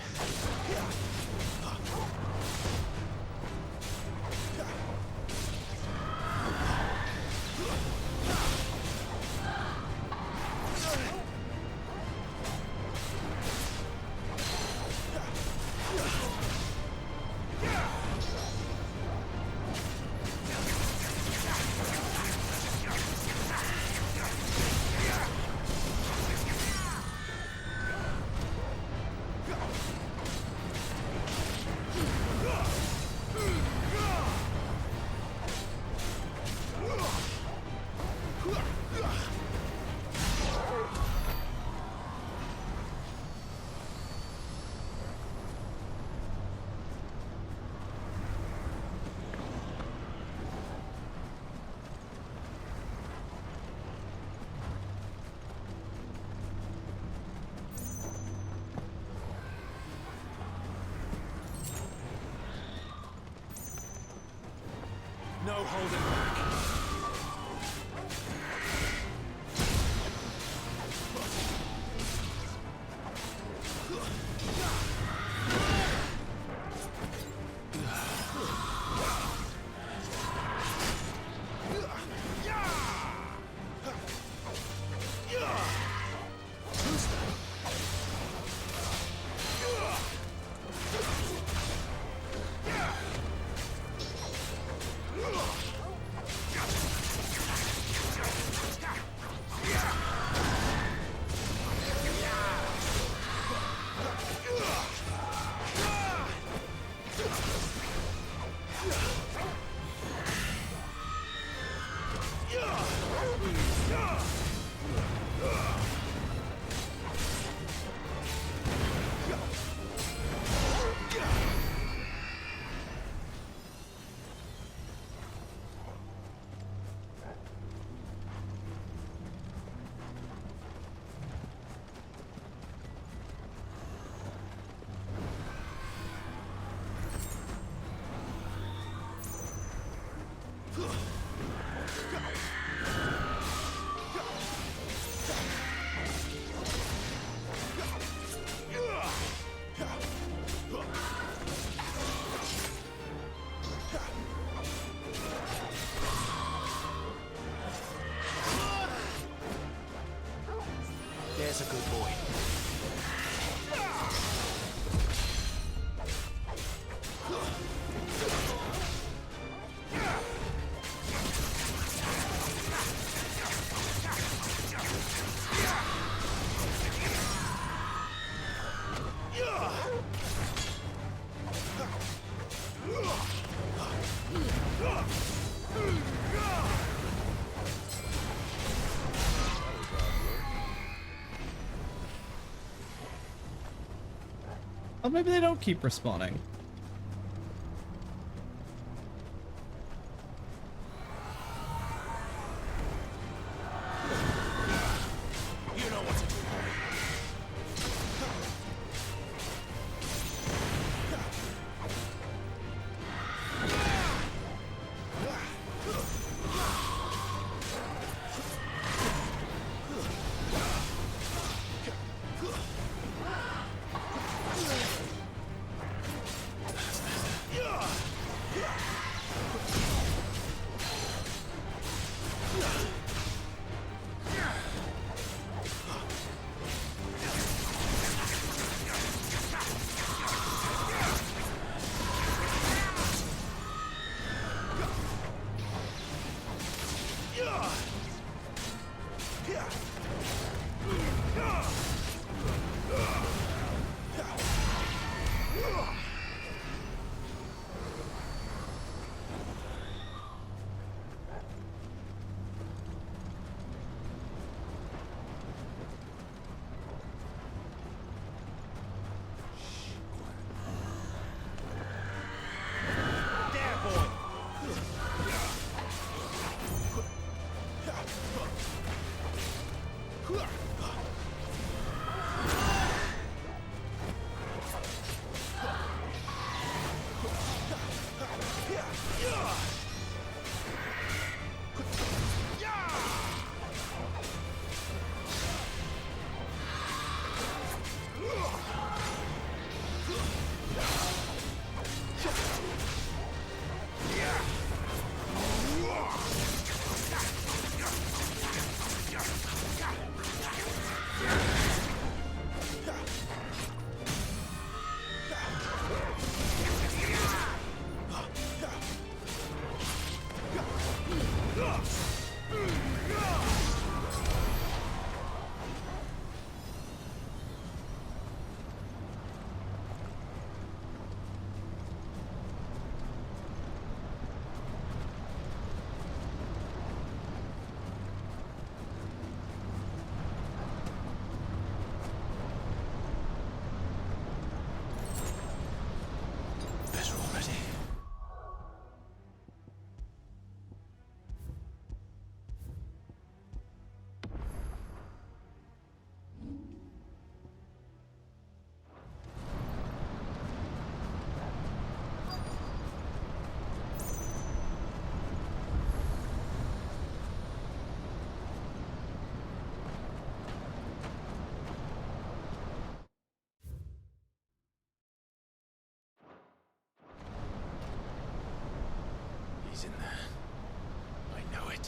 No holding back. There's a good boy. Oh, maybe they don't keep respawning. You know what to do. He's in there. I know it.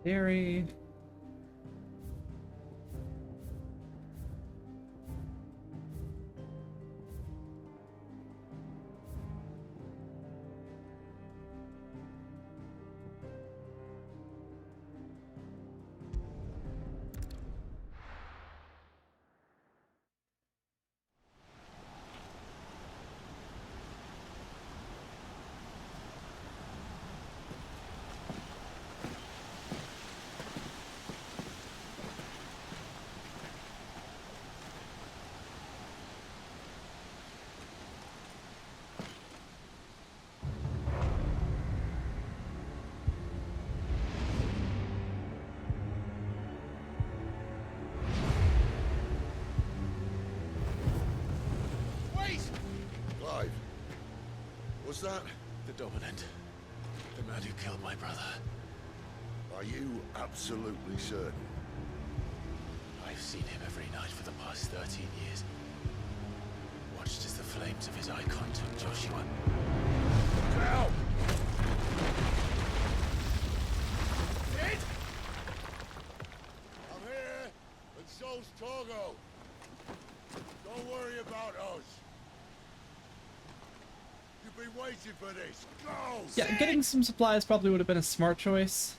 Dairy. Clive, was that? The Dominant. The man who killed my brother. Are you absolutely certain? I've seen him every night for the past 13 years. Watched as the flames of his icon took Joshua. Down! Sid! I'm here, and so's Togo. Don't worry about us. You've been waiting for this. Go! Yeah, getting some supplies probably would have been a smart choice.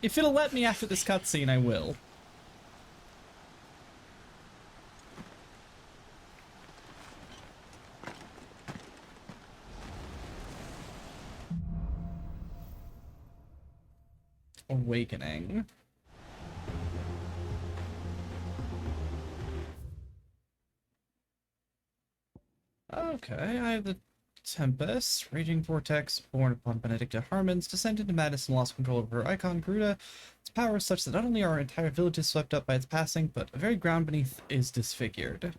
If it'll let me after this cutscene, I will. Awakening. Okay, I have the Tempest, Raging Vortex, born upon Benedicta Harmons, descended into madness and lost control over her icon, Garuda. Its power is such that not only are our entire village swept up by its passing, but the very ground beneath is disfigured.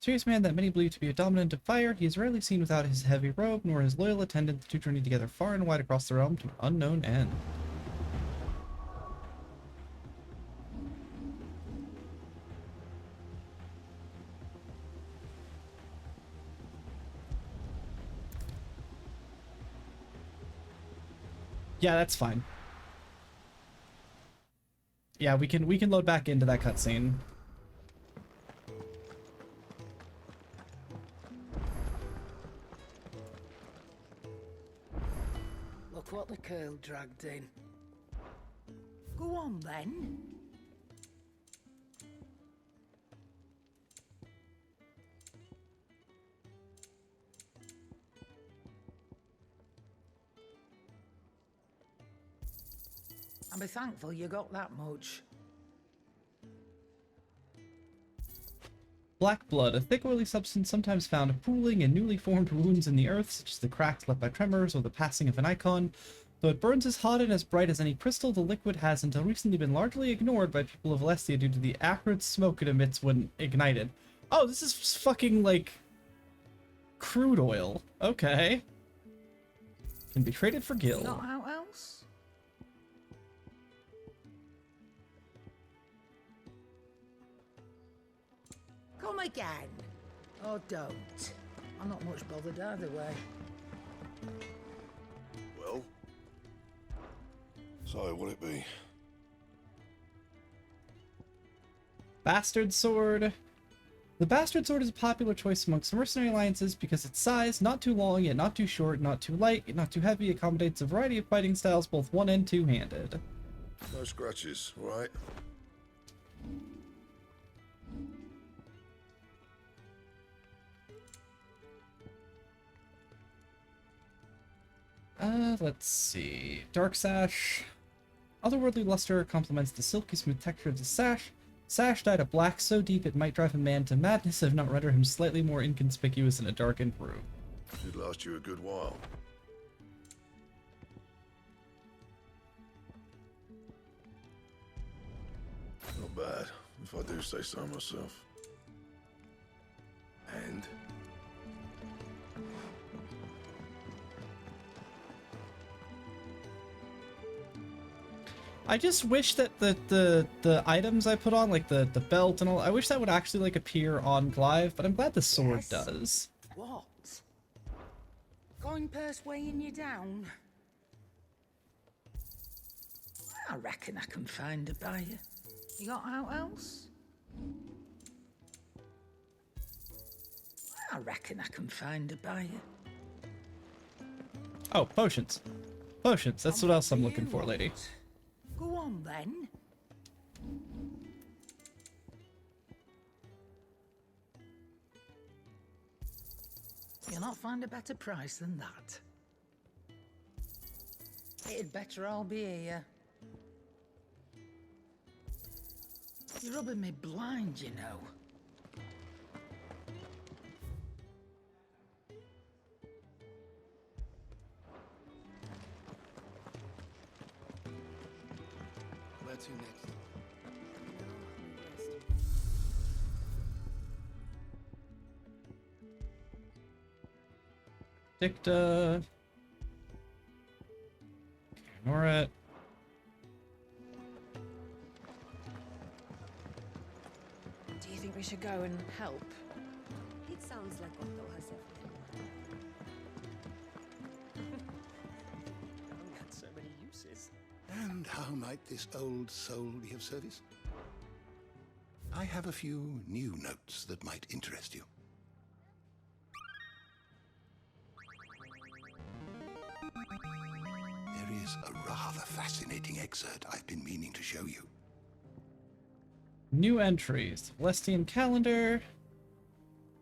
Serious man that many believe to be a dominant of fire, he is rarely seen without his heavy robe, nor his loyal attendant, the two journey together far and wide across the realm to an unknown end. Yeah, that's fine. Yeah, we can load back into that cutscene. Look what the curl dragged in. Go on then. And be thankful you got that much. Black blood, a thick oily substance sometimes found pooling in newly formed wounds in the earth, such as the cracks left by tremors or the passing of an icon. Though it burns as hot and as bright as any crystal, the liquid has until recently been largely ignored by people of Alessia due to the acrid smoke it emits when ignited. Oh, this is fucking, like, crude oil. Okay. Can be traded for gil. Not out else? Come again. Or don't. I'm not much bothered either way. Well? So, what'll it be? Bastard Sword. The Bastard Sword is a popular choice amongst mercenary alliances because its size, not too long yet not too short, not too light yet not too heavy, accommodates a variety of fighting styles, both one- and two-handed. No scratches, right? Let's see. Dark Sash. Otherworldly luster complements the silky smooth texture of the sash. Sash dyed a black so deep it might drive a man to madness if not render him slightly more inconspicuous in a darkened room. Should last you a good while. Not bad, if I do say so myself. And? I just wish that the items I put on, like the belt and all, I wish that would actually like appear on Clive, but I'm glad the sword does. What? Coin purse weighing you down? I reckon I can find a buyer. You got out else? I reckon I can find a buyer. Oh, potions. Potions, that's what else I'm looking for, lady. Go on then. You'll not find a better price than that. It'd better all be here. You're rubbing me blind, you know. Where to next? Dicta. Ignore it. Do you think we should go and help? It sounds like Otto has everything. Only had so many uses. And how might this old soul be of service? I have a few new notes that might interest you. There is a rather fascinating excerpt I've been meaning to show you. New entries. Celestian calendar.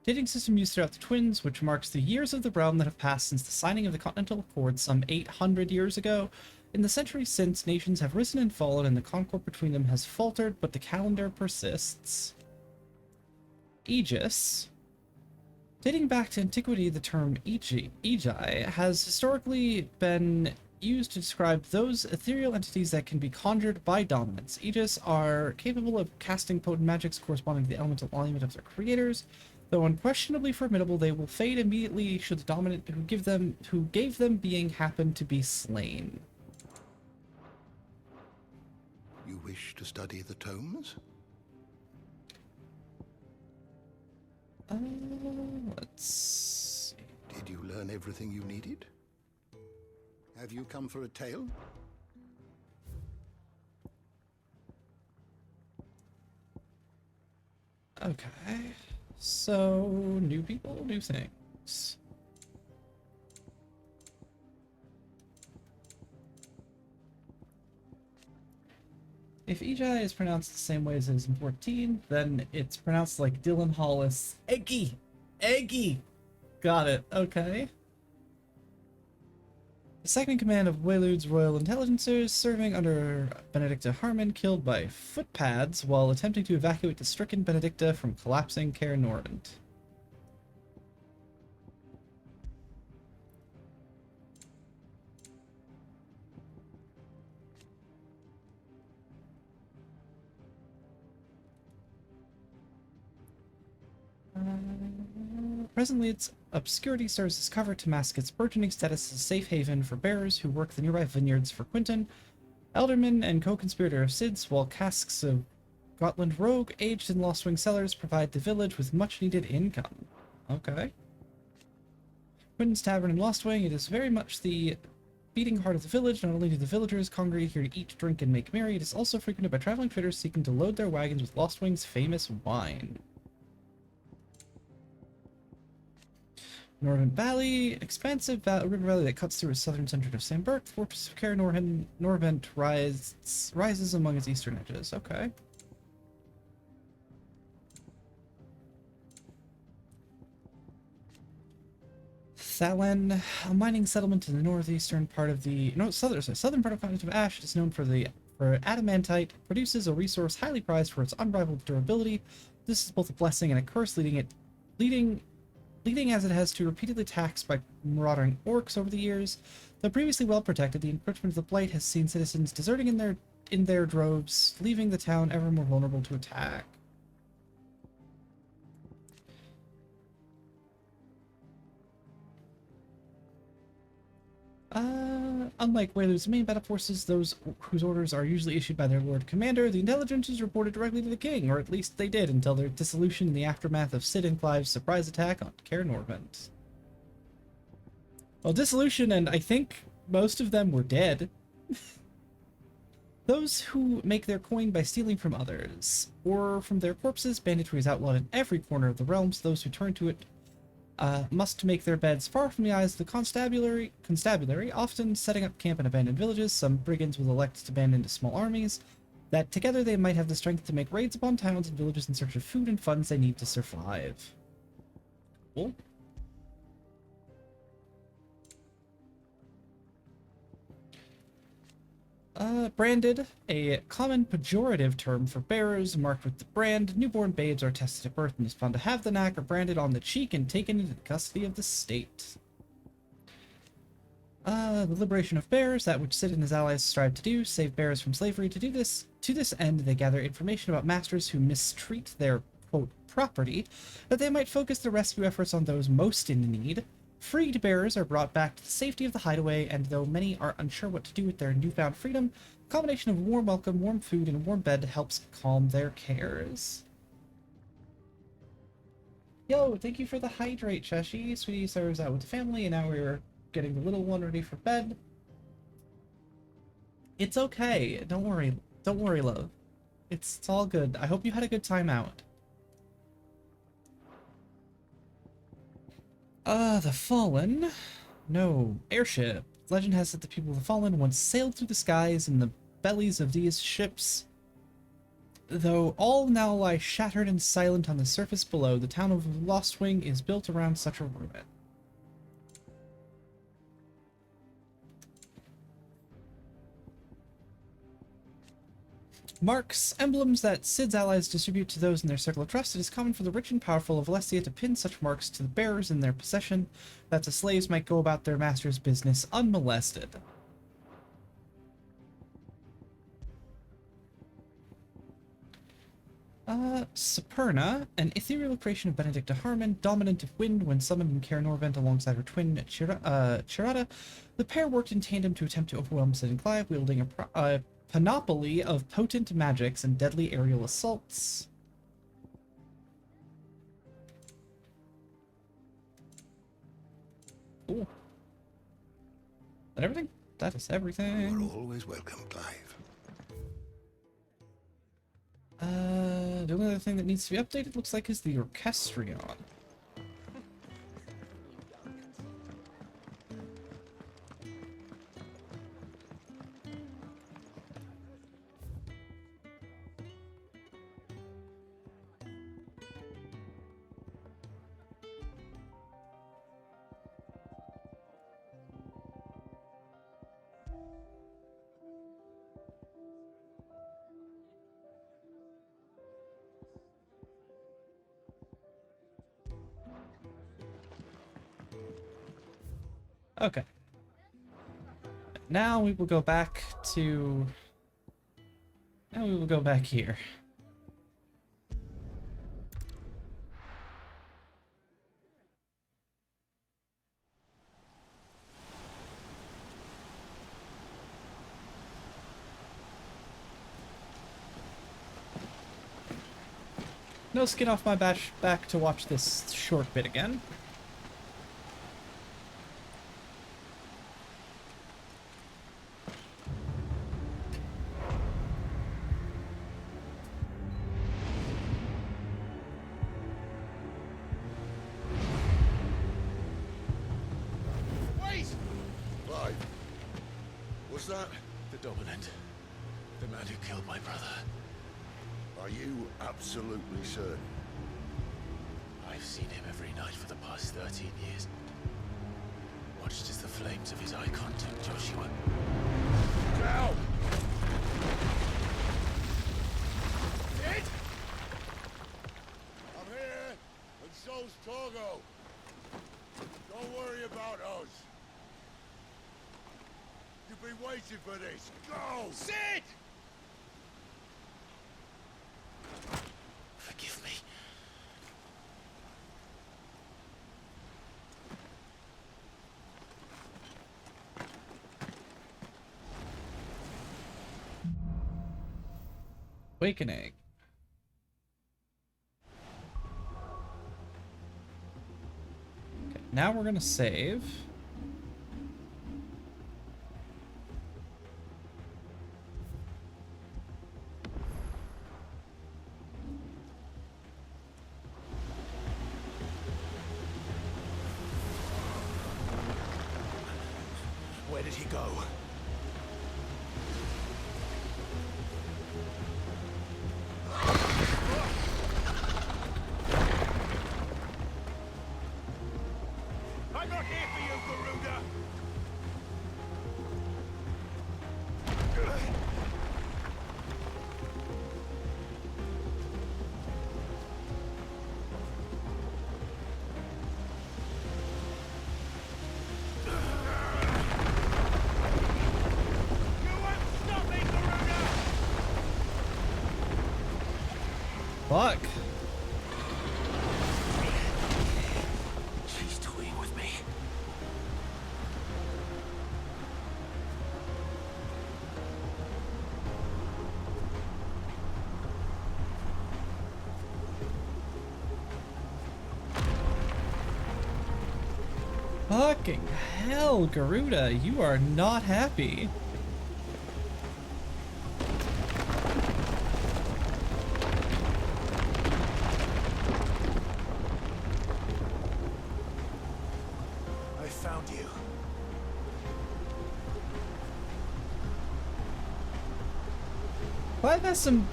Dating system used throughout the Twins, which marks the years of the realm that have passed since the signing of the Continental Accord some 800 years ago. In the centuries since, nations have risen and fallen, and the concord between them has faltered, but the calendar persists. Aegis. Dating back to antiquity, the term Egi has historically been used to describe those ethereal entities that can be conjured by dominance. Aegis are capable of casting potent magics corresponding to the elemental element of their creators. Though unquestionably formidable, they will fade immediately should the dominant who gave them being happen to be slain. You wish to study the tomes? Let's see. Did you learn everything you needed? Have you come for a tale? Okay. So, new people, new things. If Egi is pronounced the same way as it is in 14, then it's pronounced like Dylan Hollis. Eggy! Eggy! Got it. Okay. The second in command of Waylude's Royal Intelligencers, serving under Benedicta Harmon, killed by footpads while attempting to evacuate the stricken Benedicta from collapsing Caer Norvent. Presently, its obscurity serves as cover to mask its burgeoning status as a safe haven for bearers who work the nearby vineyards for Quinton, alderman and co-conspirator of Sid's, while casks of Gotland rogue aged in Lost Wing cellars provide the village with much-needed income. Okay. Quinton's Tavern in Lost Wing, it is very much the beating heart of the village. Not only do the villagers congregate here to eat, drink, and make merry, it is also frequented by traveling traders seeking to load their wagons with Lost Wing's famous wine. Norvent Valley, expansive river valley that cuts through a southern center of St. Burke. The fortress of Caer Norvent rises among its eastern edges. Okay. Thalen, a mining settlement in the northeastern part of the southern part of the continent of Ash, is known for adamantite. Produces a resource highly prized for its unrivaled durability. This is both a blessing and a curse, leading as it has to repeated attacks by marauding orcs over the years. Though previously well protected, the encroachment of the Blight has seen citizens deserting in their in their droves, leaving the town ever more vulnerable to attack. Unlike Whalers' main battle forces, those whose orders are usually issued by their Lord Commander, the intelligence is reported directly to the King, or at least they did until their dissolution in the aftermath of Sid and Clive's surprise attack on Caer Norvent. Well, dissolution, and I think most of them were dead. Those who make their coin by stealing from others, or from their corpses, banditry is outlawed in every corner of the realms. Those who turn to it must make their beds far from the eyes of the constabulary, often setting up camp in abandoned villages. Some brigands will elect to band into small armies, that together they might have the strength to make raids upon towns and villages in search of food and funds they need to survive. Cool. Branded, a common pejorative term for bearers marked with the brand. Newborn babes are tested at birth and is found to have the knack, are branded on the cheek and taken into the custody of the state. The liberation of bearers, that which Sid and his allies strive to do, save bearers from slavery. To this end, they gather information about masters who mistreat their, quote, property, that they might focus their rescue efforts on those most in need. Freed bearers are brought back to the safety of the hideaway, and though many are unsure what to do with their newfound freedom, a combination of warm welcome, warm food, and a warm bed helps calm their cares. Yo, thank you for the hydrate, Shashi. Sweetie serves out with the family, and now we're getting the little one ready for bed. It's okay. Don't worry. Don't worry, love. It's all good. I hope you had a good time out. The Fallen. No, airship. Legend has it the people of the Fallen once sailed through the skies in the bellies of these ships. Though all now lie shattered and silent on the surface below, the town of Lostwing is built around such a ruin. Marks, emblems that Sid's allies distribute to those in their circle of trust. It is common for the rich and powerful of Alessia to pin such marks to the bearers in their possession, that the slaves might go about their master's business unmolested. Saperna, an ethereal creation of Benedicta Harmon, dominant of wind when summoned in Caer Norvent alongside her twin Chirata. The pair worked in tandem to attempt to overwhelm Sid and Clive, wielding a panoply of potent magics and deadly aerial assaults. Cool. Is that everything? That is everything. You are always welcome, Clive. The only other thing that needs to be updated looks like is the Orchestrion. Okay. Now we will go back to... Now we will go back here. No skin off my back to watch this short bit again. Clive, was that... The Dominant. The man who killed my brother. Are you absolutely certain? I've seen him every night for the past 13 years. Watched as the flames of his icon took Joshua. Now! Sid? I'm here, and so's Torgo. Don't worry about us. You've been waiting for this. Go! Sid! Awakening. Okay, now we're gonna save. Where did he go? I'm not here for you, Garuda! Fuck. She's toying with me. Fucking hell, Garuda, you are not happy. I found you. Clive has some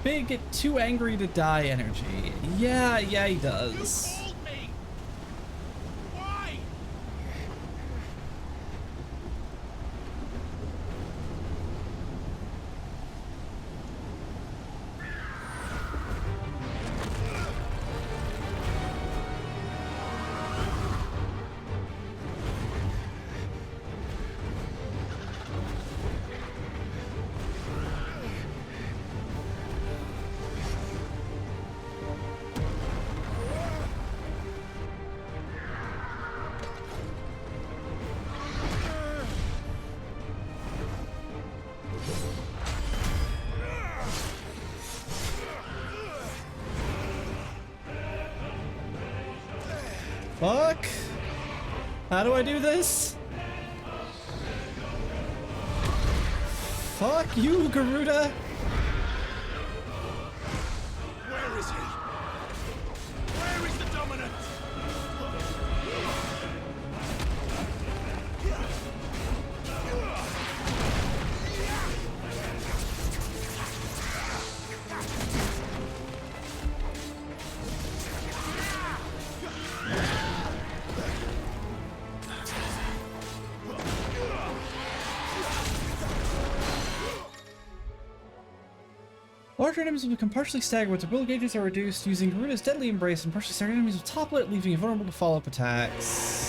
big too angry to die energy. Yeah, he does. Fuck! How do I do this? Fuck you, Garuda! Where is he? Where is the dominant? Larger enemies will become partially staggered, but their will gauges are reduced using Garuda's Deadly Embrace, and partially staggered enemies will topple it, leaving you vulnerable to follow-up attacks.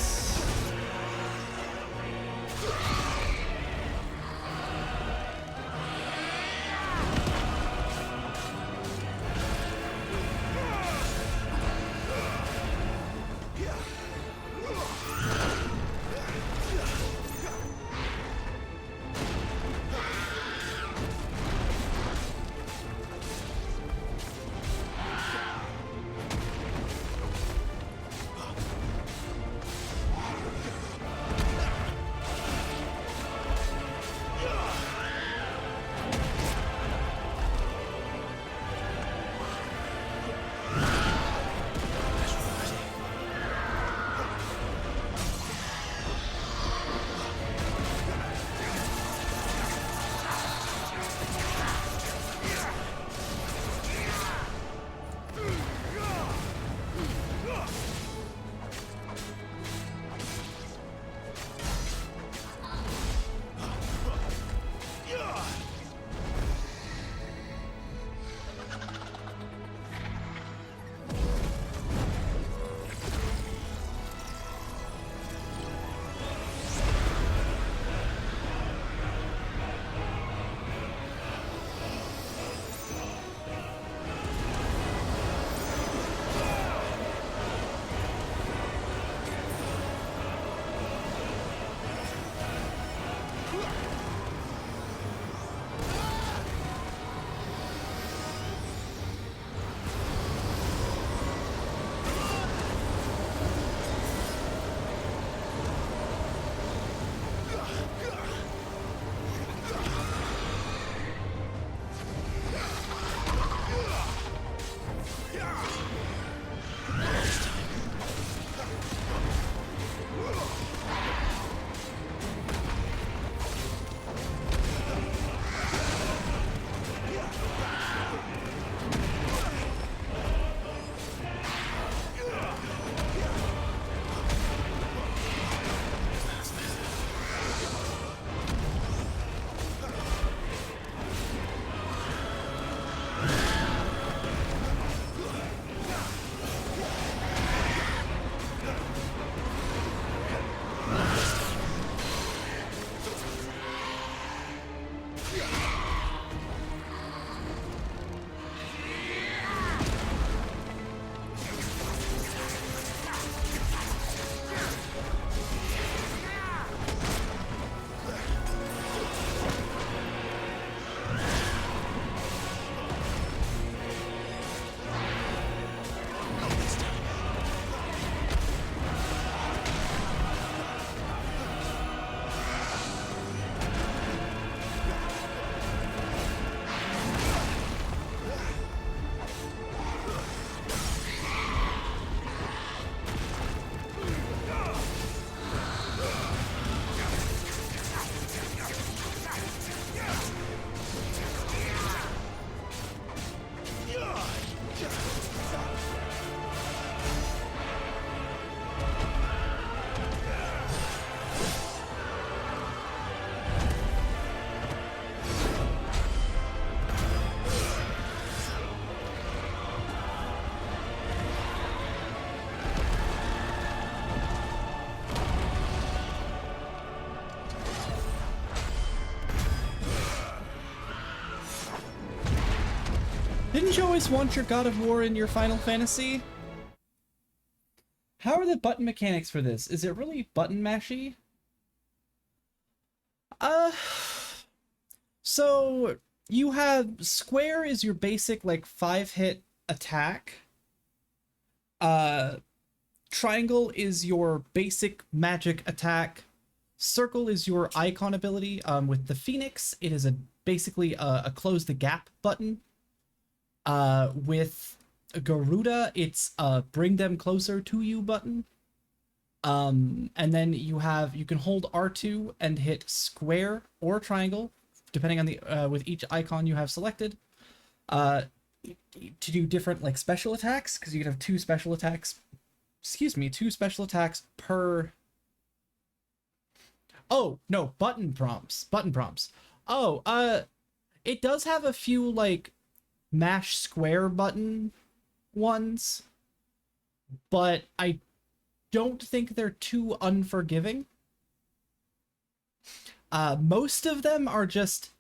you always want your God of War in your Final Fantasy? How are the button mechanics for this? Is it really button mashy? So you have square is your basic like 5-hit attack. Triangle is your basic magic attack. Circle is your icon ability. With the Phoenix, it is basically a close the gap button. With Garuda, it's a bring them closer to you button. And then you can hold R2 and hit square or triangle, depending on the with each icon you have selected, to do different like special attacks, because you can have two special attacks per. Oh no, button prompts. Oh, it does have a few like mash square button ones, but I don't think they're too unforgiving. Most of them are just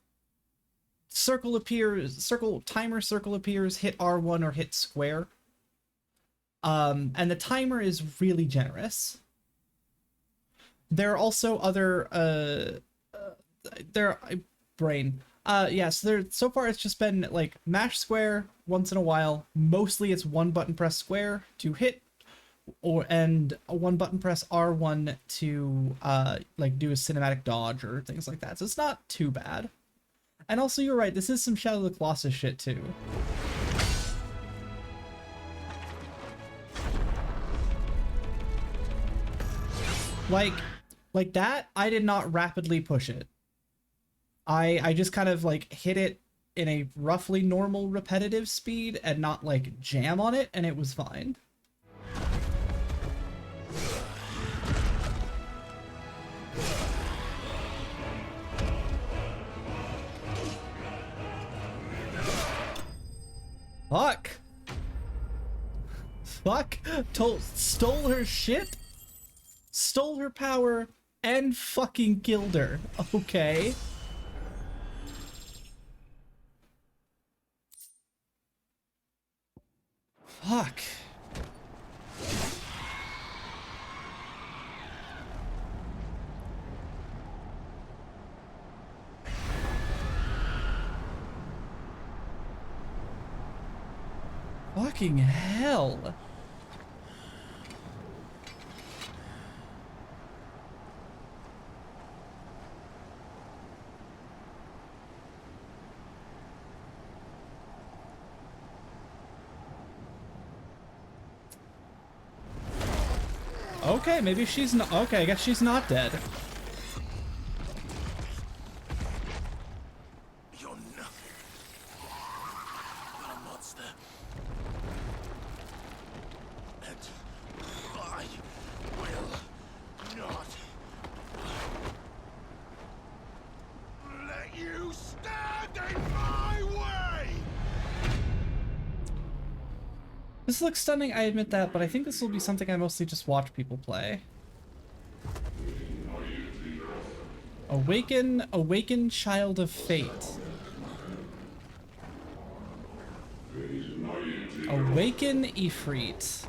circle appears, timer circle appears, hit R1 or hit square. And the timer is really generous. There are also other so far it's just been like mash square once in a while. Mostly it's one button press square to hit, and one button press R1 to like do a cinematic dodge or things like that. So it's not too bad. And also you're right, this is some Shadow of the Colossus shit too. Like that, I did not rapidly push it. I just kind of like hit it in a roughly normal repetitive speed and not like jam on it, and it was fine. Fuck! Stole her shit? Stole her power and fucking killed her. Okay. Fuck. Fucking hell. Okay, maybe she's not. Okay, I guess she's not dead. You're nothing. You're a monster. And I will not let you stand in my way! This looks stunning, I admit that, but I think this will be something I mostly just watch people play. Awaken, Child of Fate. Awaken, Ifrit.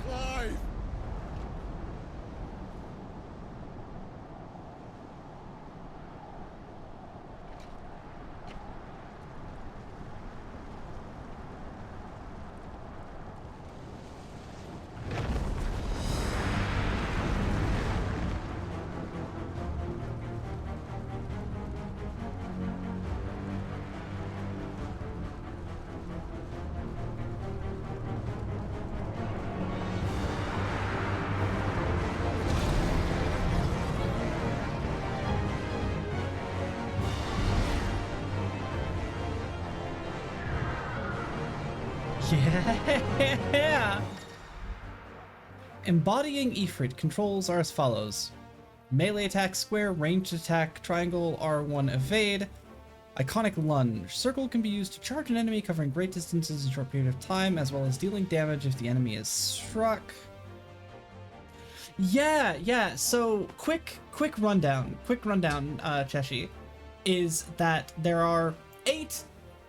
Clive! Yeah. Embodying Ifrit controls are as follows. Melee attack square, ranged attack triangle, R1 evade. Iconic lunge. Circle can be used to charge an enemy covering great distances in a short period of time, as well as dealing damage if the enemy is struck. Yeah, so quick rundown, Cheshi, is that there are 8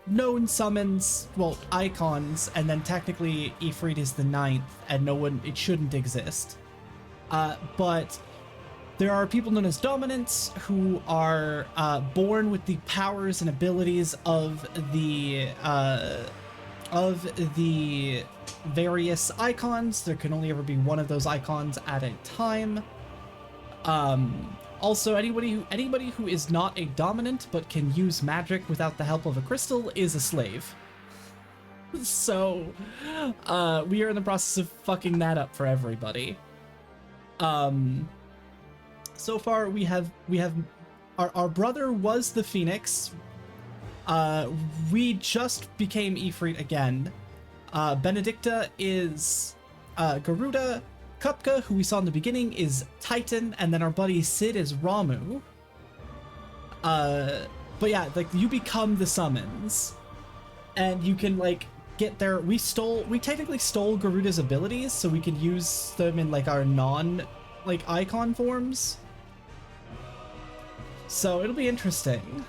known summons, well, icons, and then technically Ifrit is the 9th, and it shouldn't exist. But there are people known as dominants who are born with the powers and abilities of the various icons. There can only ever be one of those icons at a time. Also, anybody who is not a dominant but can use magic without the help of a crystal is a slave. So, we are in the process of fucking that up for everybody. So far we have our brother was the Phoenix. We just became Ifrit again. Benedicta is Garuda. Kupka, who we saw in the beginning, is Titan, and then our buddy Sid is Ramu. But yeah, like, you become the summons, and you can, like, get there. We technically stole Garuda's abilities, so we can use them in, like, our like, icon forms. So it'll be interesting.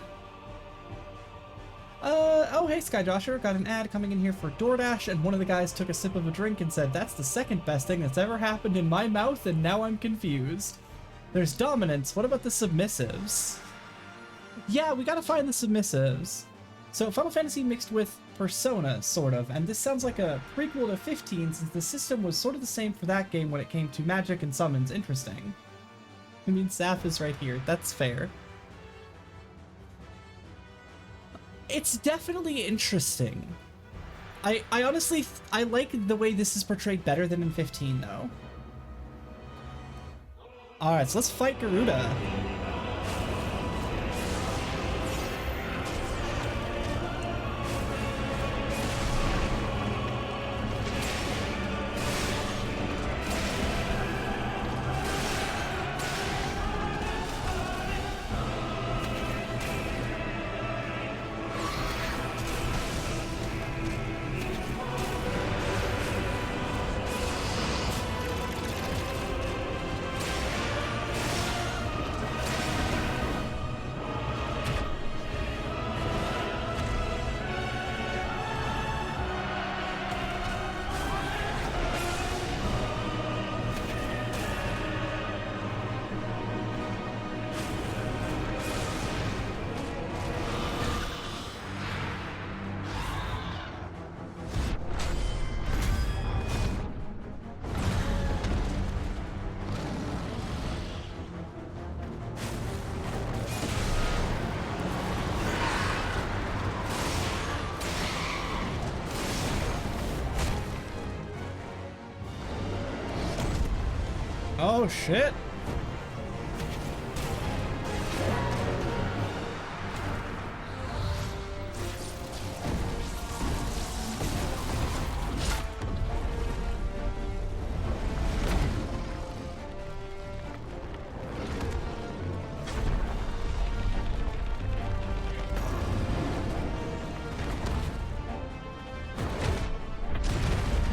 Oh, hey, Skydosher, got an ad coming in here for DoorDash, and one of the guys took a sip of a drink and said, "That's the second best thing that's ever happened in my mouth, and now I'm confused." There's dominance. What about the submissives? Yeah, we gotta find the submissives. So Final Fantasy mixed with Persona, sort of, and this sounds like a prequel to 15 since the system was sort of the same for that game when it came to magic and summons. Interesting. I mean, Saf is right here. That's fair. It's definitely interesting. I honestly, I like the way this is portrayed better than in 15, though. Alright, so let's fight Garuda. Oh shit.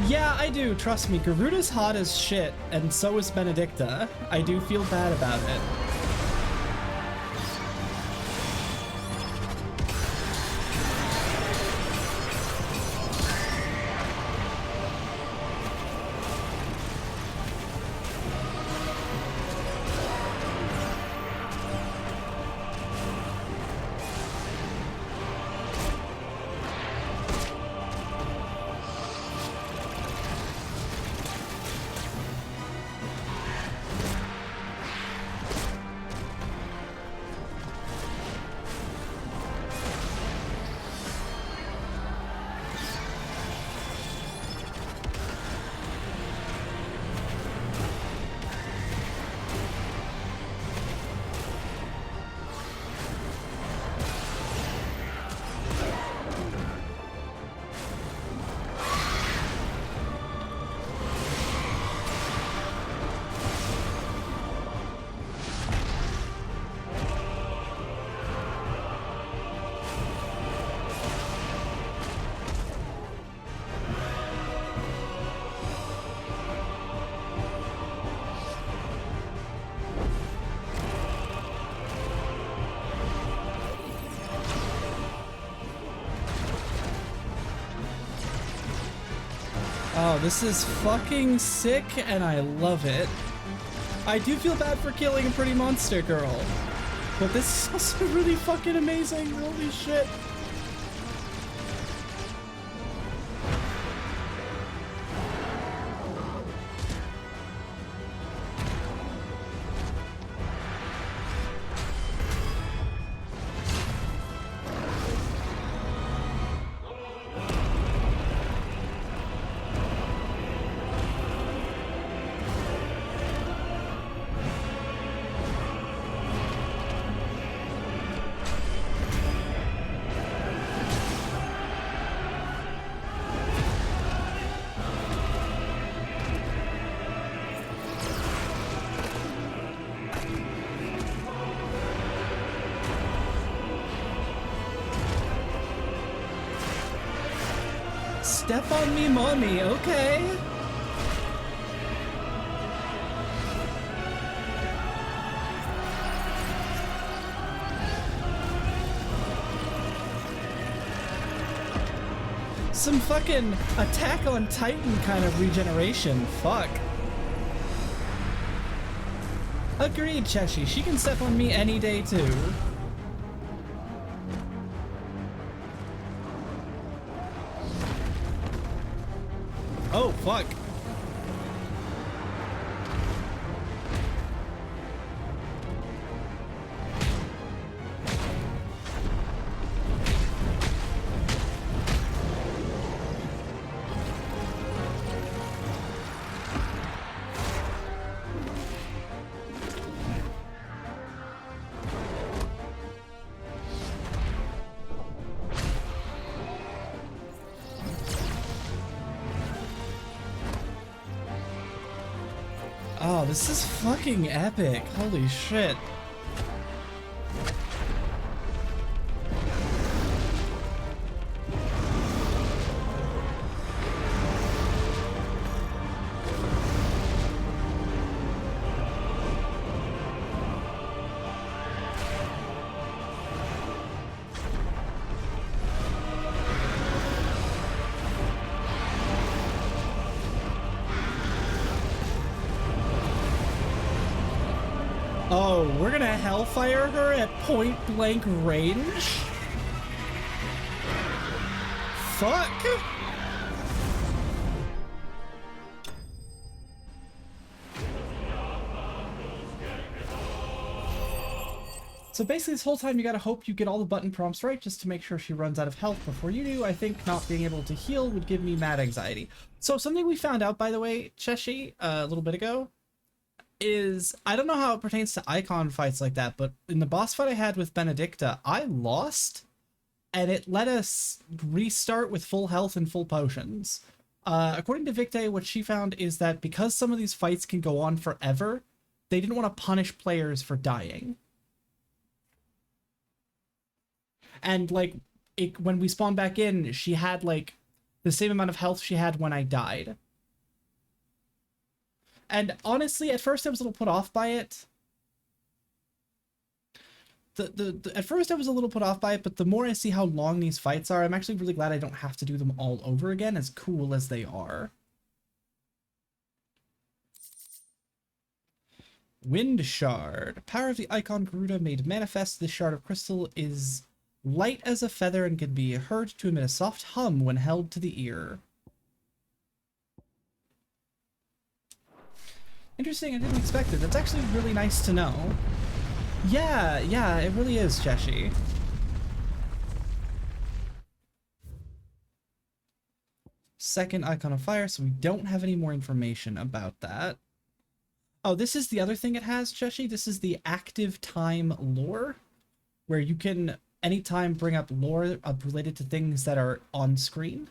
Yeah, I do. Trust me, Garuda's hot as shit, and so is Benedicta. I do feel bad about it. Oh, this is fucking sick, and I love it. I do feel bad for killing a pretty monster girl, but this is also really fucking amazing. Holy shit. Step on me, mommy, okay. Some fucking Attack on Titan kind of regeneration, fuck. Agreed, Cheshi, she can step on me any day too. Oh, fuck. Oh, this is fucking epic. Holy shit. Oh, we're gonna Hellfire her at point blank range? Fuck! So basically this whole time you gotta hope you get all the button prompts right just to make sure she runs out of health before you do. I think not being able to heal would give me mad anxiety. So something we found out, by the way, Cheshi, a little bit ago, is, I don't know how it pertains to icon fights like that, but in the boss fight I had with Benedicta, I lost, and it let us restart with full health and full potions. According to Victe, what she found is that because some of these fights can go on forever, they didn't want to punish players for dying. And, like, when we spawned back in, she had, like, the same amount of health she had when I died. And honestly, at first I was a little put off by it. At first I was a little put off by it, but the more I see how long these fights are, I'm actually really glad I don't have to do them all over again, as cool as they are. Wind Shard. Power of the Icon Garuda made manifest. This shard of crystal is light as a feather and can be heard to emit a soft hum when held to the ear. Interesting, I didn't expect it. That's actually really nice to know. Yeah, it really is, Cheshi. Second Icon of Fire, so we don't have any more information about that. Oh, this is the other thing it has, Cheshi. This is the active time lore, where you can anytime bring up lore related to things that are on screen.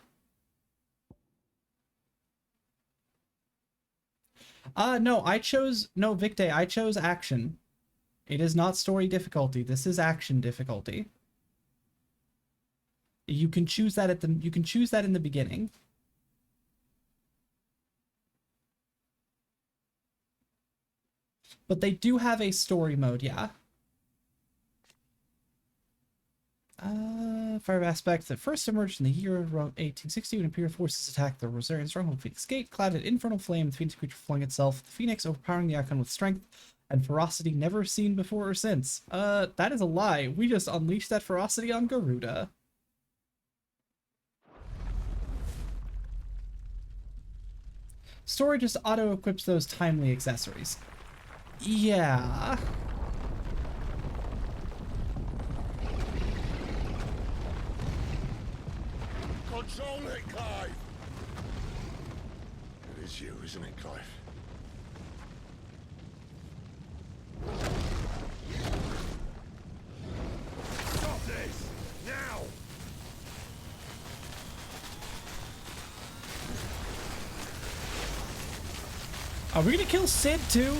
No, Victe, I chose action. It is not story difficulty. This is action difficulty. You can choose that in the beginning. But they do have a story mode, yeah. fire aspect that first emerged in the year around 1860 when Imperial forces attacked the Rosarian stronghold Phoenix Gate. Clad in infernal flame, the Phoenix creature flung itself, the Phoenix overpowering the icon with strength and ferocity never seen before or since. That is a lie. We just unleashed that ferocity on Garuda. Story just auto-equips those timely accessories. Yeah. Control it, Clive! It is you, isn't it, Clive? Stop this! Now! Are we gonna kill Sid too?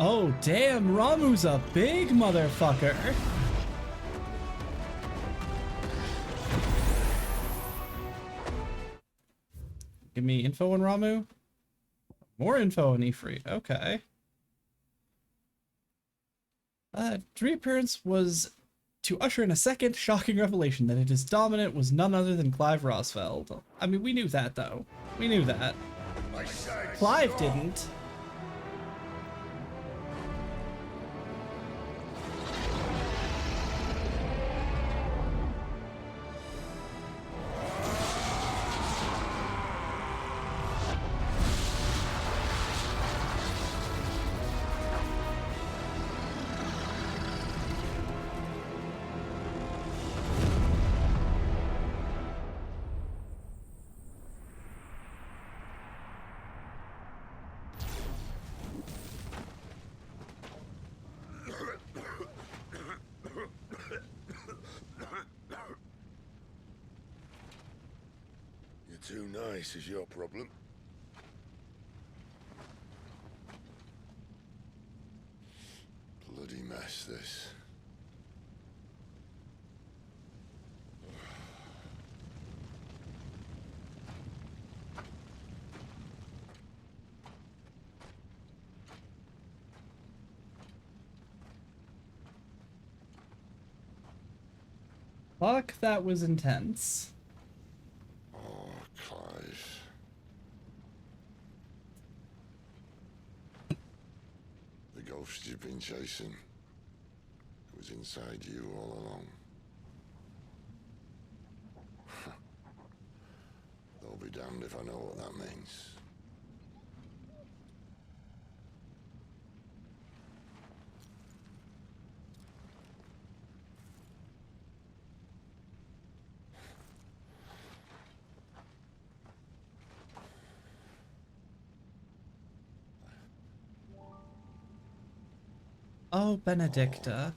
Oh, damn, Ramu's a big motherfucker. Give me info on Ramu. More info on Ifrit. Okay. Reappearance was to usher in a second shocking revelation that its dominant was none other than Clive Rosfeld. I mean, we knew that, though. We knew that. Clive didn't. Too nice is your problem. Bloody mess, this. Fuck, that was intense. Clive. The ghost you've been chasing was inside you all along. They'll be damned if I know what that means. Oh, Benedicta.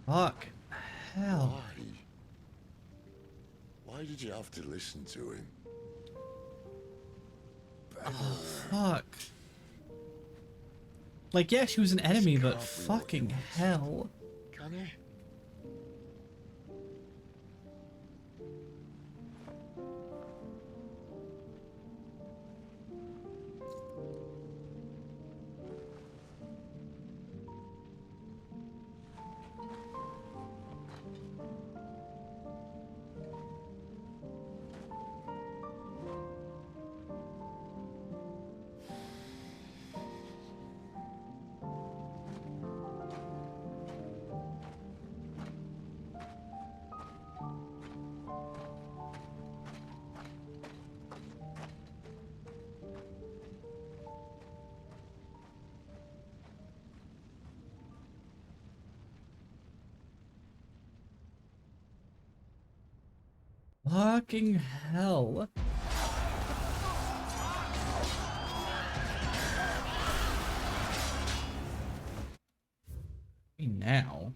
Fuck. Hell. Why did you have to listen to him? Oh, fuck. Like, yeah, she was an enemy, but fucking hell. Can he? Fucking hell. now.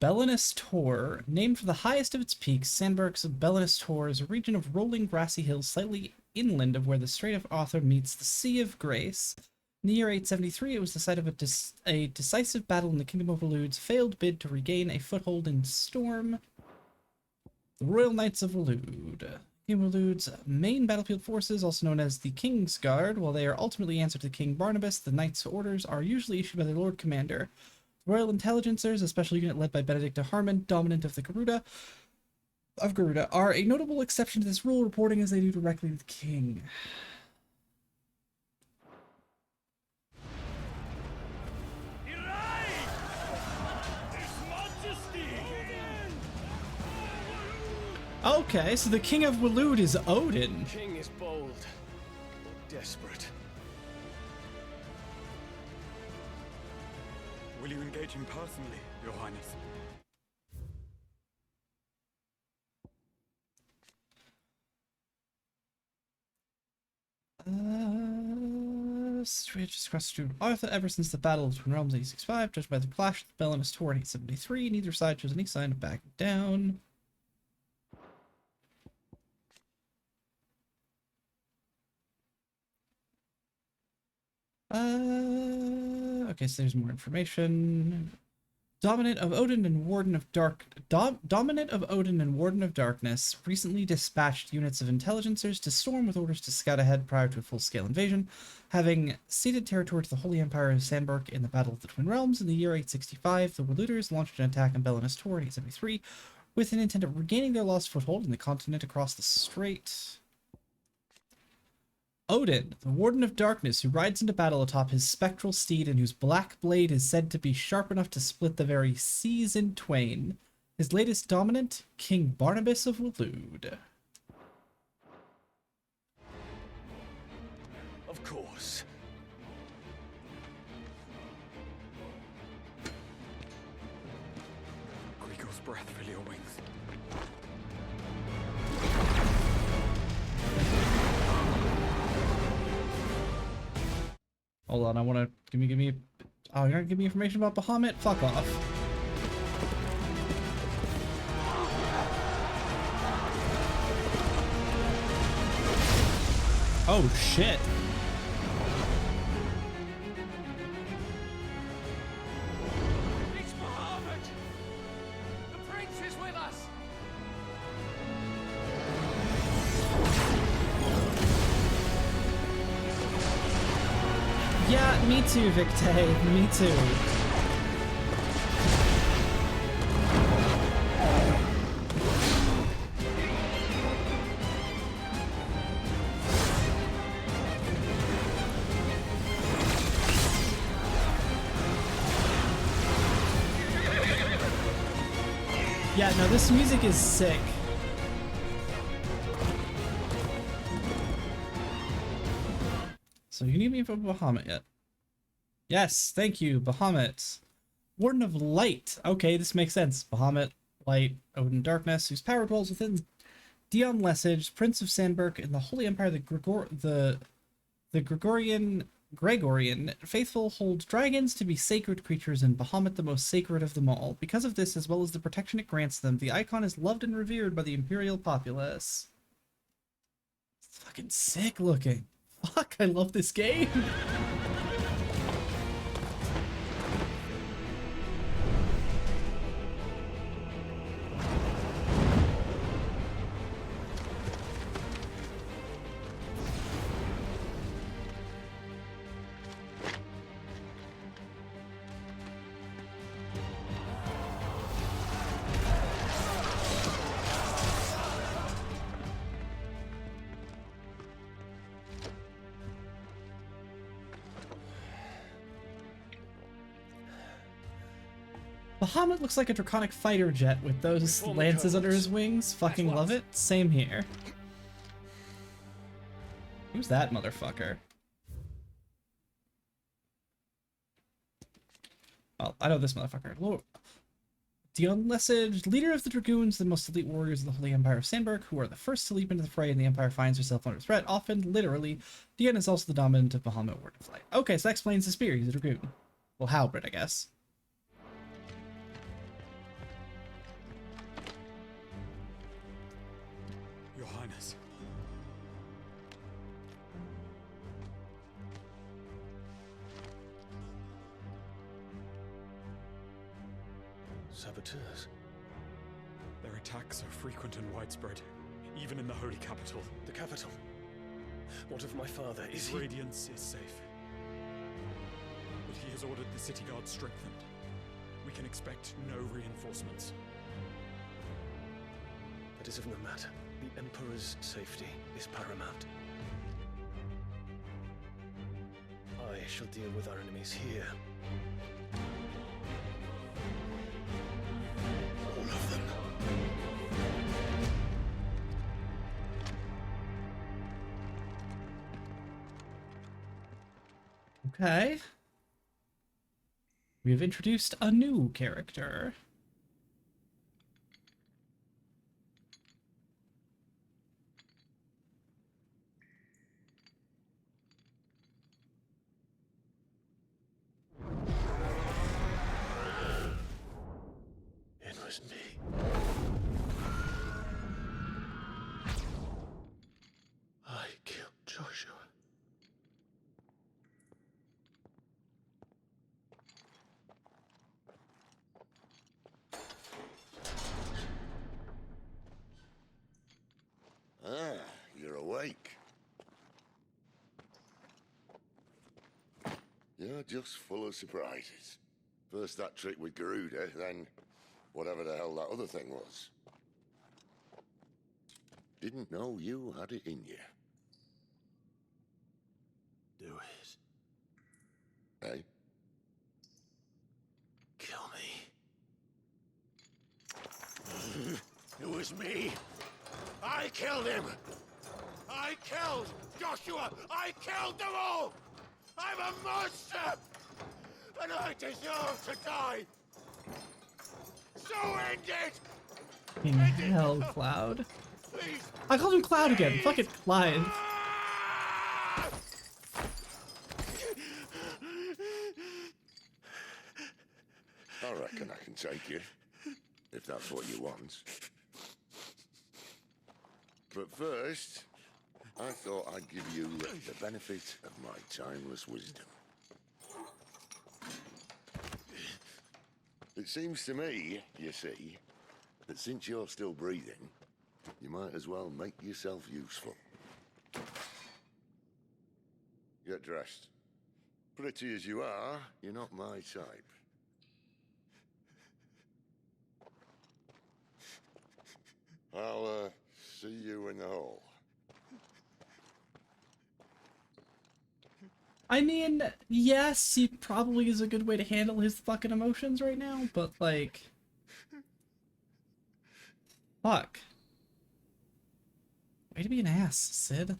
Belinus Tor. Named for the highest of its peaks, Sandburg's Belinus Tor is a region of rolling grassy hills slightly inland of where the Strait of Arthur meets the Sea of Grace. In the year 873, it was the site of a decisive battle in the Kingdom of Waloed's failed bid to regain a foothold in Storm. The Royal Knights of Waloed. Kingdom of Waloed's main battlefield forces, also known as the King's Guard, while they are ultimately answered to King Barnabas, the Knights' orders are usually issued by their Lord Commander. Royal Intelligencers, a special unit led by Benedict Harmon, dominant of Garuda, are a notable exception to this rule, reporting as they do directly to the king. Okay, so the King of Waloed is Odin. The king is bold, or desperate. Will you engage him personally, Your Highness? Strategies across the Strait of Arthur ever since the Battle of Twin Realms 865, judged by the clash with Belinus Tor in 873. Neither side shows any sign of backing down. Okay, so there's more information. Dominant of Odin and Warden of Darkness recently dispatched units of intelligencers to Storm with orders to scout ahead prior to a full-scale invasion, having ceded territory to the Holy Empire of Sandburg in the Battle of the Twin Realms in the year 865. The Waloeders launched an attack on Belinus Tor in 873 with an intent of regaining their lost foothold in the continent across the strait. Odin, the Warden of Darkness, who rides into battle atop his spectral steed and whose black blade is said to be sharp enough to split the very seas in twain. His latest dominant, King Barnabas of Waloed. Of course. Grigor's breath fill your wings. Hold on, I want to give me. Oh, you're gonna give me information about Bahamut? Fuck off. Oh shit. It's Bahamut! The prince is with us! Yeah, me too, Victay. Me too. Yeah, no, this music is sick. So you need me for Bahamut yet? Yes, thank you, Bahamut. Warden of Light. Okay, this makes sense. Bahamut, Light, Odin Darkness, whose power dwells within Dion Lesage, Prince of Sandburg, in the Holy Empire, the Gregorian faithful hold dragons to be sacred creatures and Bahamut the most sacred of them all. Because of this, as well as the protection it grants them, the icon is loved and revered by the imperial populace. It's fucking sick looking. Fuck, I love this game. Bahamut looks like a draconic fighter jet with those lances under his wings. Fucking love it. Same here. Who's that motherfucker? Well, I know this motherfucker. Lord. Dion Lesage, leader of the Dragoons, the most elite warriors of the Holy Empire of Sandburg, who are the first to leap into the fray and the Empire finds herself under threat. Often, literally, Dion is also the dominant of Bahamut Word of Light. Okay, so that explains the spear. He's a Dragoon. Well, halberd, I guess. Your Highness. Saboteurs? Their attacks are frequent and widespread, even in the holy capital. The capital? What of my father? Is His radiance is safe. But he has ordered the city guard strengthened. We can expect no reinforcements. That is of no matter. The Emperor's safety is paramount. I shall deal with our enemies here. All of them. Okay. We have introduced a new character. It was me. I killed Joshua. Ah, you're awake. You're just full of surprises. First that trick with Garuda, then whatever the hell that other thing was. Didn't know you had it in you. Do it. Eh? Kill me. It was me. I killed him. I killed Joshua. I killed them all. I'm a monster. And I deserve to die. So end it. In hell, Cloud. Please. I called him Cloud again. Fuck it, Clyde. I reckon I can take you, if that's what you want. But first, I thought I'd give you the benefit of my timeless wisdom. It seems to me, you see, that since you're still breathing, you might as well make yourself useful. Get dressed. Pretty as you are, you're not my type. I'll, see you in the hall. I mean, yes, he probably is a good way to handle his fucking emotions right now, but like... Fuck. Way to be an ass, Sid.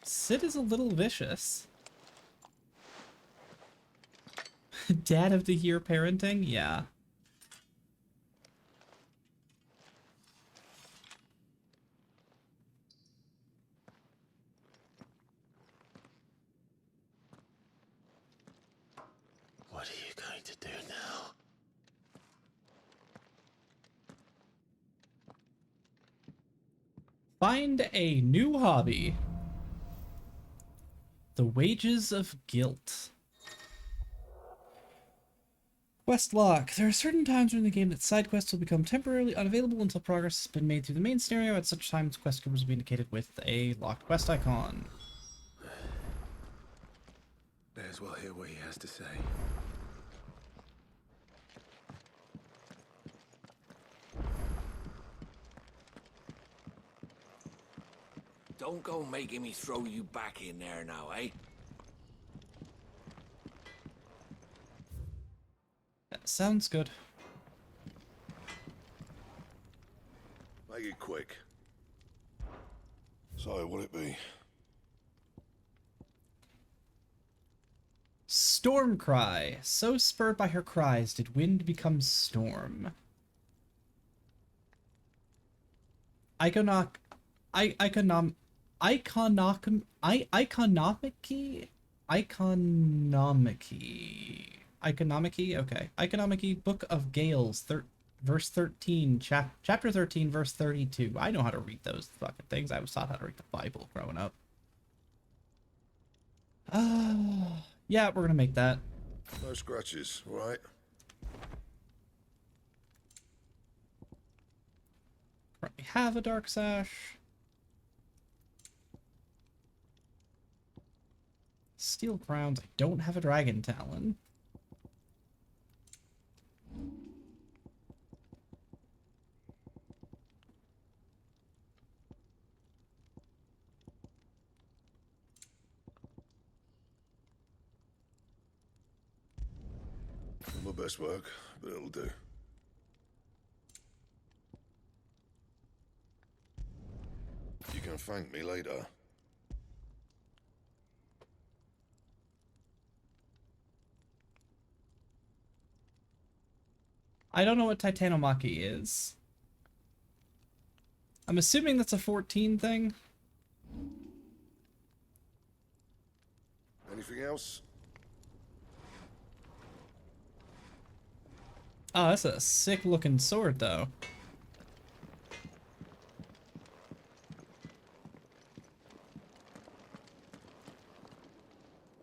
Sid is a little vicious. Dad of the year parenting? Yeah. What are you going to do now? Find a new hobby. The Wages of Guilt. Quest log. There are certain times during the game that side quests will become temporarily unavailable until progress has been made through the main scenario. At such times, quest givers will be indicated with a locked quest icon. May as well hear what he has to say. Don't go making me throw you back in there now, eh? That sounds good. Make it quick. So, will it be? Storm Cry. So spurred by her cries did wind become storm. Iconomic Iconomichy. Iconomichy? Okay. Iconomichy, Book of Gales, verse 13, chapter 13, verse 32. I know how to read those fucking things. I was taught how to read the Bible growing up. Yeah, we're gonna make that. No scratches, right? We have a Dark Sash. Steel Crowns. I don't have a Dragon Talon. Not my best work, but it'll do. You can thank me later. I don't know what Titanomachy is. I'm assuming that's a 14 thing. Anything else? Oh, that's a sick looking sword though.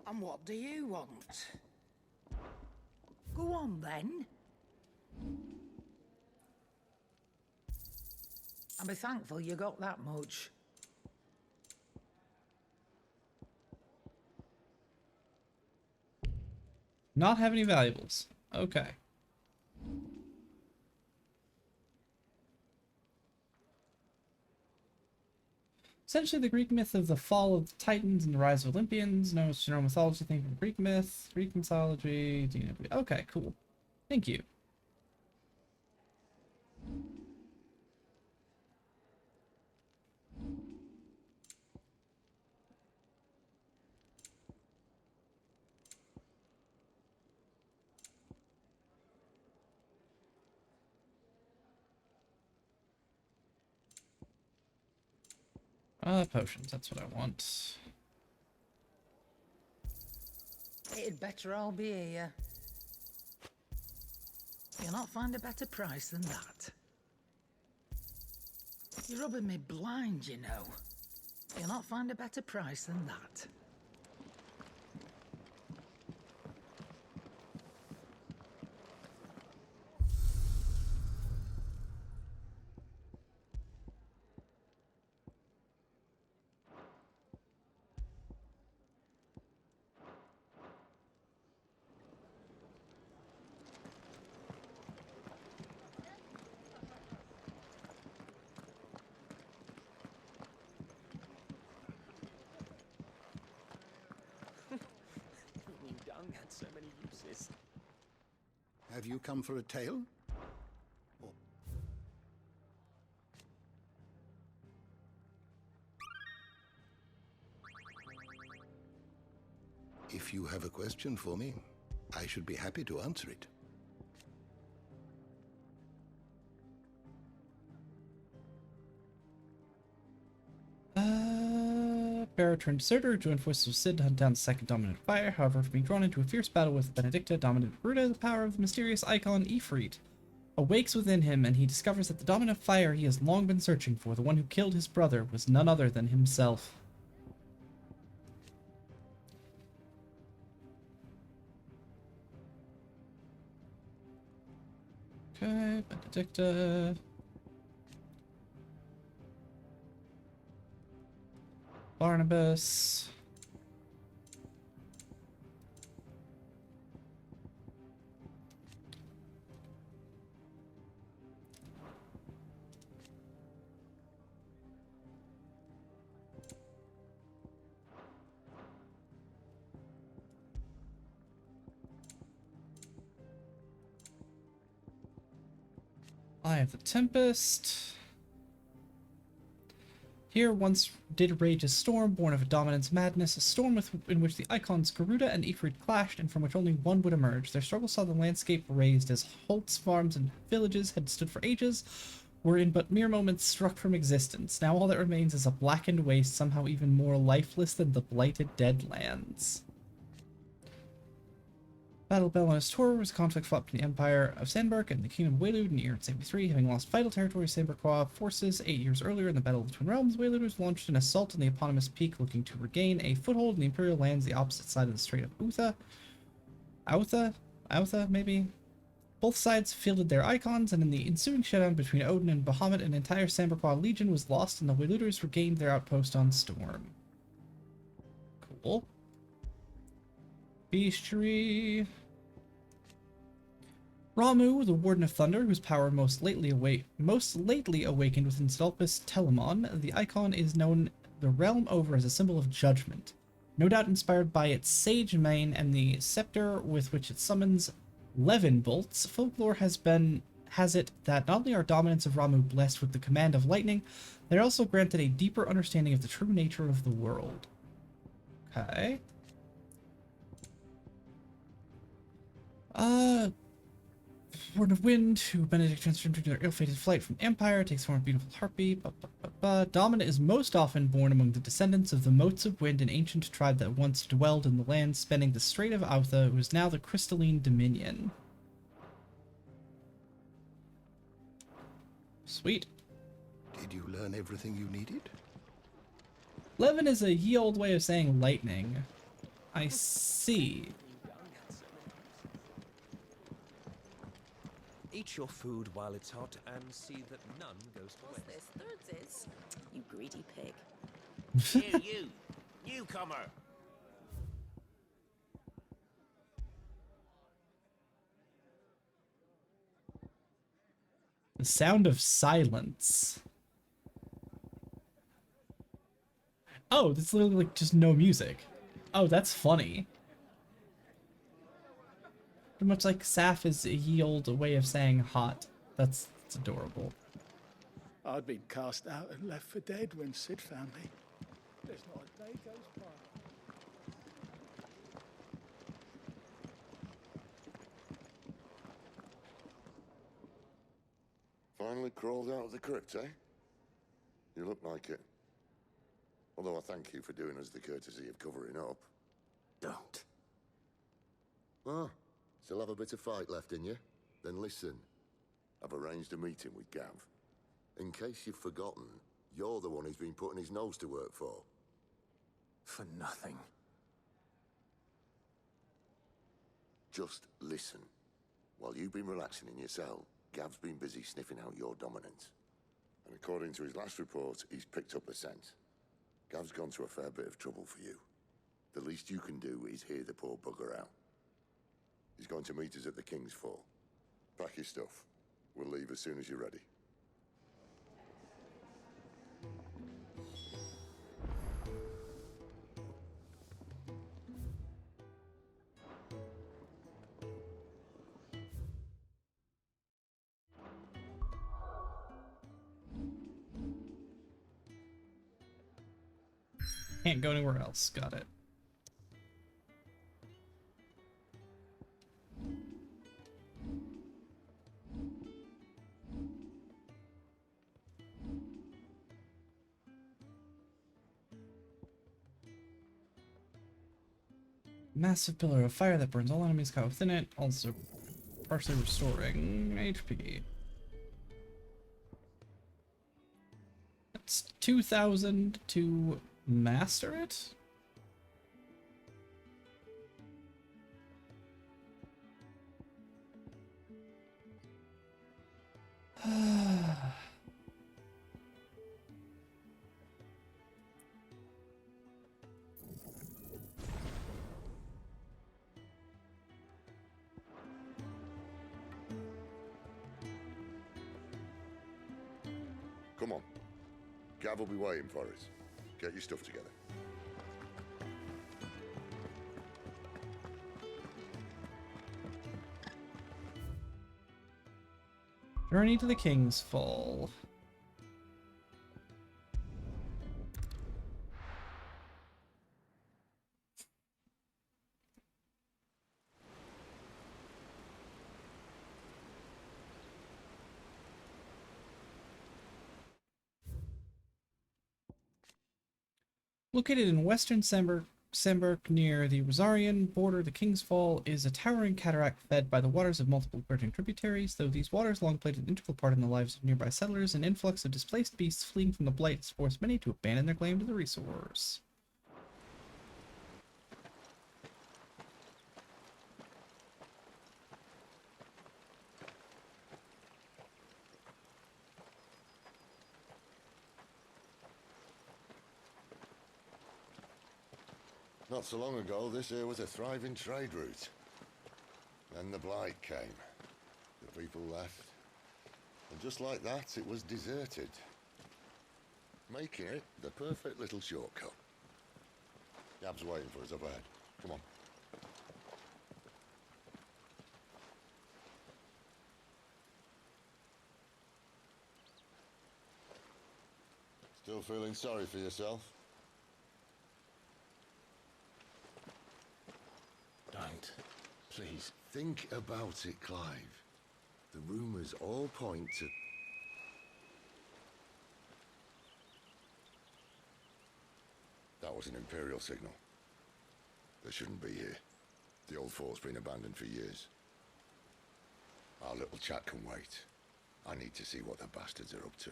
And what do you want? Go on then. I'll be thankful you got that much. Not have any valuables. Okay. Essentially, the Greek myth of the fall of the Titans and the rise of Olympians. No, it's general mythology thing from Greek myth, Greek mythology. Okay, cool. Thank you. Potions, that's what I want. It'd better all be here. You'll not find a better price than that. You're rubbing me blind, you know. You'll not find a better price than that. Dung had so many uses. Have you come for a tale? If you have a question for me, I should be happy to answer it. Baritone Deserter joined forces with Sid to hunt down the second dominant fire. However, after being drawn into a fierce battle with Benedicta, dominant Ruta, the power of the mysterious icon Ifrit awakes within him, and he discovers that the dominant fire he has long been searching for, the one who killed his brother, was none other than himself. Okay, Benedicta. Barnabas. Eye of the Tempest. Here once did rage a storm born of a dominance madness, a storm in which the icons Garuda and Ifrit clashed, and from which only one would emerge. Their struggle saw the landscape razed as Holt's farms and villages had stood for ages, were in but mere moments struck from existence. Now all that remains is a blackened waste, somehow even more lifeless than the blighted Deadlands. Battle Bell on his tour was a conflict fought between the Empire of Sandberg and the Kingdom of Waylude in 873, having lost vital territory to Sandberg forces 8 years earlier in the Battle of the Twin Realms. Waylude was launched an assault on the eponymous peak, looking to regain a foothold in the Imperial lands the opposite side of the Strait of Outha, maybe? Both sides fielded their icons, and in the ensuing showdown between Odin and Bahamut, an entire Sandberg legion was lost, and the Wayluders regained their outpost on Storm. Cool. Bestiary. Ramu, the Warden of Thunder, whose power most lately awakened within Stolpus Telamon, the icon is known the realm over as a symbol of judgment. No doubt inspired by its sage mane and the scepter with which it summons Levin bolts, folklore has it that not only are dominants of Ramu blessed with the command of lightning, they're also granted a deeper understanding of the true nature of the world. Okay. Warden of Wind, who Benedict transformed into their ill-fated flight from Empire, takes form of beautiful harpy. Dominant is most often born among the descendants of the Motes of Wind, an ancient tribe that once dwelled in the land spanning the Strait of Outha, who is now the Crystalline Dominion. Sweet. Did you learn everything you needed? Levin is a ye old way of saying lightning. I see. Eat your food while it's hot and see that none goes to waste. What's this? Thirds is? You greedy pig. Here, you! Newcomer! The sound of silence. Oh, that's literally like just no music. Oh, that's funny. Pretty much like Saf is a ye old way of saying hot. That's adorable. I'd been cast out and left for dead when Sid found me. There's not a day goes by. Finally crawled out of the crypt, eh? You look like it. Although I thank you for doing us the courtesy of covering up. Don't. Ah, still have a bit of fight left in you? Then listen. I've arranged a meeting with Gav. In case you've forgotten, you're the one he's been putting his nose to work for. For nothing. Just listen. While you've been relaxing in your cell, Gav's been busy sniffing out your dominance. And according to his last report, he's picked up the scent. Gav's gone to a fair bit of trouble for you. The least you can do is hear the poor bugger out. He's going to meet us at the King's Fall. Pack your stuff. We'll leave as soon as you're ready. Can't go anywhere else. Got it. Massive pillar of fire that burns all enemies caught within it, also partially restoring HP. That's 2,000 to master it? Come on. Gav will be waiting for us. Get your stuff together. Journey to the King's Fall. Located in western Sandberg Sandburg, near the Rosarian border, the King's Fall, is a towering cataract fed by the waters of multiple burgeoning tributaries. Though these waters long played an integral part in the lives of nearby settlers, an influx of displaced beasts fleeing from the blight has forced many to abandon their claim to the resource. Not so long ago, this here was a thriving trade route. Then the blight came. The people left. And just like that, it was deserted. Making it the perfect little shortcut. Gab's waiting for us up ahead. Come on. Still feeling sorry for yourself? Don't. Please. Think about it, Clive. The rumours all point to... That was an Imperial signal. They shouldn't be here. The old fort's been abandoned for years. Our little chat can wait. I need to see what the bastards are up to.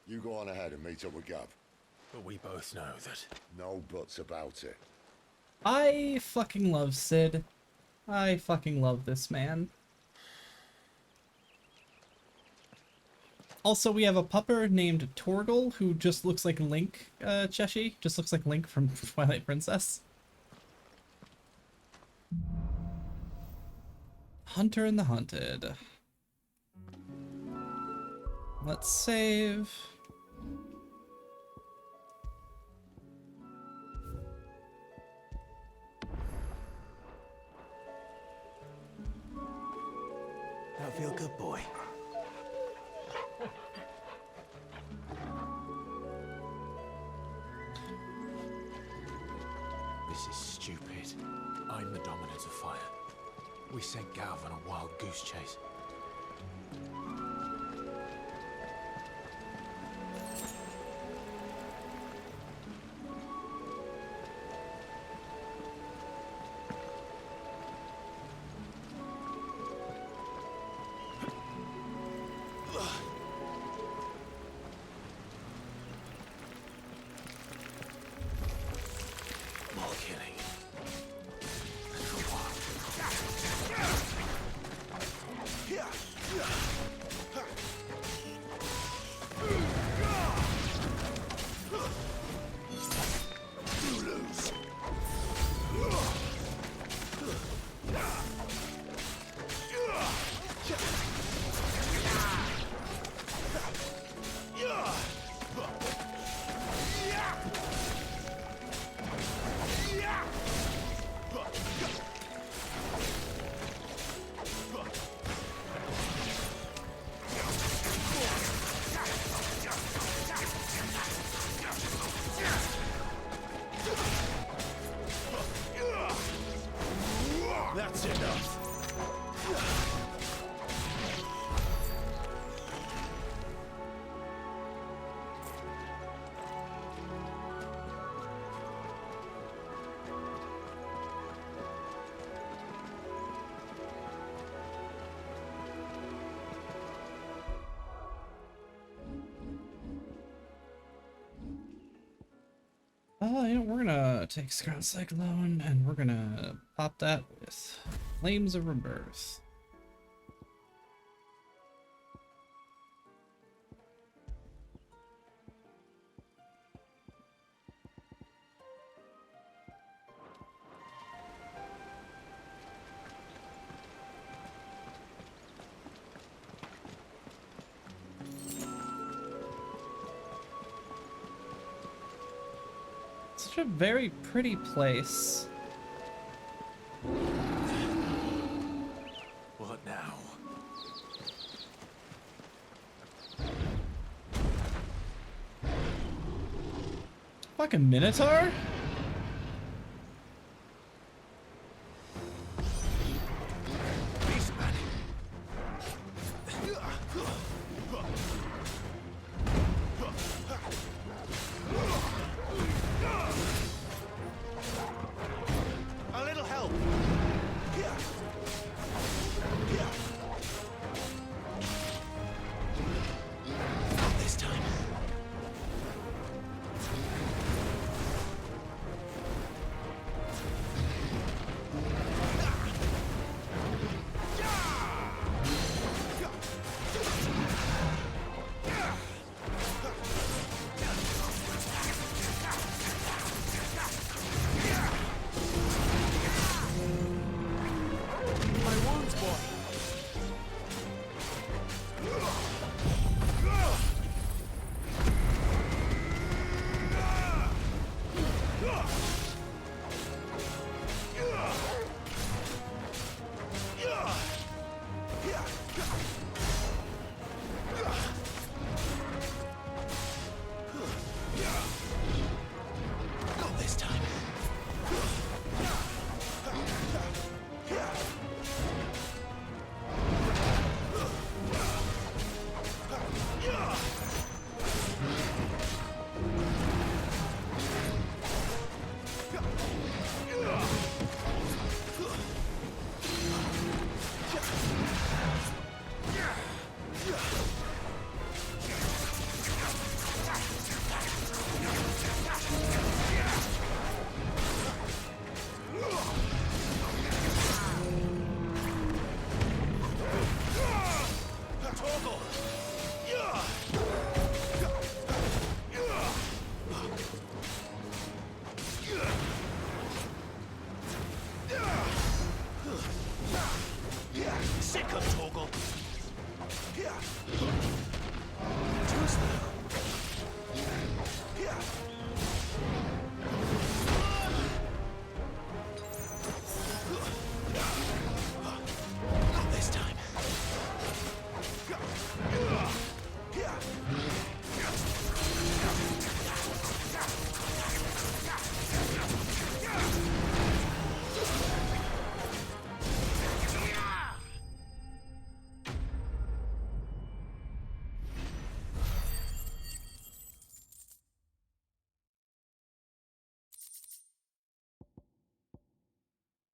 You go on ahead and meet up with Gab. But we both know that... No buts about it. I fucking love Sid. I fucking love this man. Also, we have a pupper named Torgal who just looks like Link, Cheshi. Just looks like Link from Twilight Princess. Hunter and the Hunted. Let's save. That feel good, boy. This is stupid. I'm the dominant of fire. We sent Gav on a wild goose chase. That's enough. You know, we're gonna take Scout Cyclone and we're gonna pop that with Flames of Rebirth. Such a very pretty place. What now? Fucking Minotaur? Not this time. Sick of Torgal. Too slow. Not this time.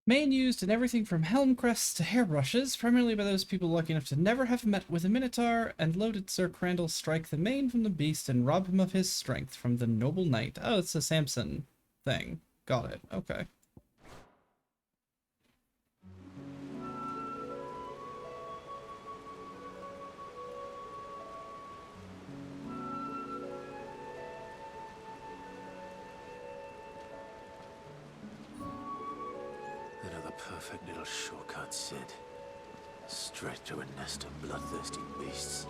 Main used in everything from helm crests to hairbrushes, primarily by those people lucky enough to never have met with a Minotaur, and loaded Sir Crandall strike the mane from the beast and rob him of his strength from the noble knight. Oh, it's a Samson thing. Got it. Okay. Another perfect little shortcut, Sid. Straight to a nest of bloodthirsty beasts.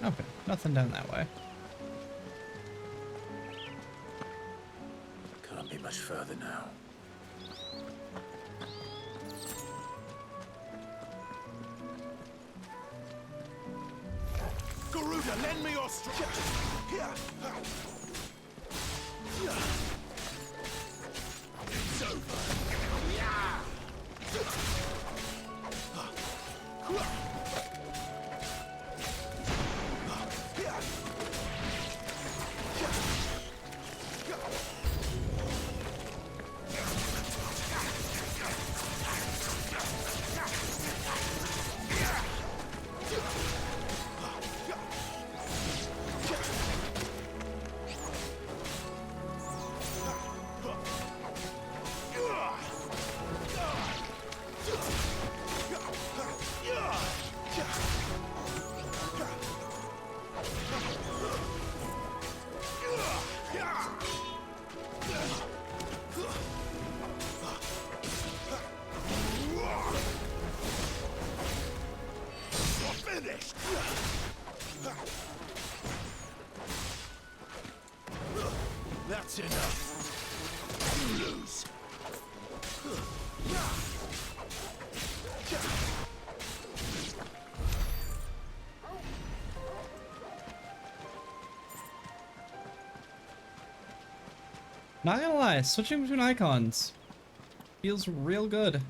Okay, nothing down that way. Can't be much further now. Garuda, lend me your strength. It's over. That's enough. You lose. Not gonna lie, switching between icons feels real good.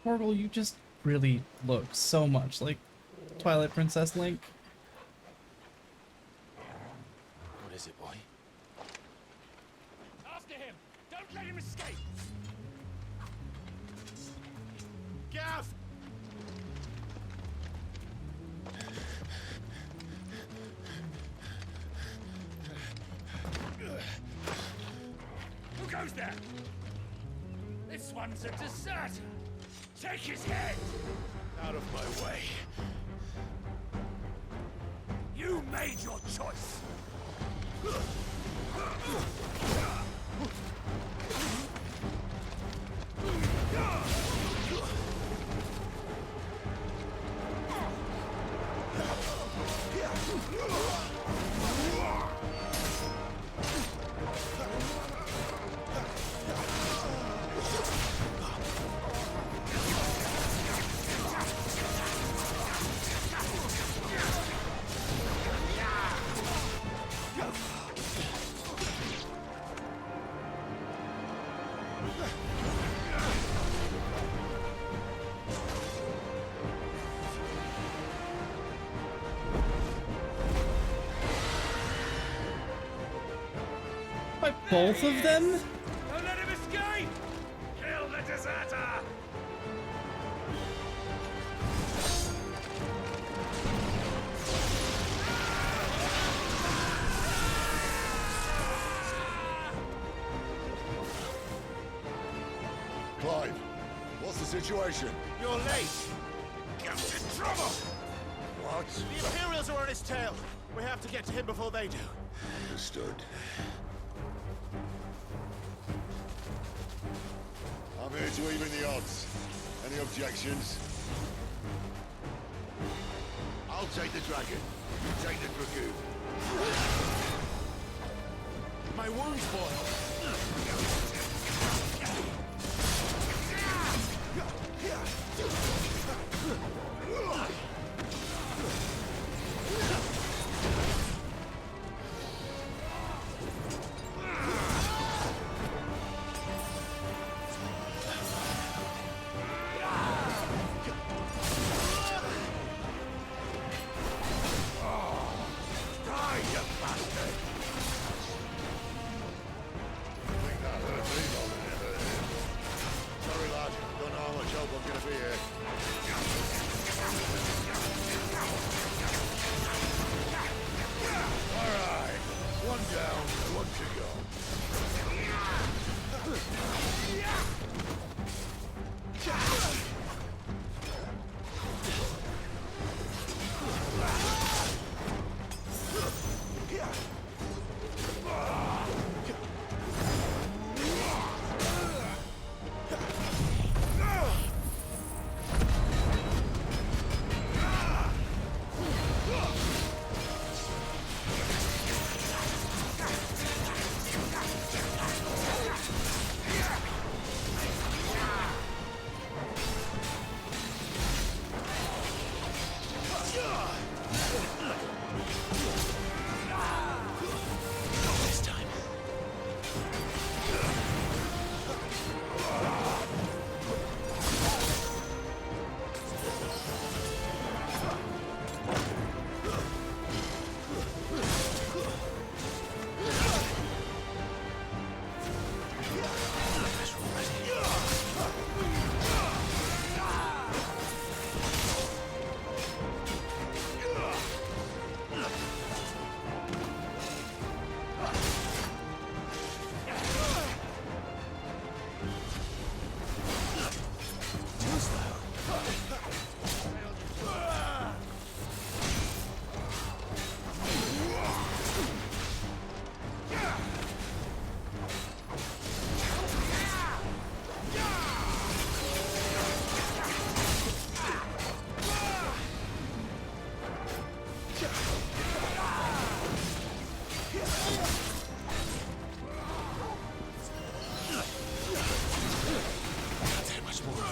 Portal, you just really look so much like Twilight Princess Link. What is it, boy? After him! Don't let him escape! Gav! Who goes there? This one's a deserter! Take his head! Out of my way. You made your choice! By both of them? Don't let him escape! Kill the deserter! Clive, what's the situation? You're late! Captain Trouble! What? The Imperials are on his tail! We have to get to him before they do. Understood. I'm here to even the odds. Any objections? I'll take the dragon. You take the dragoon. My wounds, boy! Die, you bastard! I think that hurt me more than it hurt him. Sorry, lad. Don't know how much help I'm gonna be here. Alright. One down, one to go. Much more of it.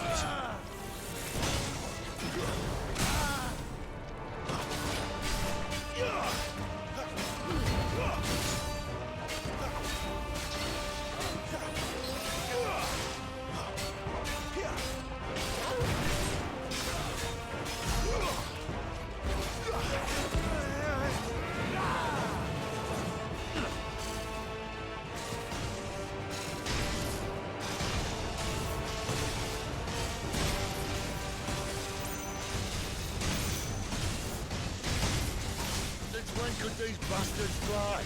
Since when could these bastards fly?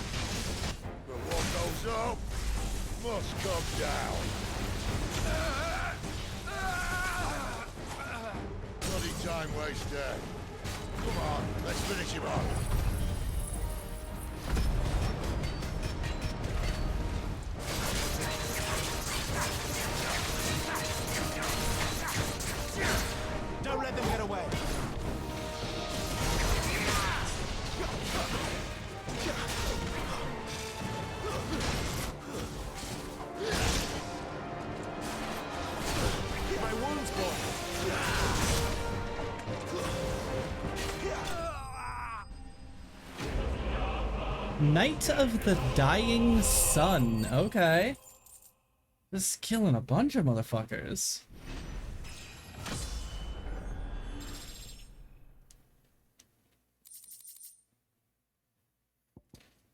But what goes up must come down. Bloody time waster. Come on, let's finish him off. Don't let them get away. My wounds, boy. Night of the Dying Sun. Okay. This is killing a bunch of motherfuckers.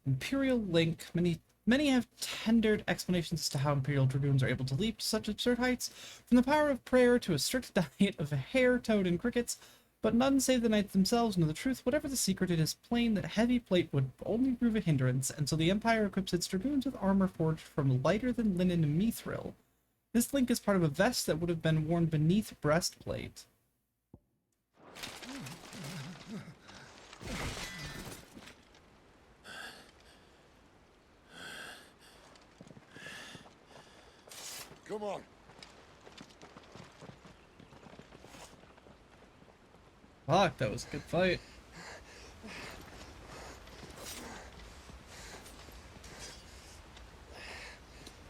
Imperial Link. Many have tendered explanations as to how Imperial Dragoons are able to leap to such absurd heights, from the power of prayer to a strict diet of hare, toad, and crickets, but none save the knights themselves know the truth. Whatever the secret, it is plain that heavy plate would only prove a hindrance, and so the Empire equips its dragoons with armor forged from lighter-than-linen mithril. This link is part of a vest that would have been worn beneath breastplate. Come on. Fuck, that was a good fight.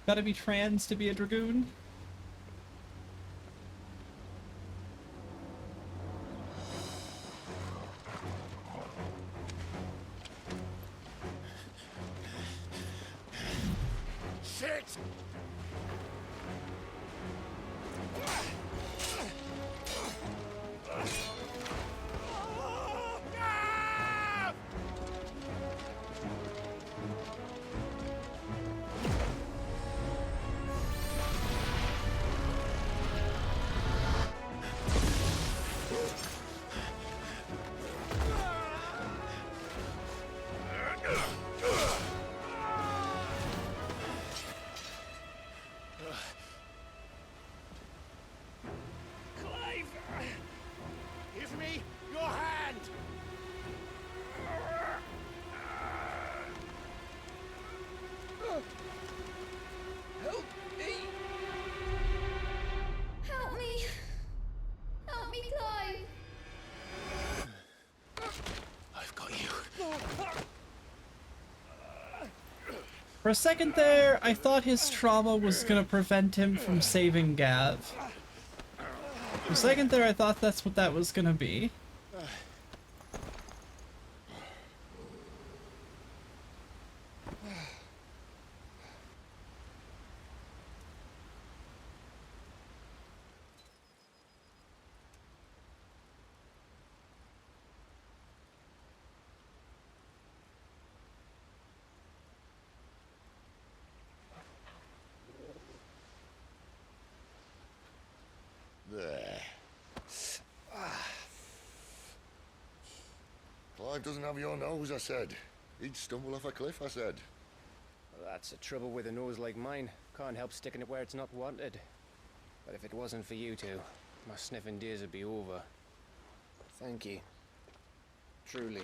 Gotta be trans to be a dragoon? Shit! Give me your hand! Help me! Help me! Help me, Clive! I've got you. For a second there, I thought his trauma was gonna prevent him from saving Gav. For a second there, I thought that's what that was gonna be. There. Clive doesn't have your nose, I said. He'd stumble off a cliff, I said. Well, that's the trouble with a nose like mine. Can't help sticking it where it's not wanted. But if it wasn't for you two, my sniffing days would be over. Thank you. Truly.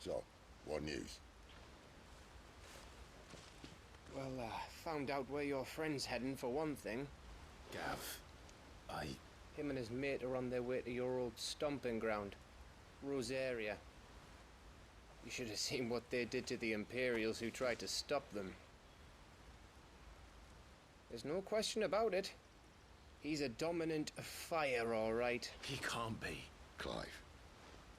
So, what news? Well, found out where your friend's heading for one thing. Gav, Him and his mate are on their way to your old stomping ground. Rosaria. You should have seen what they did to the Imperials who tried to stop them. There's no question about it. He's a dominant of fire, all right. He can't be. Clive,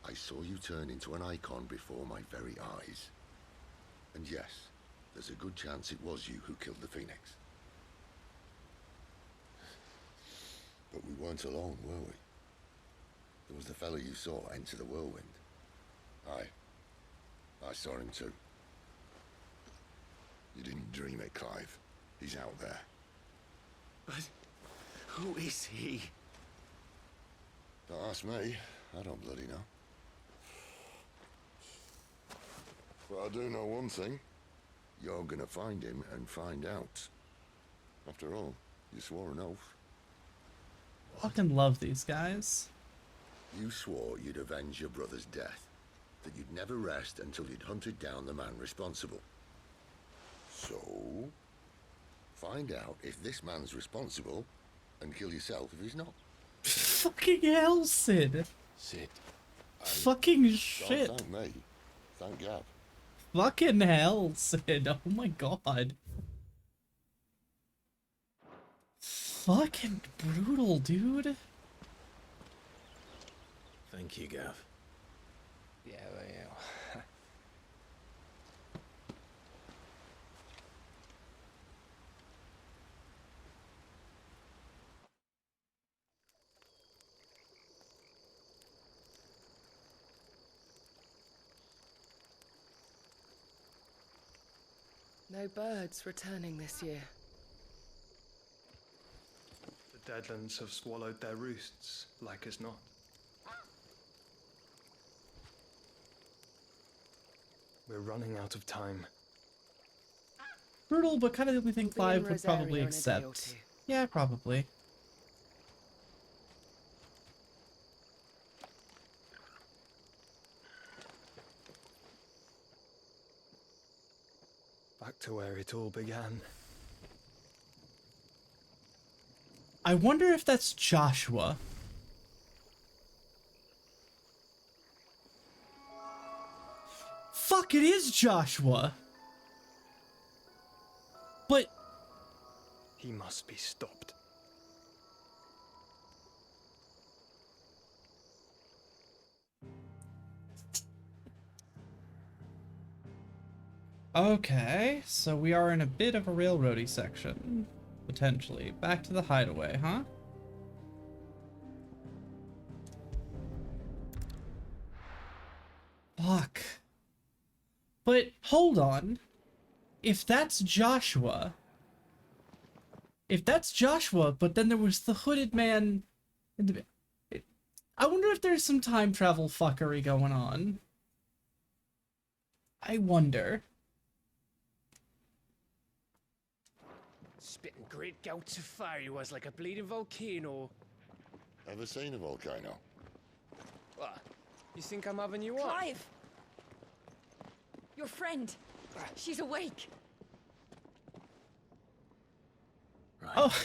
I saw you turn into an icon before my very eyes. And yes, there's a good chance it was you who killed the Phoenix. But we weren't alone, were we? There was the fellow you saw enter the whirlwind. I saw him too. You didn't dream it, Clive. He's out there. But who is he? Don't ask me. I don't bloody know. But I do know one thing. You're gonna find him and find out. After all, you swore an oath. Fucking love these guys. You swore you'd avenge your brother's death. That you'd never rest until you'd hunted down the man responsible. So, find out if this man's responsible and kill yourself if he's not. Fucking hell, Sid. Sid. Fucking shit. Don't thank me. Thank Gav. Fucking hell, Sid. Oh my god. Fucking brutal, dude. Thank you, Gav. Yeah, well. No birds returning this year. The Deadlands have swallowed their roosts, like as not. We're running out of time. Brutal, but kind of the only thing We'll be in Clive would Rosaria probably in a day or accept. two. Yeah, probably. Back to where it all began. I wonder if that's Joshua. Fuck, it is Joshua! But... He must be stopped. Okay, so we are in a bit of a railroady section. Potentially. Back to the hideaway, huh? Fuck. But, hold on. If that's Joshua... If that's Joshua, but then there was the hooded man... in the... I wonder if there's some time travel fuckery going on. I wonder. Spitting great gouts of fire he was, like a bleeding volcano. Ever seen a volcano? What? You think I'm having you on? Clive! Your friend. She's awake. Right. Oh,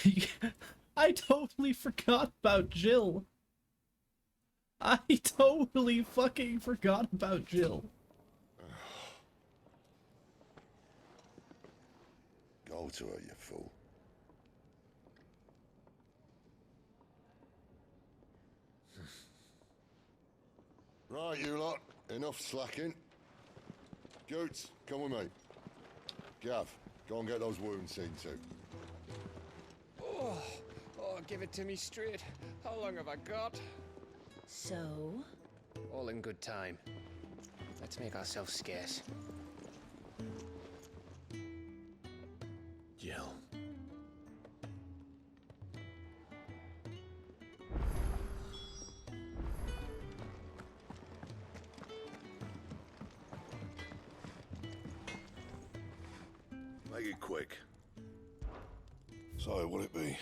I totally forgot about Jill. I totally fucking forgot about Jill. Go to her, you fool. Right, you lot. Enough slacking. Goots, come with me. Gav, go and get those wounds seen to. Oh, give it to me straight. How long have I got? So? All in good time. Let's make ourselves scarce. Jill. Make it quick. So, what'd it be?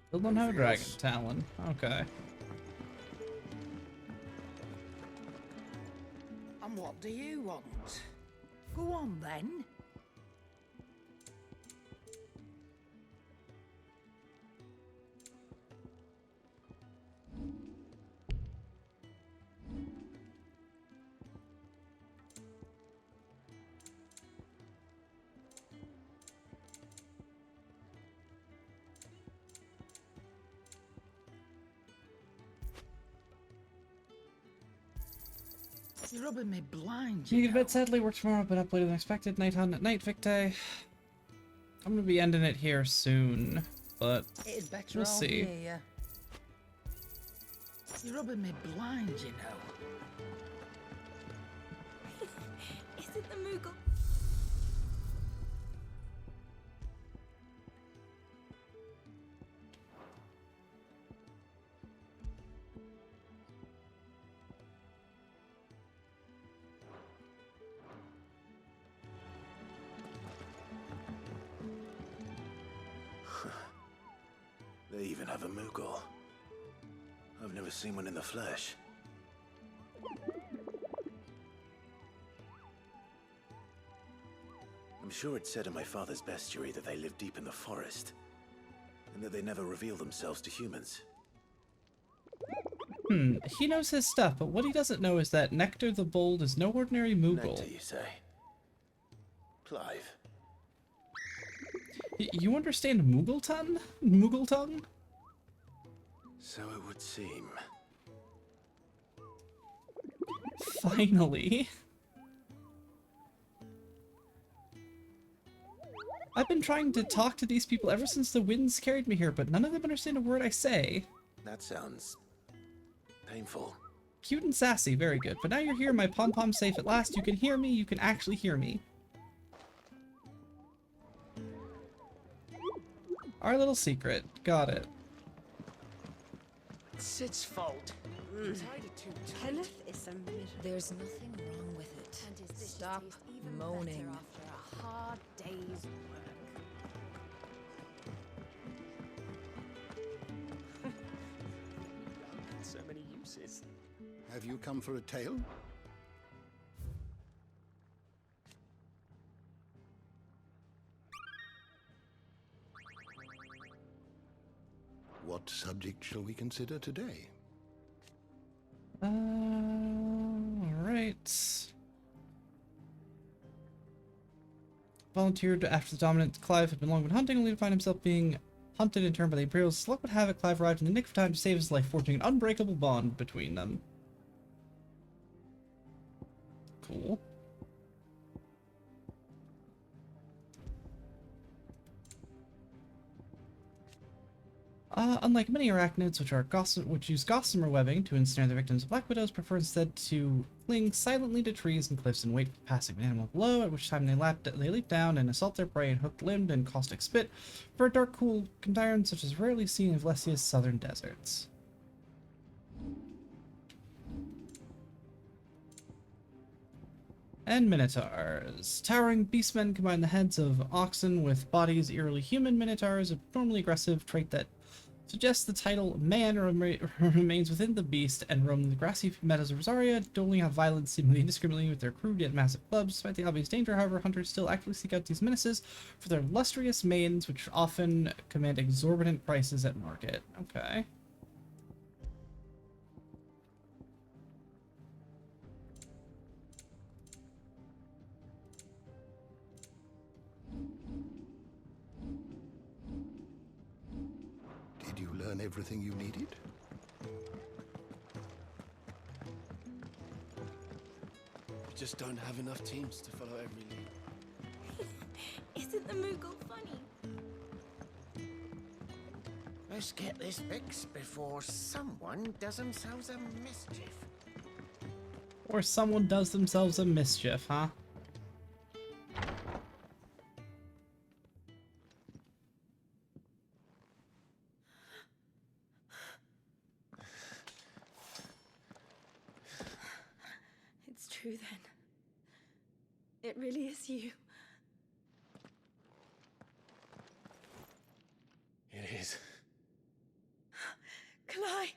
Still don't have a dragon talon. Okay. And what do you want? Go on then. You're rubbing me blind, You get a bit sadly, work tomorrow, but up later than expected. Night on at night, Victor. I'm gonna be ending it here soon, but It'd better we'll all see. hear ya. You're rubbing me blind, you know. Is it the Moogle? They even have a Moogle. I've never seen one in the flesh. I'm sure it said in my father's bestiary that they live deep in the forest, and that they never reveal themselves to humans. He knows his stuff, but what he doesn't know is that Nectar the Bold is no ordinary Moogle. Nectar, you say? Clive. You understand Moogle tongue? Moogle tongue? So it would seem. Finally. I've been trying to talk to these people ever since the winds carried me here, but none of them understand a word I say. That sounds painful. Cute and sassy, very good. But now you're here, my pom-pom's safe at last. You can hear me, you can actually hear me. Our little secret. Got it. It's Sid's fault. Tied it too tight. Kenneth is a mirror. There's nothing wrong with it. And his dishes Stop taste even moaning. better after a hard day's work. So many uses. Have you come for a tale? What subject shall we consider today? Alright. Volunteered after the dominant Clive had long been hunting, only to find himself being hunted in turn by the Imperials. Luck would have it, Clive arrived in the nick of time to save his life, forging an unbreakable bond between them. Cool. Unlike many arachnids, which use gossamer webbing to ensnare their victims, Black Widows prefer instead to cling silently to trees and cliffs and wait for the passing of an animal below, at which time they leap down and assault their prey in hooked-limbed and caustic spit for a dark, cool environment such as rarely seen in Vlesia's southern deserts. And Minotaurs. Towering beastmen combine the heads of oxen with bodies eerily human. Minotaurs, a normally aggressive trait that suggests the title man remains within the beast and roam the grassy meadows of Rosaria, doling out violence seemingly indiscriminately with their crude yet massive clubs. Despite the obvious danger, however, hunters still actively seek out these menaces for their lustrous manes, which often command exorbitant prices at market. Okay. Did you learn everything you needed? We just don't have enough teams to follow every lead. Isn't the Moogle funny? Let's get this fixed before someone does themselves a mischief. Or someone does themselves a mischief, huh? It's true then. It really is you. It is. Clive!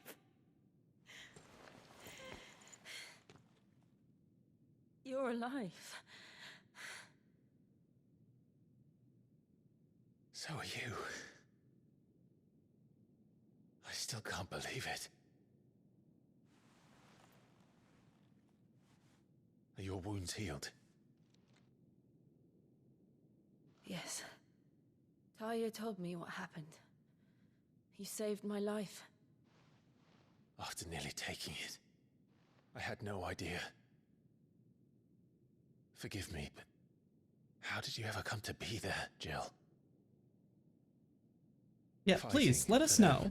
you're alive. So are you. I still can't believe it. Are your wounds healed? Yes. Talia told me what happened. You saved my life. After nearly taking it, I had no idea. Forgive me, but how did you ever come to be there, Jill? Yeah, please, let us know.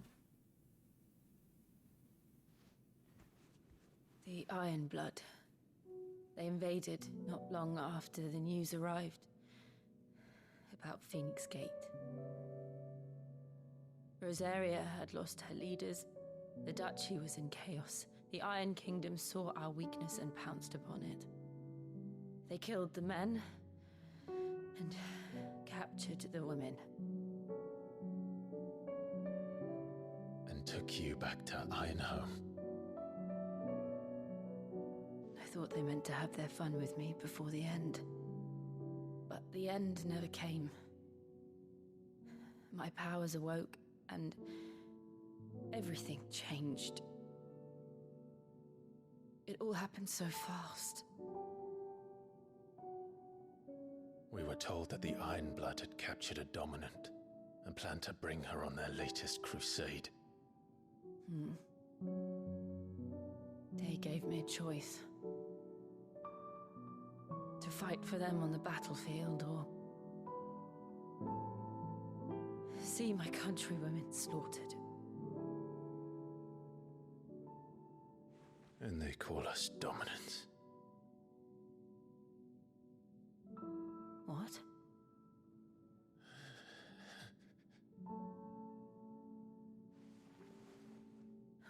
The Iron Blood. They invaded not long after the news arrived about Phoenix Gate. Rosaria had lost her leaders. The Duchy was in chaos. The Iron Kingdom saw our weakness and pounced upon it. They killed the men and captured the women. And took you back to Ironhome. I thought they meant to have their fun with me before the end. But the end never came. My powers awoke, and everything changed. It all happened so fast. We were told that the Iron Blood had captured a dominant and planned to bring her on their latest crusade. They gave me a choice. To fight for them on the battlefield, or see my countrywomen slaughtered. And they call us dominants. What?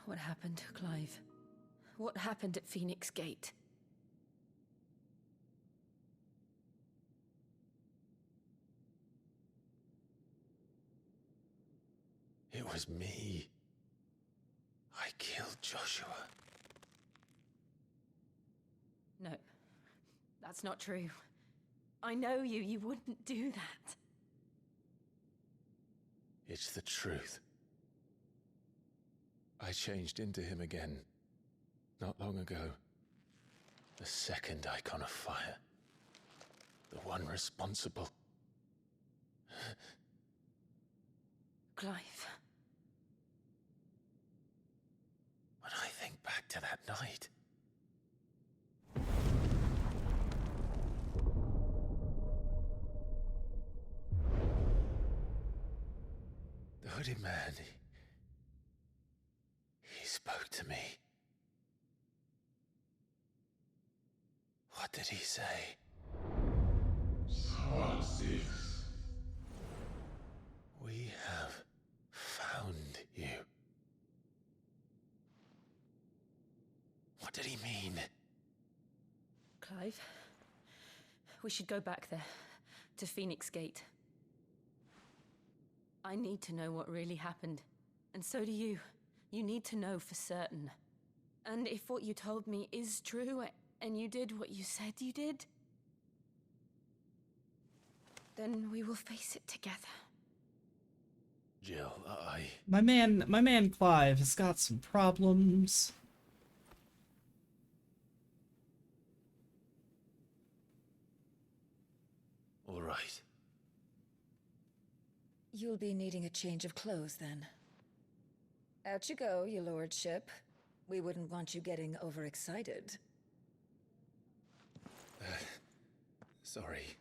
What happened, Clive? What happened at Phoenix Gate? It was me. I killed Joshua. No, that's not true. I know you. You wouldn't do that. It's the truth. I changed into him again, not long ago. The second icon of fire. The one responsible. Clive. When I think back to that night... The hooded man, he spoke to me. What did he say? We have found you. What did he mean? Clive, we should go back there, to Phoenix Gate. I need to know what really happened, and so do you. You need to know for certain. And if what you told me is true, and you did what you said you did, then we will face it together. Jill, My man Clive has got some problems. All right. You'll be needing a change of clothes, then. Out you go, your lordship. We wouldn't want you getting overexcited. Sorry.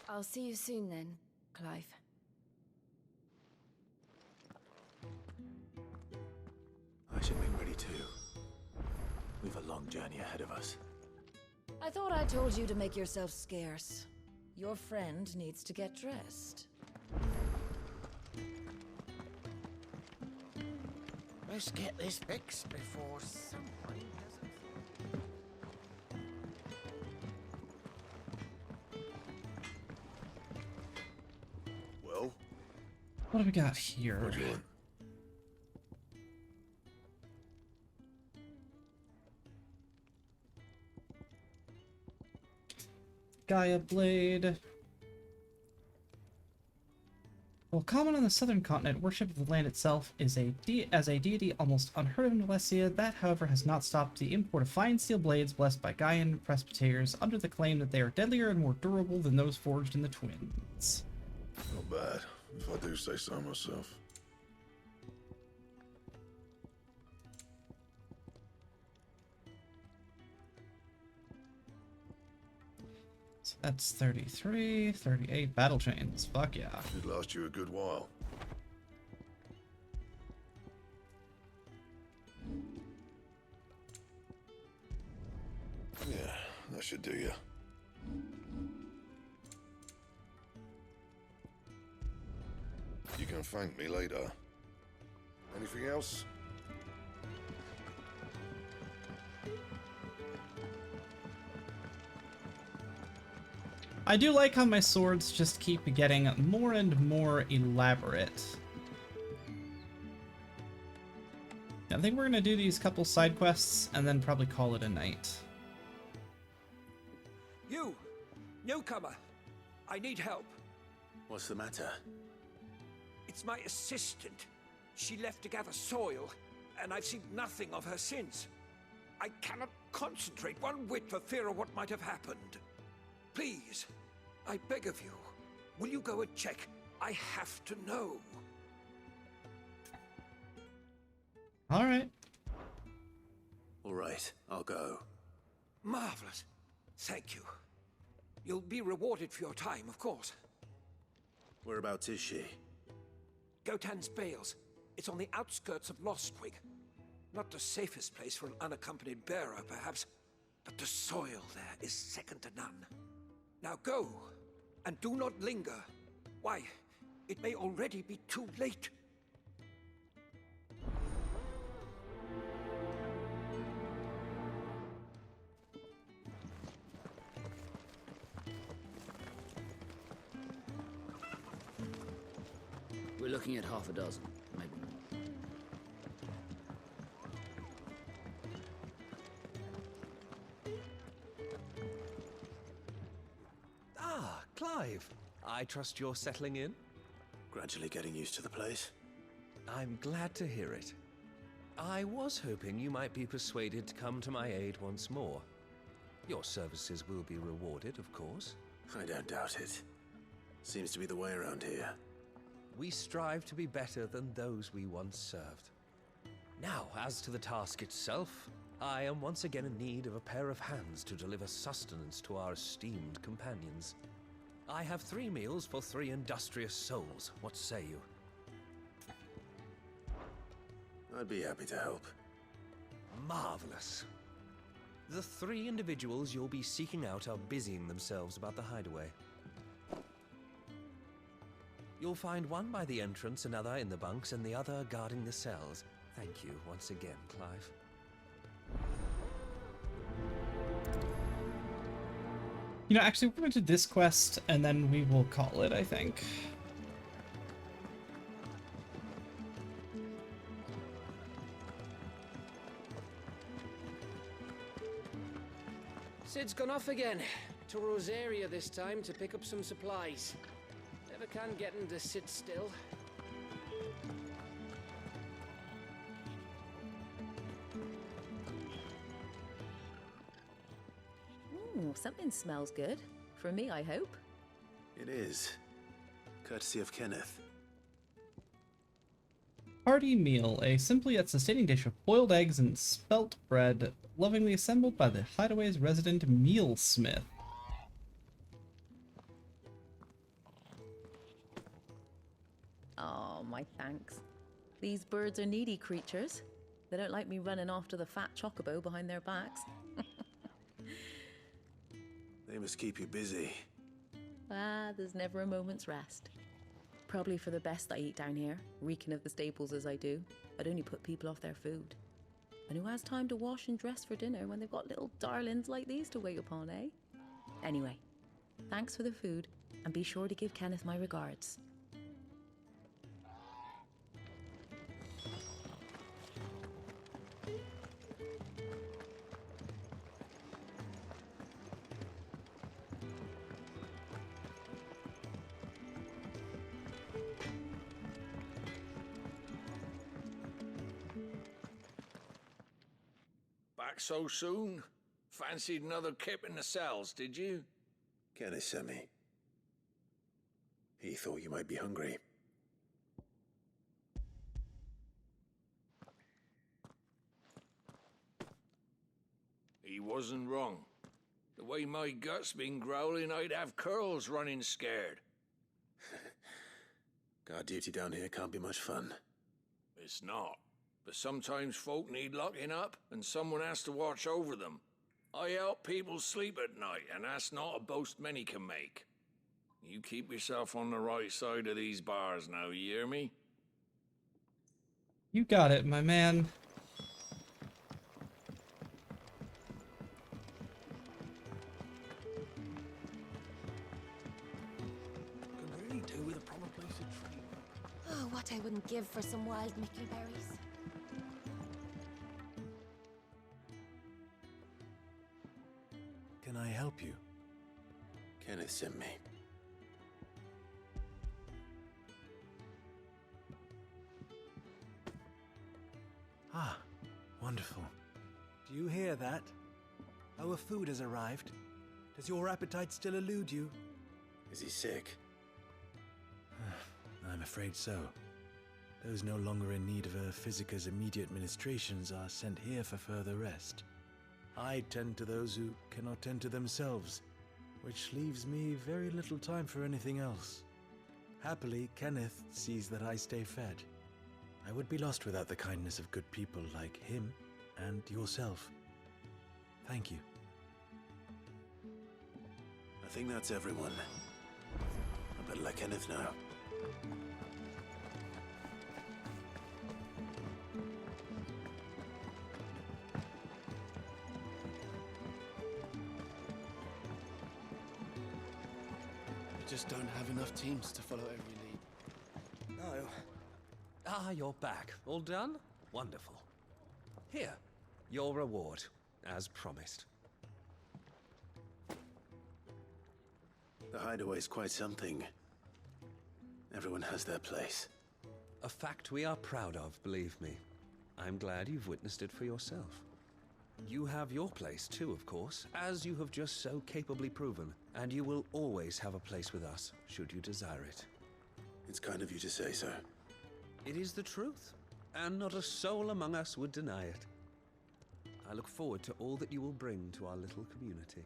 I'll see you soon then, Clive. I should make ready too. We've a long journey ahead of us. I thought I told you to make yourself scarce. Your friend needs to get dressed. Let's get this fixed before someone doesn't. Well? What do we got here? Gaia Blade. While common on the southern continent, worship of the land itself is as a deity almost unheard of in Valencia. That, however, has not stopped the import of fine steel blades blessed by Gaian presbyters under the claim that they are deadlier and more durable than those forged in the Twins. Not bad, if I do say so myself. So that's 33, 38 battle chains. Fuck yeah. Should last you a good while. Yeah, that should do you. You can thank me later. Anything else? I do like how my swords just keep getting more and more elaborate. I think we're gonna do these couple side quests and then probably call it a night. You! Newcomer! I need help. What's the matter? It's my assistant. She left to gather soil, and I've seen nothing of her since. I cannot concentrate one whit for fear of what might have happened. Please, I beg of you, will you go and check? I have to know. All right. All right, I'll go. Marvelous. Thank you. You'll be rewarded for your time, of course. Whereabouts is she? Gotan's Bales. It's on the outskirts of Lostwig. Not the safest place for an unaccompanied bearer, perhaps, but the soil there is second to none. Now go, and do not linger. Why, it may already be too late. We're looking at half a dozen, maybe more. Ah, Clive. I trust you're settling in? Gradually getting used to the place. I'm glad to hear it. I was hoping you might be persuaded to come to my aid once more. Your services will be rewarded, of course. I don't doubt it. Seems to be the way around here. We strive to be better than those we once served. Now, as to the task itself, I am once again in need of a pair of hands to deliver sustenance to our esteemed companions. I have 3 meals for 3 industrious souls. What say you? I'd be happy to help. Marvelous. The 3 individuals you'll be seeking out are busying themselves about the hideaway. You'll find one by the entrance, another in the bunks, and the other guarding the cells. Thank you once again, Clive. You know, actually, we're going to do this quest, and then we will call it, I think. Sid's gone off again. To Rosaria this time to pick up some supplies. Never can get him to sit still. Ooh, something smells good. For me, I hope. It is. Courtesy of Kenneth. Hearty meal, a simple yet sustaining dish of boiled eggs and spelt bread, lovingly assembled by the hideaway's resident mealsmith. Oh, my thanks. These birds are needy creatures. They don't like me running off to the fat chocobo behind their backs. They must keep you busy. Ah, there's never a moment's rest. Probably for the best I eat down here, reeking of the staples as I do. I'd only put people off their food. And who has time to wash and dress for dinner when they've got little darlings like these to wait upon, eh? Anyway, thanks for the food, and be sure to give Kenneth my regards. back so soon? Fancied another kip in the cells, did you? Kenneth sent me. He thought you might be hungry. He wasn't wrong. The way my gut's been growling, I'd have curls running scared. Guard duty down here can't be much fun. It's not. But sometimes folk need locking up, and someone has to watch over them. I help people sleep at night, and that's not a boast many can make. You keep yourself on the right side of these bars now, you hear me? You got it, my man. Could really do with a proper place to train. Oh, what I wouldn't give for some wild mickleberries. Can I help you? Kenneth sent me. Ah, wonderful. Do you hear that? Our food has arrived. Does your appetite still elude you? Is he sick? I'm afraid so. Those no longer in need of a Physica's immediate ministrations are sent here for further rest. I tend to those who cannot tend to themselves, which leaves me very little time for anything else. Happily, Kenneth sees that I stay fed. I would be lost without the kindness of good people like him and yourself. Thank you. I think that's everyone. I better let Kenneth know. Just don't have enough teams to follow every lead. No. Ah, you're back. All done? Wonderful. Here, your reward, as promised. The hideaway's quite something. Everyone has their place. A fact we are proud of, believe me. I'm glad you've witnessed it for yourself. You have your place too, of course, as you have just so capably proven, and you will always have a place with us, should you desire it. It's kind of you to say so. It is the truth, and not a soul among us would deny it. I look forward to all that you will bring to our little community.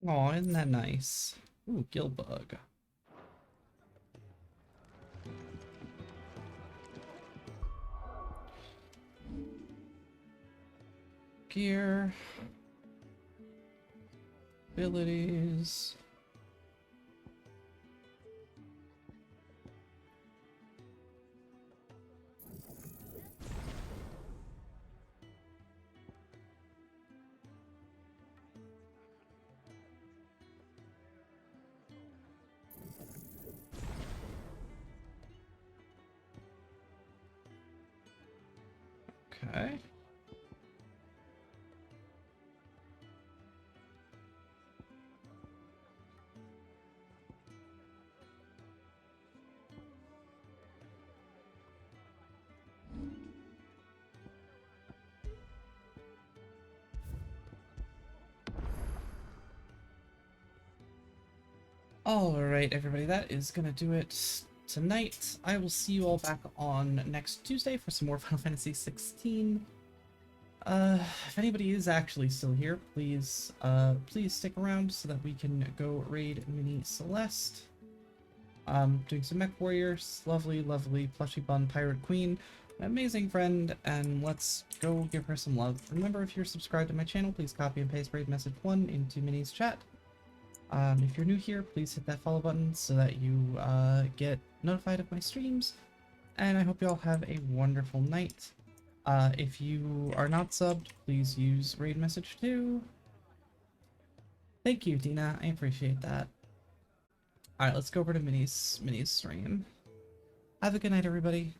Aw, isn't that nice? Ooh, Gilbug. Gear. Abilities. Okay. Alright, everybody, that is gonna do it tonight. I will see you all back on next Tuesday for some more Final Fantasy XVI. If anybody is actually still here, please stick around so that we can go raid Mini Celeste. Doing some mech warriors, lovely plushy bun pirate queen, an amazing friend, and let's go give her some love. Remember, if you're subscribed to my channel, please copy and paste raid message 1 into Mini's chat. If you're new here, please hit that follow button so that you get notified of my streams, and I hope you all have a wonderful night. If you are not subbed, please use raid message 2. Thank you, Dina. I appreciate that. Alright, let's go over to Mini's stream. Have a good night, everybody.